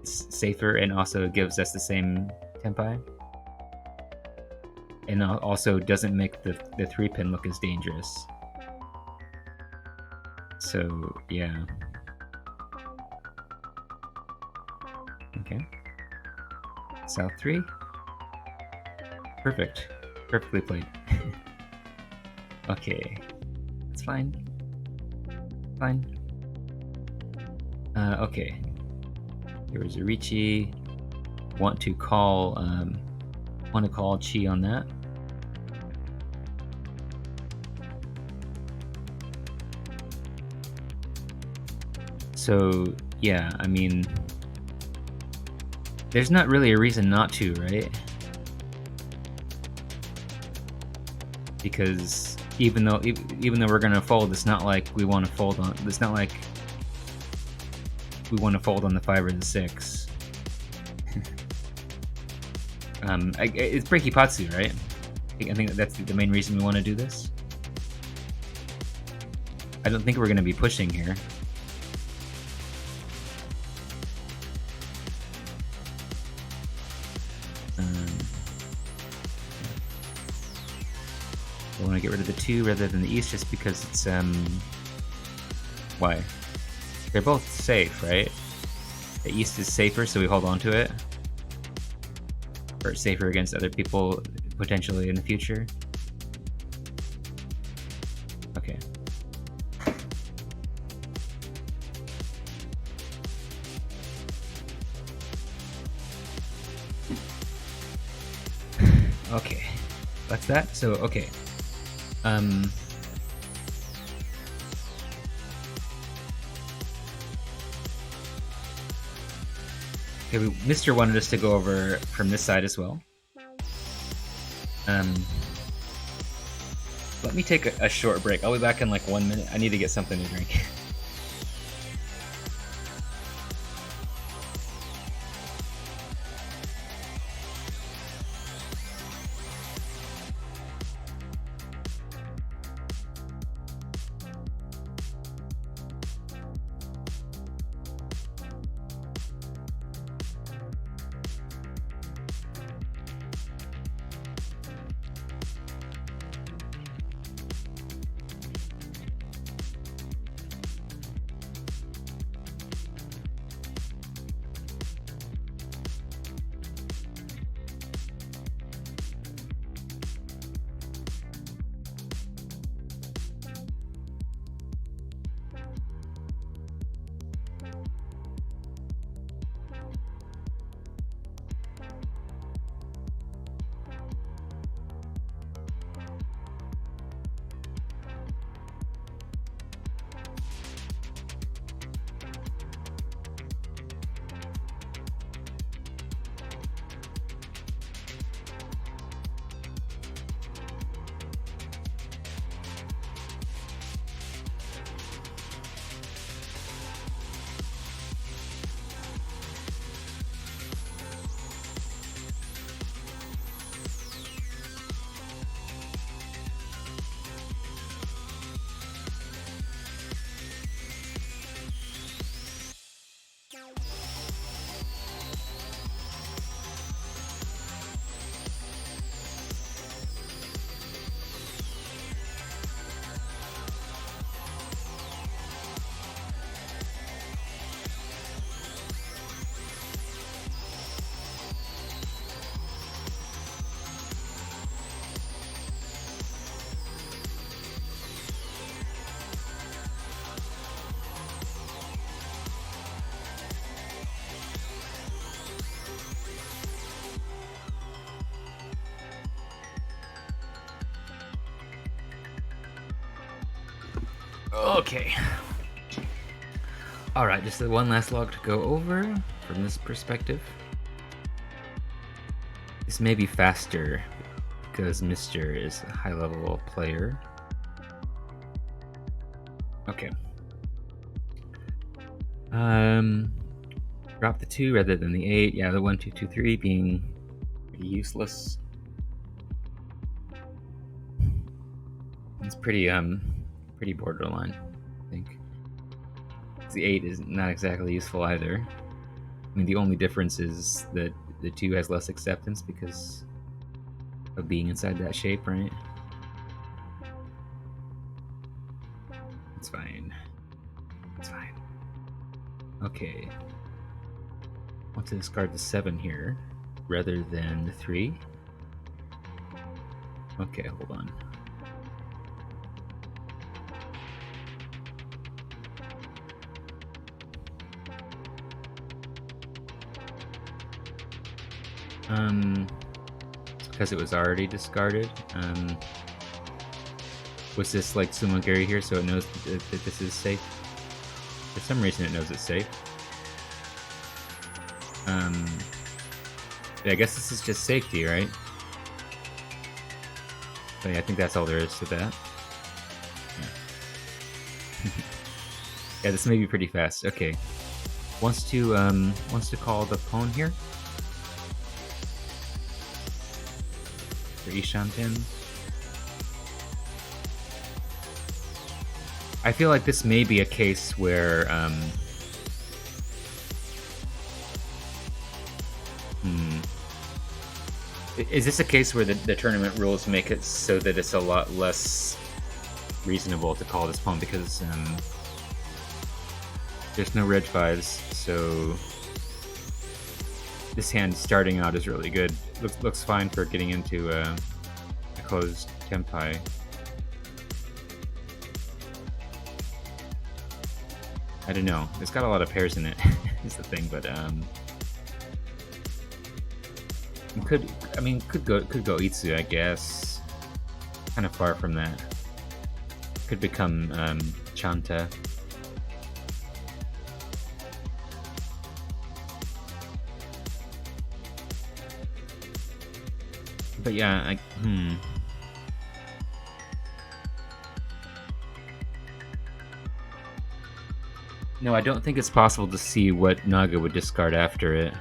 Speaker 1: It's safer and also gives us the same Tenpai. And also doesn't make the 3-pin look as dangerous. So, yeah. Okay. South 3. Perfect. Perfectly played. Okay. That's fine. Fine. Okay. Here was Irichi. Want to call Chi on that. So yeah, I mean, there's not really a reason not to, right? Because even though we're gonna fold, it's not like we want to fold on. It's not like we want to fold on the 5 or the 6. It's Breakipatsu, right? I think that's the main reason we want to do this. I don't think we're going to be pushing here. I want to get rid of the 2 rather than the East just because it's why? They're both safe, right? The East is safer, so we hold on to it. Or it's safer against other people potentially in the future. Okay. Okay, that's that. So okay, okay. Mister wanted us to go over from this side as well. Let me take a short break. I'll be back in like 1 minute. I need to get something to drink. Okay. Alright, just the one last log to go over from this perspective. This may be faster because Mr. is a high level player. Okay. Drop the 2 rather than the 8. Yeah, the 1, 2, 2, 3 being pretty useless. It's pretty borderline, I think. The 8 is not exactly useful either. I mean, the only difference is that the 2 has less acceptance because of being inside that shape, right? It's fine. It's fine. Okay. I want to discard the 7 here rather than the 3. Okay, hold on. Because it was already discarded. Was this like Sumogiri here so it knows that this is safe? For some reason it knows it's safe. Yeah, I guess this is just safety, right? So yeah, I think that's all there is to that. Yeah, yeah, this may be pretty fast. Okay. Wants to call the pawn here. For Ishanten. I feel like this may be a case where is this a case where the tournament rules make it so that it's a lot less reasonable to call this pawn because there's no red 5s, so this hand starting out is really good. Looks fine for getting into a closed tempai. I don't know. It's got a lot of pairs in it, is the thing, but I mean, could go Itsu, I guess. Kind of far from that. Could become Chanta. But yeah, No, I don't think it's possible to see what Naga would discard after it.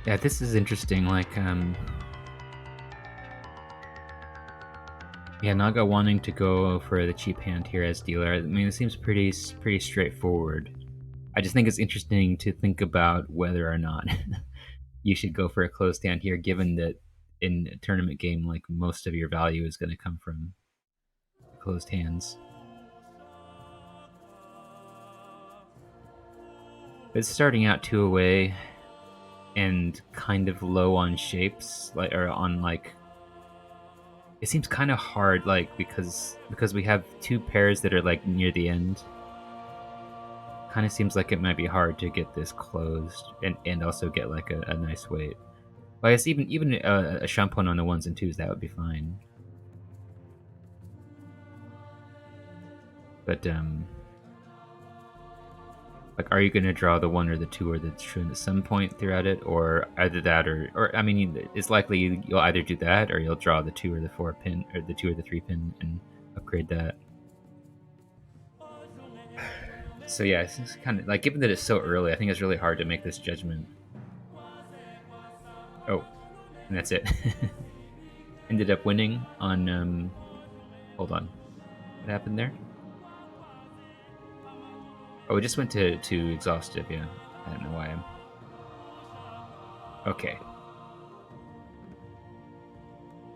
Speaker 1: Yeah, this is interesting. Like, yeah, Naga wanting to go for the cheap hand here as dealer. I mean, it seems pretty straightforward. I just think it's interesting to think about whether or not you should go for a closed hand here, given that in a tournament game, like most of your value is going to come from closed hands. It's starting out 2 away and kind of low on shapes, like or on like. It seems kind of hard, like because we have 2 pairs that are like near the end. Kind of seems like it might be hard to get this closed and also get like a nice weight. Well, I guess even a shampoo on the 1s and 2s, that would be fine. But like, are you gonna draw the 1 or the 2 or the shun at some point throughout it, or either that or I mean, it's likely you'll either do that or you'll draw the 2 or the 4 pin or the 2 or the 3 pin and upgrade that. So yeah, it's kind of like, given that it's so early, I think it's really hard to make this judgment. Oh, and that's it. Ended up winning on hold on, what happened there? Oh, it just went to exhaustive. Yeah, I don't know why I'm. Okay.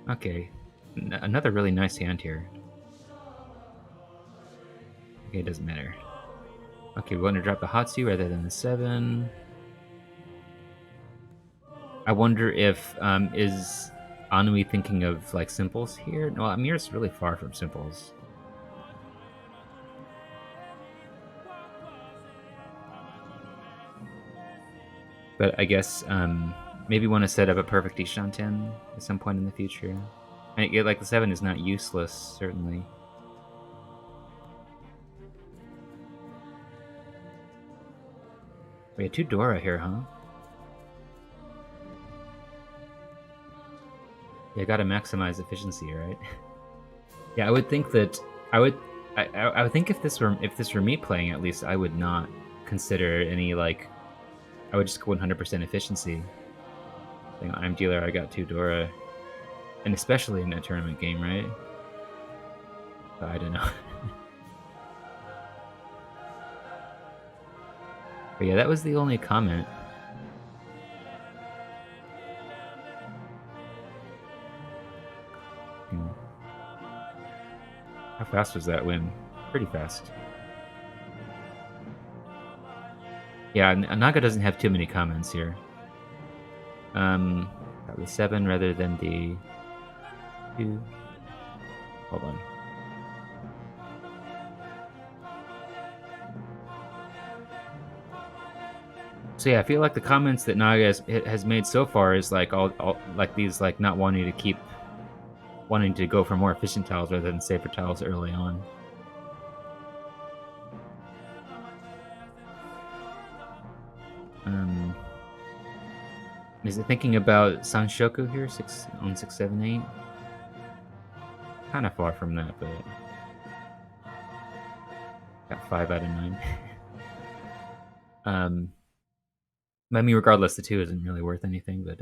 Speaker 1: Okay, another really nice hand here. Okay, it doesn't matter. Okay, we want to drop the Hatsu rather than the 7. I wonder if is Anui thinking of like simples here? No, Amir's really far from simples. But I guess maybe want to set up a perfect Ishanten at some point in the future. And like the 7 is not useless, certainly. We had 2 Dora here, huh? Yeah, gotta maximize efficiency, right? Yeah, I would think that I would think if this were me playing, at least I would not consider any like. I would just go 100% efficiency. I'm dealer. I got 2 Dora, and especially in a tournament game, right? But I don't know. But yeah, that was the only comment. How fast was that win? Pretty fast. Yeah, Naga doesn't have too many comments here. Got the 7 rather than the 2. Hold on. So yeah, I feel like the comments that Naga has made so far is like all like these, like not wanting to go for more efficient tiles rather than safer tiles early on. Is it thinking about Sanshoku here? 6 on 6, 7, 8? Kind of far from that, but got 5 out of 9. I mean, regardless, the 2 isn't really worth anything, but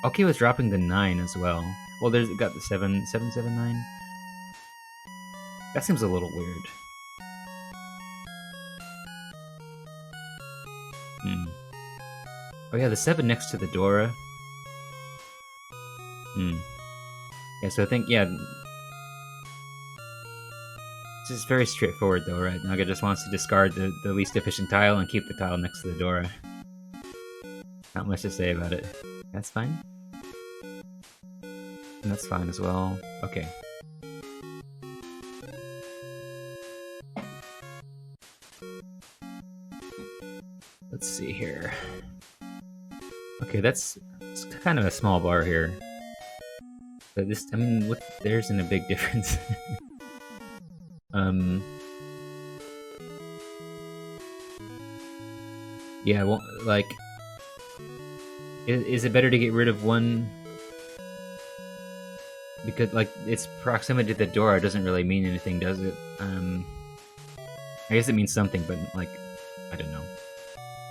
Speaker 1: okay with dropping the 9 as well. Well, there's got the 7, 7, 7, 9. That seems a little weird. Oh yeah, the 7 next to the Dora. Yeah, so I think, yeah. It's just very straightforward though, right? Naga just wants to discard the least efficient tile and keep the tile next to the Dora. Not much to say about it. That's fine. And that's fine as well. Okay. see here. Okay, it's kind of a small bar here. But this, I mean, there isn't a big difference. Yeah, well, like, is it better to get rid of one? Because, like, its proximity to the door doesn't really mean anything, does it? I guess it means something, but, like, I don't know.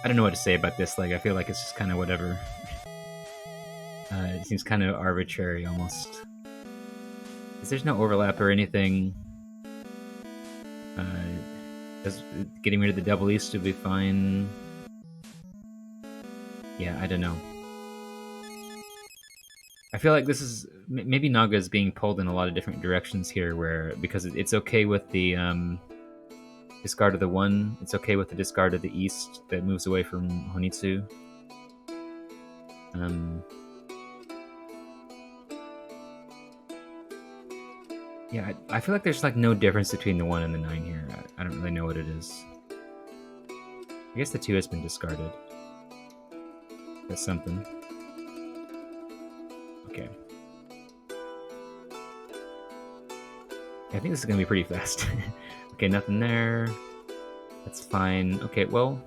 Speaker 1: I don't know what to say about this. Like, I feel like it's just kind of whatever. It seems kind of arbitrary, almost. Because there's no overlap or anything. Getting rid of the double east would be fine. Yeah, I don't know. I feel like this is maybe Naga is being pulled in a lot of different directions here, where because it's okay with the discard of the 1, it's okay with the discard of the east that moves away from Honitsu. Yeah, I feel like there's like no difference between the 1 and the 9 here. I don't really know what it is. I guess the 2 has been discarded. That's something. Okay. I think this is gonna be pretty fast. Okay, nothing there. That's fine. Okay, well...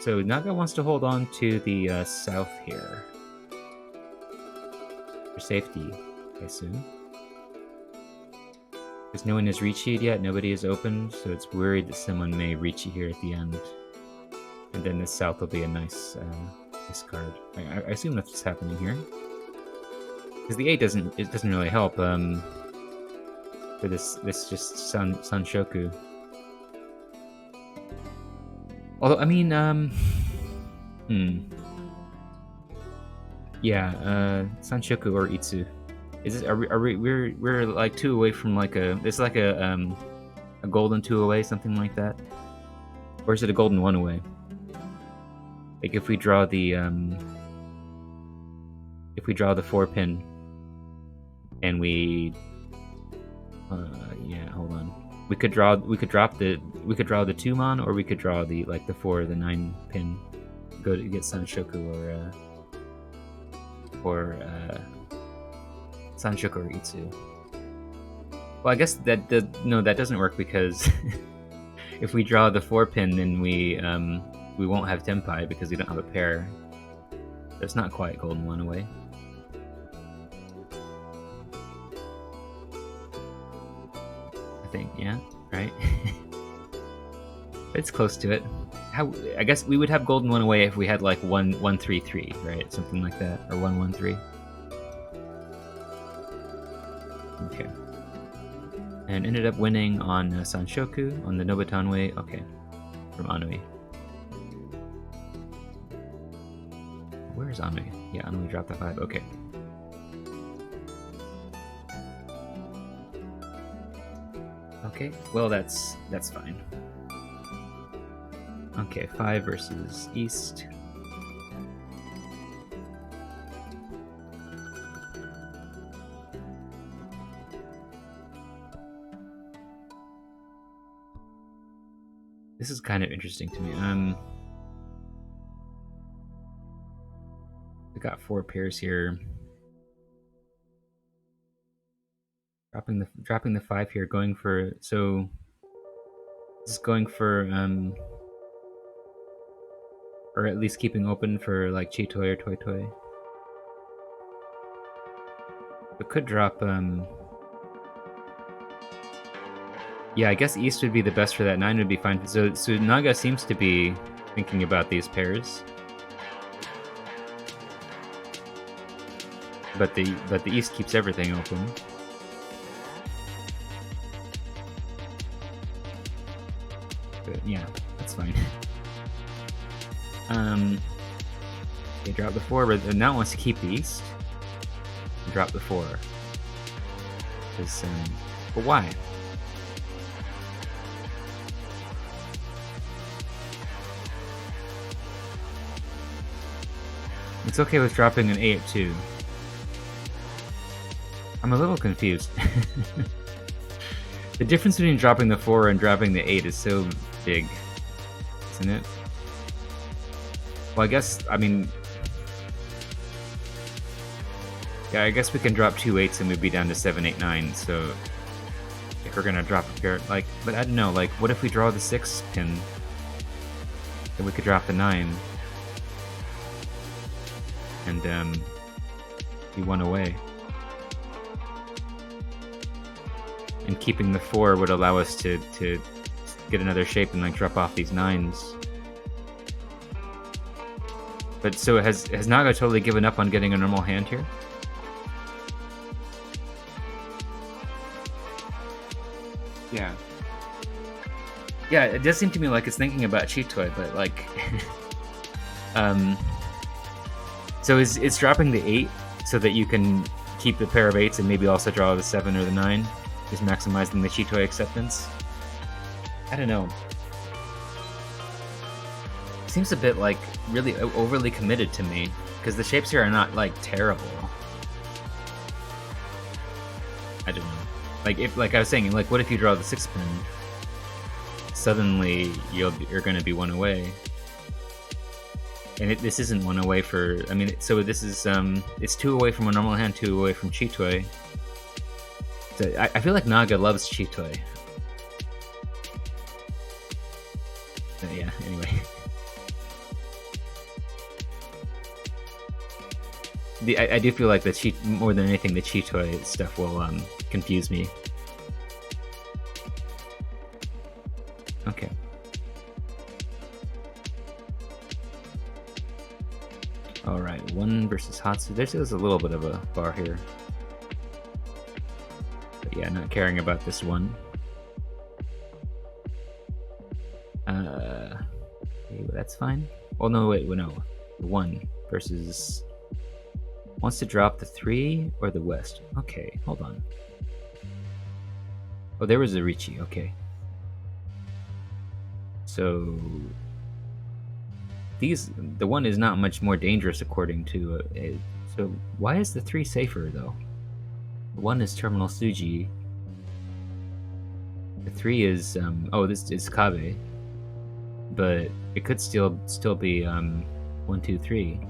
Speaker 1: So Naga wants to hold on to the south here. For safety, I assume. Because no one has reached it yet, nobody has opened, so it's worried that someone may reach it here at the end. And then the south will be a nice discard. I assume that's what's happening here. Because the 8 doesn't really help for this just Sanshoku. Although I mean yeah, Sanshoku or Itsu. Is this we're like 2 away from like it's like a golden 2 away, something like that? Or is it a golden 1 away? Like if we draw the 4 pin and we yeah, hold on. We could draw the 2 mon, or we could draw the 4 or the 9 pin. Go to get Sanshoku or Sanshoku or Itsu. Well, I guess that doesn't work because if we draw the 4 pin, then we won't have Tenpai because we don't have a pair. That's not quite golden 1 away. I think, yeah, right? It's close to it. I guess we would have golden 1 away if we had like 1-1-3-3, right? Something like that, or 1-1-3. Okay. And ended up winning on Sanshoku on the Nobutanwe. Okay, from Anui. Where's Anui? Yeah, Anui dropped that 5. Okay. Okay, well that's fine. Okay, 5 versus East. This is kind of interesting to me. We got 4 pairs here. Dropping the 5 here, going for this is going for or at least keeping open for like Chitoi or Toi Toi. It could drop yeah, I guess East would be the best for that. 9 would be fine. So Naga seems to be thinking about these pairs. But the East keeps everything open. But yeah, that's fine. Okay, drop the 4, but now it wants to keep the East. Drop the 4. Because, but why? It's okay with dropping an 8 too. I'm a little confused. The difference between dropping the 4 and dropping the 8 is so big. isn't it? Well, I guess, I mean... Yeah, I guess we can drop 2 8s and we'd be down to 7, 8, 9, so... If we're gonna drop a pair, like... But I don't know, like, what if we draw the 6 pin? Then we could drop the 9. And, be 1 away. And keeping the 4 would allow us to get another shape and, like, drop off these 9s. But so has Naga totally given up on getting a normal hand here? Yeah. Yeah, it does seem to me like it's thinking about Chitoy, but like... So it's dropping the 8 so that you can keep the pair of 8s and maybe also draw the 7 or the 9, just maximizing the Chitoy acceptance? I don't know. Seems a bit like really overly committed to me, because the shapes here are not like terrible. I don't know. Like if, like I was saying, like what if you draw the 6 pin? Suddenly you're going to be 1 away. And this isn't 1 away for, I mean, so this is, it's 2 away from a normal hand, 2 away from Chitoy. So I feel like Naga loves Chitoy. Yeah, anyway. I do feel like the more than anything, the Chitoy stuff will confuse me. Okay. Alright, 1 versus Hatsu. There's a little bit of a bar here. But yeah, not caring about this one. Okay, well, that's fine. Oh no, wait, well, no. 1 versus... Wants to drop the 3 or the West? Okay, hold on. Oh, there was a Ricci, okay. So... the 1 is not much more dangerous according to... so why is the 3 safer, though? The 1 is Terminal Suji. The 3 is... oh, this is Kabe. But it could still be 1, 2, 3.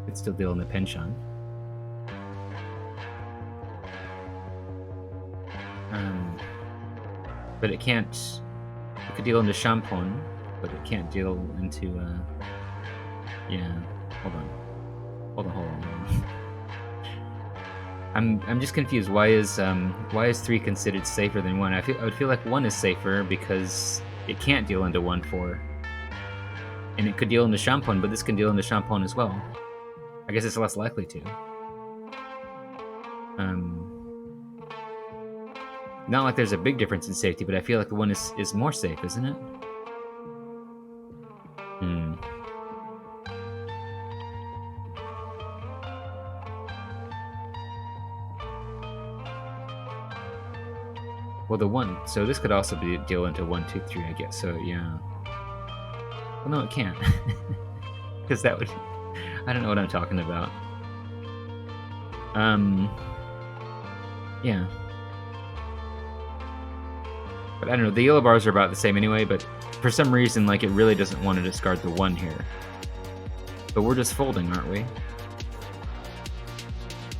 Speaker 1: It's still dealing the pension. But it can't... It could deal into Shampon, but it can't deal into... yeah, hold on. I'm just confused. Why is 3 considered safer than 1? I would feel like 1 is safer because it can't deal into 1/4, and it could deal into Shampon, but this can deal into Shampon as well. I guess it's less likely to. Not like there's a big difference in safety, but I feel like the 1 is more safe, isn't it? Well, the 1, so this could also be deal into 1, 2, 3, I guess. So yeah. Well, no, it can't, because that would. I don't know what I'm talking about. Yeah. But I don't know. The yellow bars are about the same anyway. But for some reason, like it really doesn't want to discard the 1 here. But we're just folding, aren't we?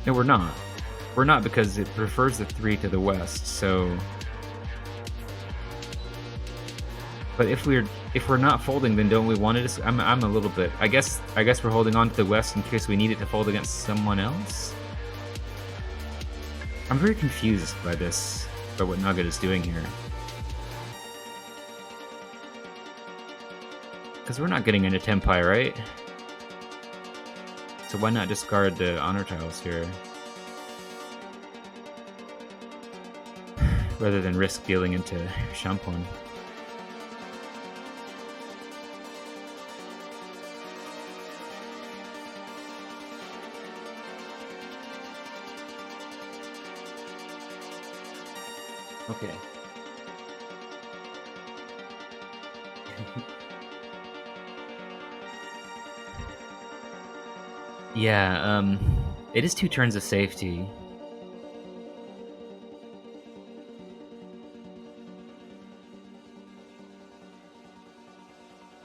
Speaker 1: No, we're not. We're not, because it prefers the 3 to the West. So. But if we're not folding, then don't we want to? I'm a little bit. I guess we're holding on to the West in case we need it to fold against someone else. I'm very confused by this, by what Nugget is doing here. Because we're not getting into Tenpai, right? So why not discard the honor tiles here? Rather than risk dealing into Shampon. Okay. Yeah, it is 2 turns of safety.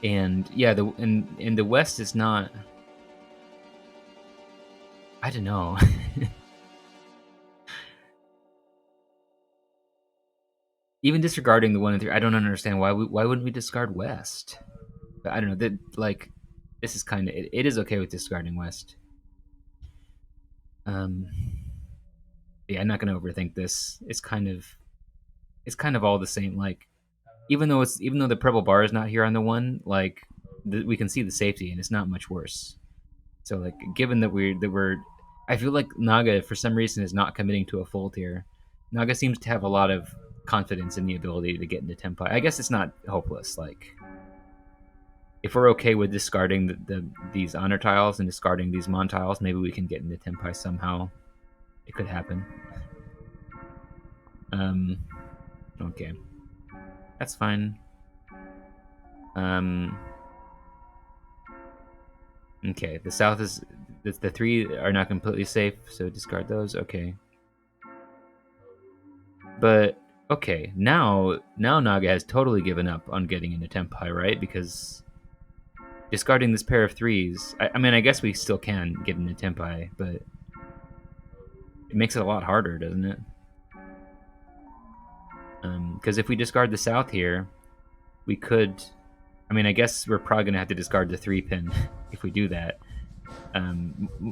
Speaker 1: And yeah, in the west is not. I don't know. Even disregarding the 1 and 3, I don't understand why wouldn't we discard west? But I don't know that like this is kind of it is okay with discarding west. Um, yeah, I'm not gonna overthink this. It's kind of all the same. Like even though the purple bar is not here on the 1, like we can see the safety and it's not much worse. So like given that we're I feel like Naga for some reason is not committing to a fold here. Naga seems to have a lot of confidence in the ability to get into Tempai. I guess it's not hopeless. Like if we're okay with discarding these honor tiles and discarding these mon tiles, maybe we can get into Tempai somehow. It could happen. Okay, that's fine. Okay, the south is the 3 are not completely safe, so discard those. Okay, but okay, now Naga has totally given up on getting into Tempai, right? Because discarding this pair of 3s, I mean, I guess we still can get into Tempai, but it makes it a lot harder, doesn't it? Because if we discard the south here, we could. I mean, I guess we're probably gonna have to discard the 3-pin if we do that.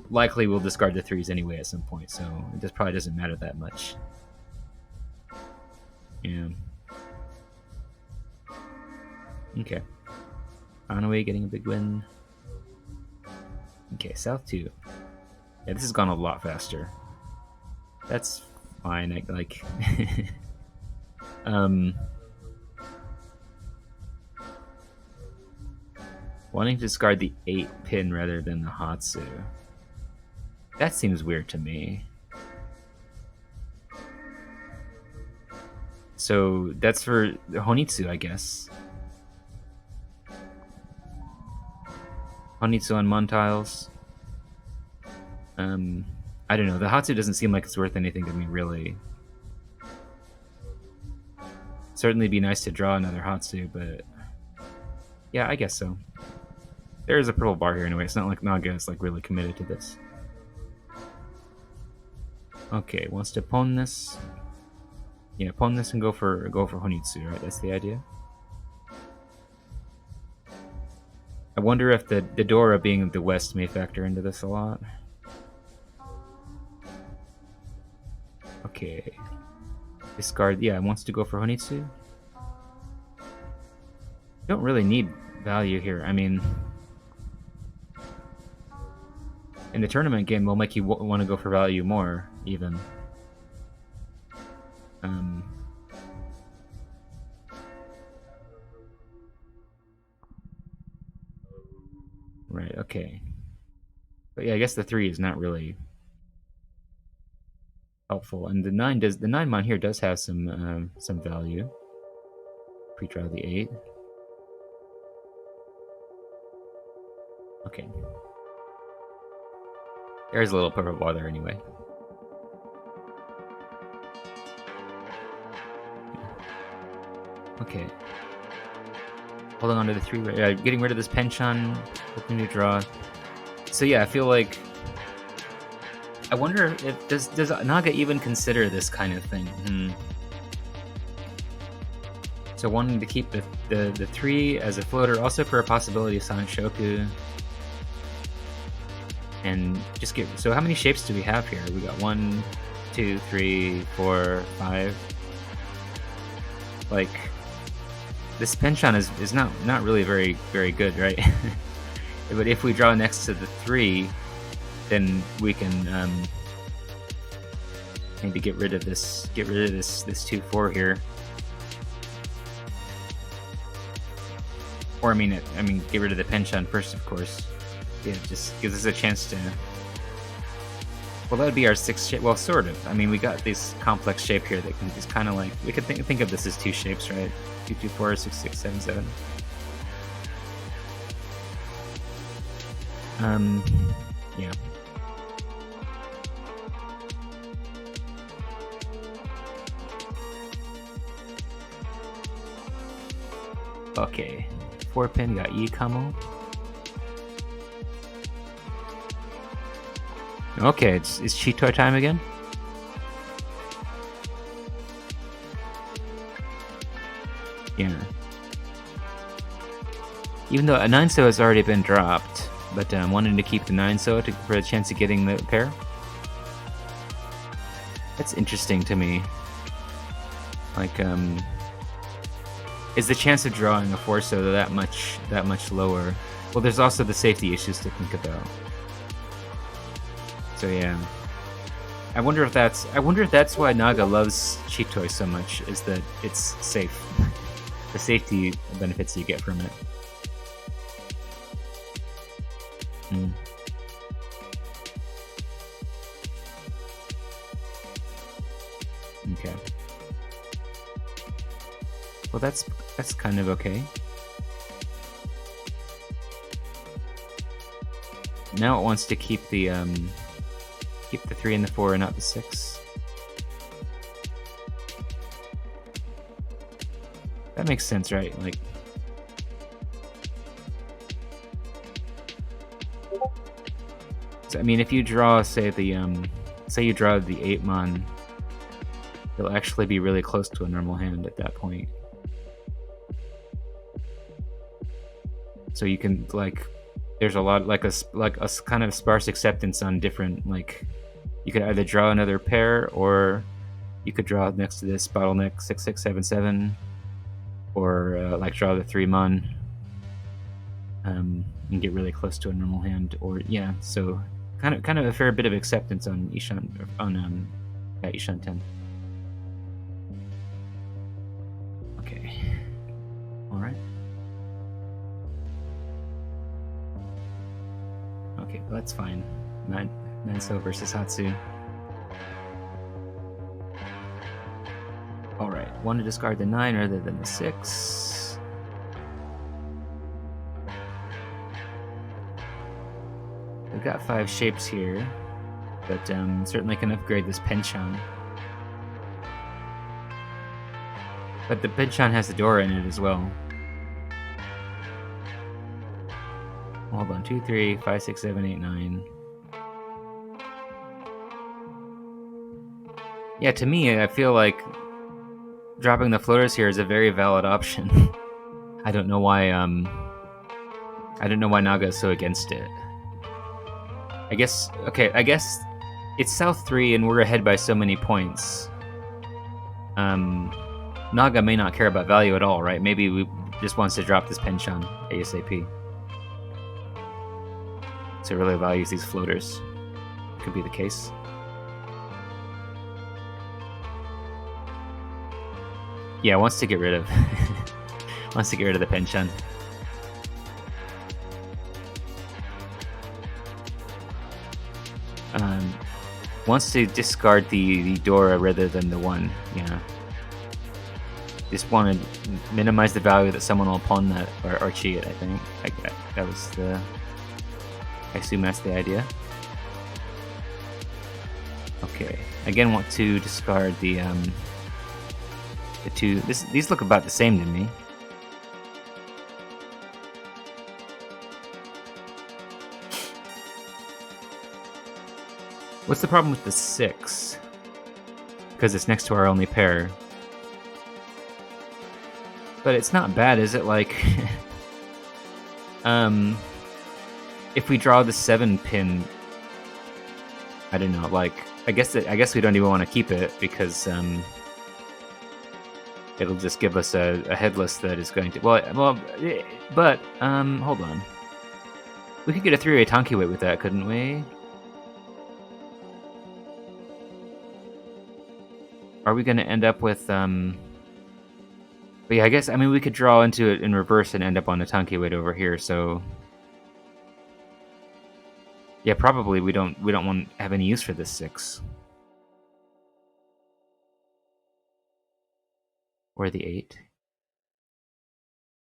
Speaker 1: Likely we'll discard the 3s anyway at some point, so it just probably doesn't matter that much. Yeah. Okay. Anaway getting a big win. Okay, south 2. Yeah, this has gone a lot faster. That's fine. Like, wanting to discard the 8-pin rather than the Hatsu. That seems weird to me. So that's for Honitsu, I guess. Honitsu on Mon tiles. I don't know. The Hatsu doesn't seem like it's worth anything to me, really. Certainly be nice to draw another Hatsu, but yeah, I guess so. There is a purple bar here anyway. It's not like Naga is like really committed to this. Okay, wants to pawn this. Yeah, pawn this and go for Honitsu, right? That's the idea. I wonder if the Dora being the west may factor into this a lot. Okay. Discard, yeah, wants to go for Honitsu. Don't really need value here. I mean, in the tournament game, we'll make you want to go for value more, even. Right, okay. But yeah, I guess the 3 is not really helpful, and the 9 mon here does have some value. Pre-draw the 8. Okay. There's a little purple bar there anyway. Okay. Holding on to the 3, getting rid of this penchant, hoping to draw. So yeah, I feel like. I wonder if does Naga even consider this kind of thing? So wanting to keep the 3 as a floater, also for a possibility of Sanshoku. And just get. So how many shapes do we have here? We got 1, 2, 3, 4, 5. Like, this penchant is not really very good, right? But if we draw next to the 3, then we can maybe get rid of this 2-4 here. Or I mean get rid of the penchant first, of course. Yeah, just gives us a chance to. Well, that would be our 6th shape. Well, sort of. I mean, we got this complex shape here that is kind of like we could think of this as 2 shapes, right? 2, 2, 4, 6, 6, 7, 7. Yeah. Okay. 4 pin, got E Kamo. Okay, it's Cheetoy time again? Yeah. Even though a 9-so has already been dropped, but wanting to keep the 9-so for a chance of getting the pair. That's interesting to me. Like, is the chance of drawing a 4-so that much lower? Well, there's also the safety issues to think about. So yeah, I wonder if that's why Naga loves Cheetoy so much, is that it's safe. The safety benefits you get from it. Okay. Well, that's kind of okay. Now it wants to keep the 3 and the 4 and not the 6. That makes sense, right? Like, so, I mean, if you draw, say you draw the 8-mon, it'll actually be really close to a normal hand at that point. So you can, like, there's a lot, like a kind of sparse acceptance on different, like, you could either draw another pair, or you could draw next to this bottleneck 6, 6, 7, 7, or like draw the 3-mon, and get really close to a normal hand, or yeah. So kind of a fair bit of acceptance on Ishan, on Ishan 10. Okay. All right. Okay, well, that's fine. 9-so versus Hatsu. Alright, want to discard the 9 rather than the 6. We've got 5 shapes here, but certainly can upgrade this Penchant. But the Penchant has the door in it as well. Hold on, 2, 3, 5, 6, 7, 8, 9. Yeah, to me, I feel like dropping the floaters here is a very valid option. I don't know why Naga is so against it. I guess it's South 3 and we're ahead by so many points. Naga may not care about value at all, right? Maybe we just wants to drop this Penchant ASAP. So it really values these floaters. Could be the case. Yeah, wants to get rid of the Penchant. Wants to discard the Dora rather than the 1. Yeah. Just want to minimize the value that someone will pawn that or cheat it. I think that was the. I assume that's the idea. Okay. Again, want to discard the 2. These look about the same to me. What's the problem with the 6? Because it's next to our only pair. But it's not bad, is it? Like, if we draw the 7 pin, I don't know. Like, I guess we don't even want to keep it because it'll just give us a headless that is going to but hold on. We could get a 3-way Tanki weight with that, couldn't we? Are we going to end up with But yeah, I guess, I mean, we could draw into it in reverse and end up on the Tanki weight over here, so yeah, probably we don't want to have any use for this 6. Or the 8.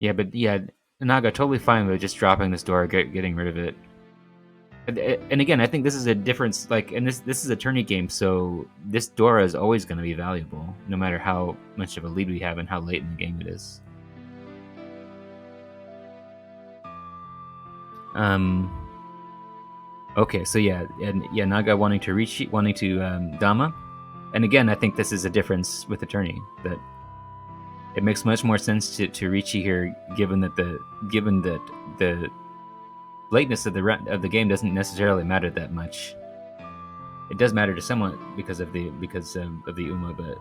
Speaker 1: Yeah, but yeah, Naga totally fine with just dropping this door, getting rid of it. And again, I think this is a difference, like, and this is a tourney game, so this Dora is always going to be valuable, no matter how much of a lead we have and how late in the game it is. Okay, so yeah, Naga wanting to Dama, and again, I think this is a difference with Attorney that it makes much more sense to Ricci here, given that the lateness of the game doesn't necessarily matter that much. It does matter to someone because of the Uma, but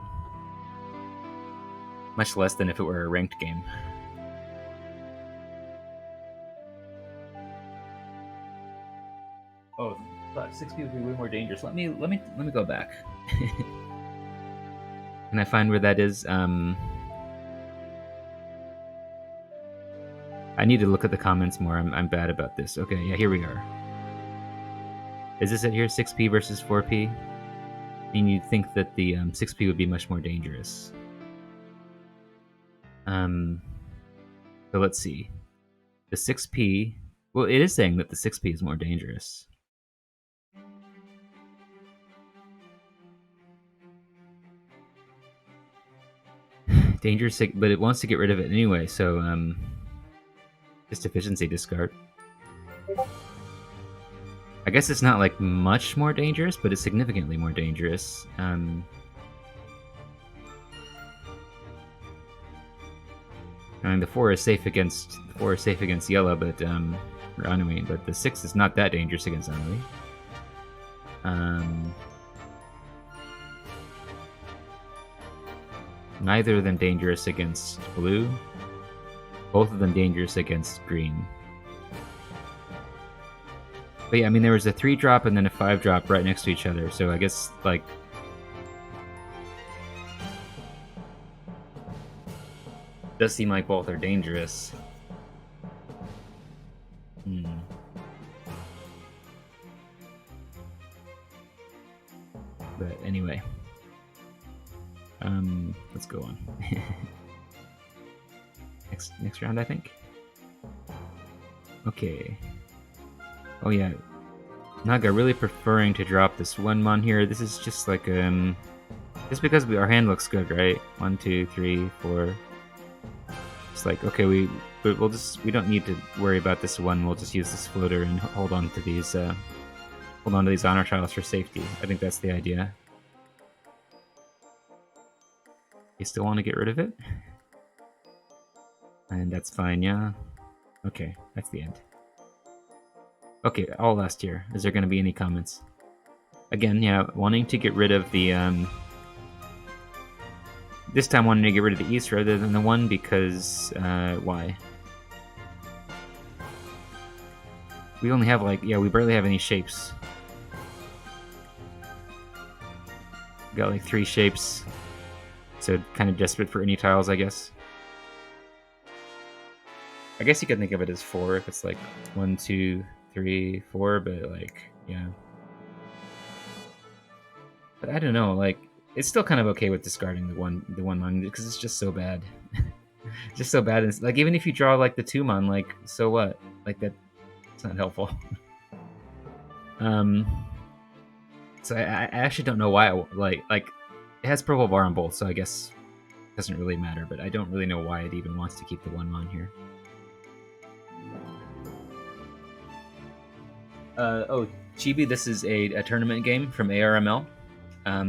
Speaker 1: much less than if it were a ranked game. Oh, 6P would be way more dangerous. Let me go back. Can I find where that is? I need to look at the comments more. I'm bad about this. Okay, yeah, here we are. Is this it here? 6P versus 4P? And you'd think that the 6P would be much more dangerous. So let's see. The 6P... Well, it is saying that the 6P is more dangerous. Dangerous, but it wants to get rid of it anyway, so just efficiency discard. I guess it's not like much more dangerous, but it's significantly more dangerous. I mean, the 4 is safe against yellow, but or Anui, but the 6 is not that dangerous against Anui. Neither of them dangerous against blue. Both of them dangerous against green. But yeah, I mean, there was a 3-drop and then a 5-drop right next to each other, so I guess, like... It does seem like both are dangerous. But anyway. Let's go on. Next round, I think? Okay. Oh yeah. Naga really preferring to drop this 1-mon here. This is just like, just because our hand looks good, right? 1, 2, 3, 4. It's like, okay, we don't need to worry about this 1. We'll just use this floater and hold on to these honor trials for safety. I think that's the idea. You still want to get rid of it? And that's fine, yeah? Okay, that's the end. Okay, all last here. Is there going to be any comments? Again, yeah, wanting to get rid of the, this time wanting to get rid of the east rather than the 1 because, why? We only have, like, yeah, we barely have any shapes. We got, like, 3 shapes. So kind of desperate for any tiles, I guess. I guess you could think of it as 4 if it's like 1, 2, 3, 4, but like, yeah. But I don't know, like, it's still kind of okay with discarding the one mon because it's just so bad. Just so bad. It's, like, even if you draw like the 2-mon, like, so what? Like, that, it's not helpful. So I actually don't know why. Like it has purple bar on both, so I guess it doesn't really matter. But I don't really know why it even wants to keep the 1-mon here. Oh, Chibi, this is a tournament game from ARML.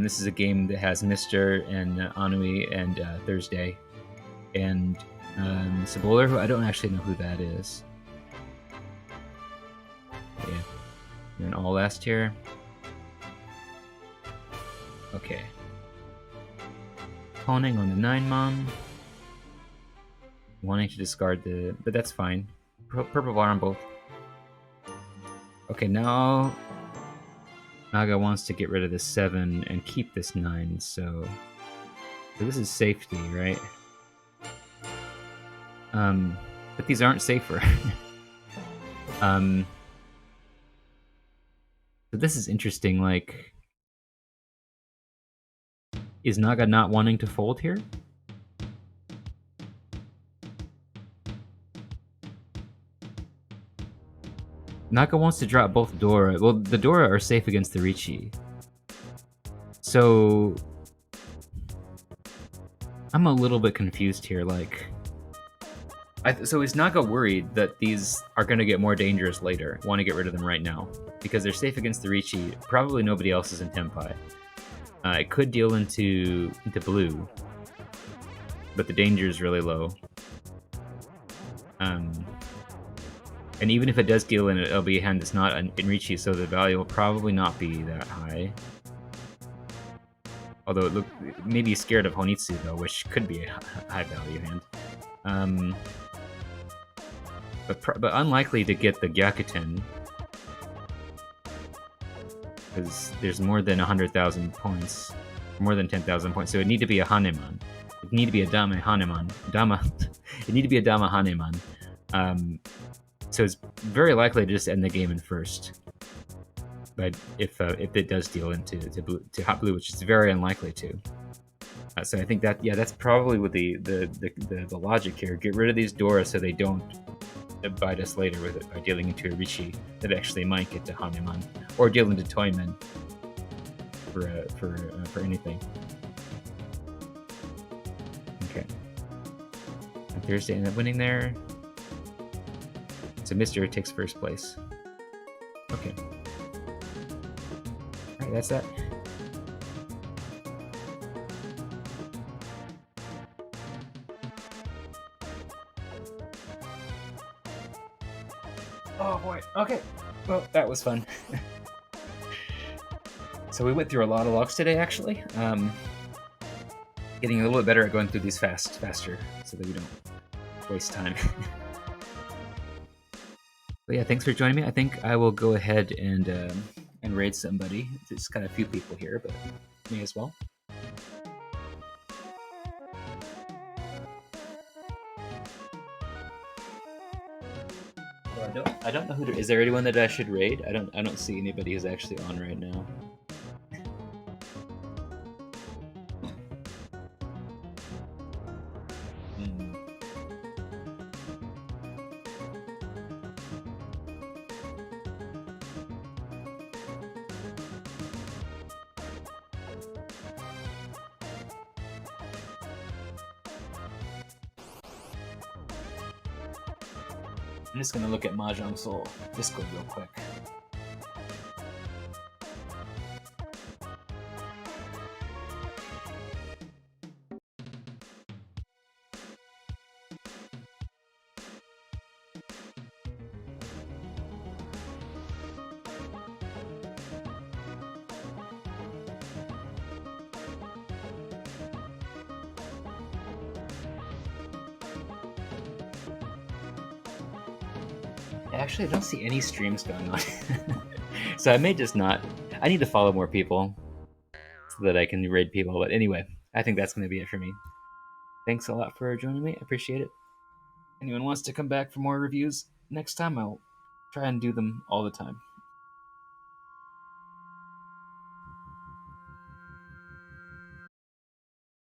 Speaker 1: This is a game that has Mister and Anui and Thursday and Saboler, who I don't actually know who that is. Yeah, you're an all last here. Okay. Pawning on the 9-mon. Wanting to discard the... But that's fine. Purple bar on both. Okay, now... Naga wants to get rid of this 7 and keep this 9, so this is safety, right? But these aren't safer. So this is interesting, like... Is Naga not wanting to fold here? Naga wants to drop both Dora. Well, the Dora are safe against the Ricci. So... I'm a little bit confused here, like... So is Naga worried that these are going to get more dangerous later? Want to get rid of them right now because they're safe against the Riichi. Probably nobody else is in Tenpai. It could deal into blue, but the danger is really low. And even if it does deal in it, it'll be a hand that's not in Riichi, so the value will probably not be that high. Although it maybe scared of Honitsu though, which could be a high value hand. But unlikely to get the Gyakuten, because there's more than 100,000 points, more than 10,000 points. So it need to be a Haneman. It need to be a Dama Haneman. It need to be a Dama Haneman. So it's very likely to just end the game in first. But if it does deal into hot blue, which is very unlikely to. So I think that's probably what the logic here. Get rid of these Dora so they don't bite us later with it by dealing into a Riichi that actually might get to Hanuman, or deal into Toymen for anything. Okay. And Thursday ended up winning there. So Mister takes first place. Okay. Alright, that's that. Oh boy. Okay. Well, that was fun. So we went through a lot of logs today, actually. Getting a little bit better at going through these faster, so that we don't waste time. But yeah, thanks for joining me. I think I will go ahead and raid somebody. There's kind of a few people here, but me as well. I don't know who to. Is there anyone that I should raid? I don't see anybody who's actually on right now. I'm just gonna look at Mahjong Soul Discord real quick. Actually, I don't see any streams going on. So I may just not. I need to follow more people so that I can raid people. But anyway, I think that's going to be it for me. Thanks a lot for joining me. I appreciate it. Anyone wants to come back for more reviews next time, I'll try and do them all the time.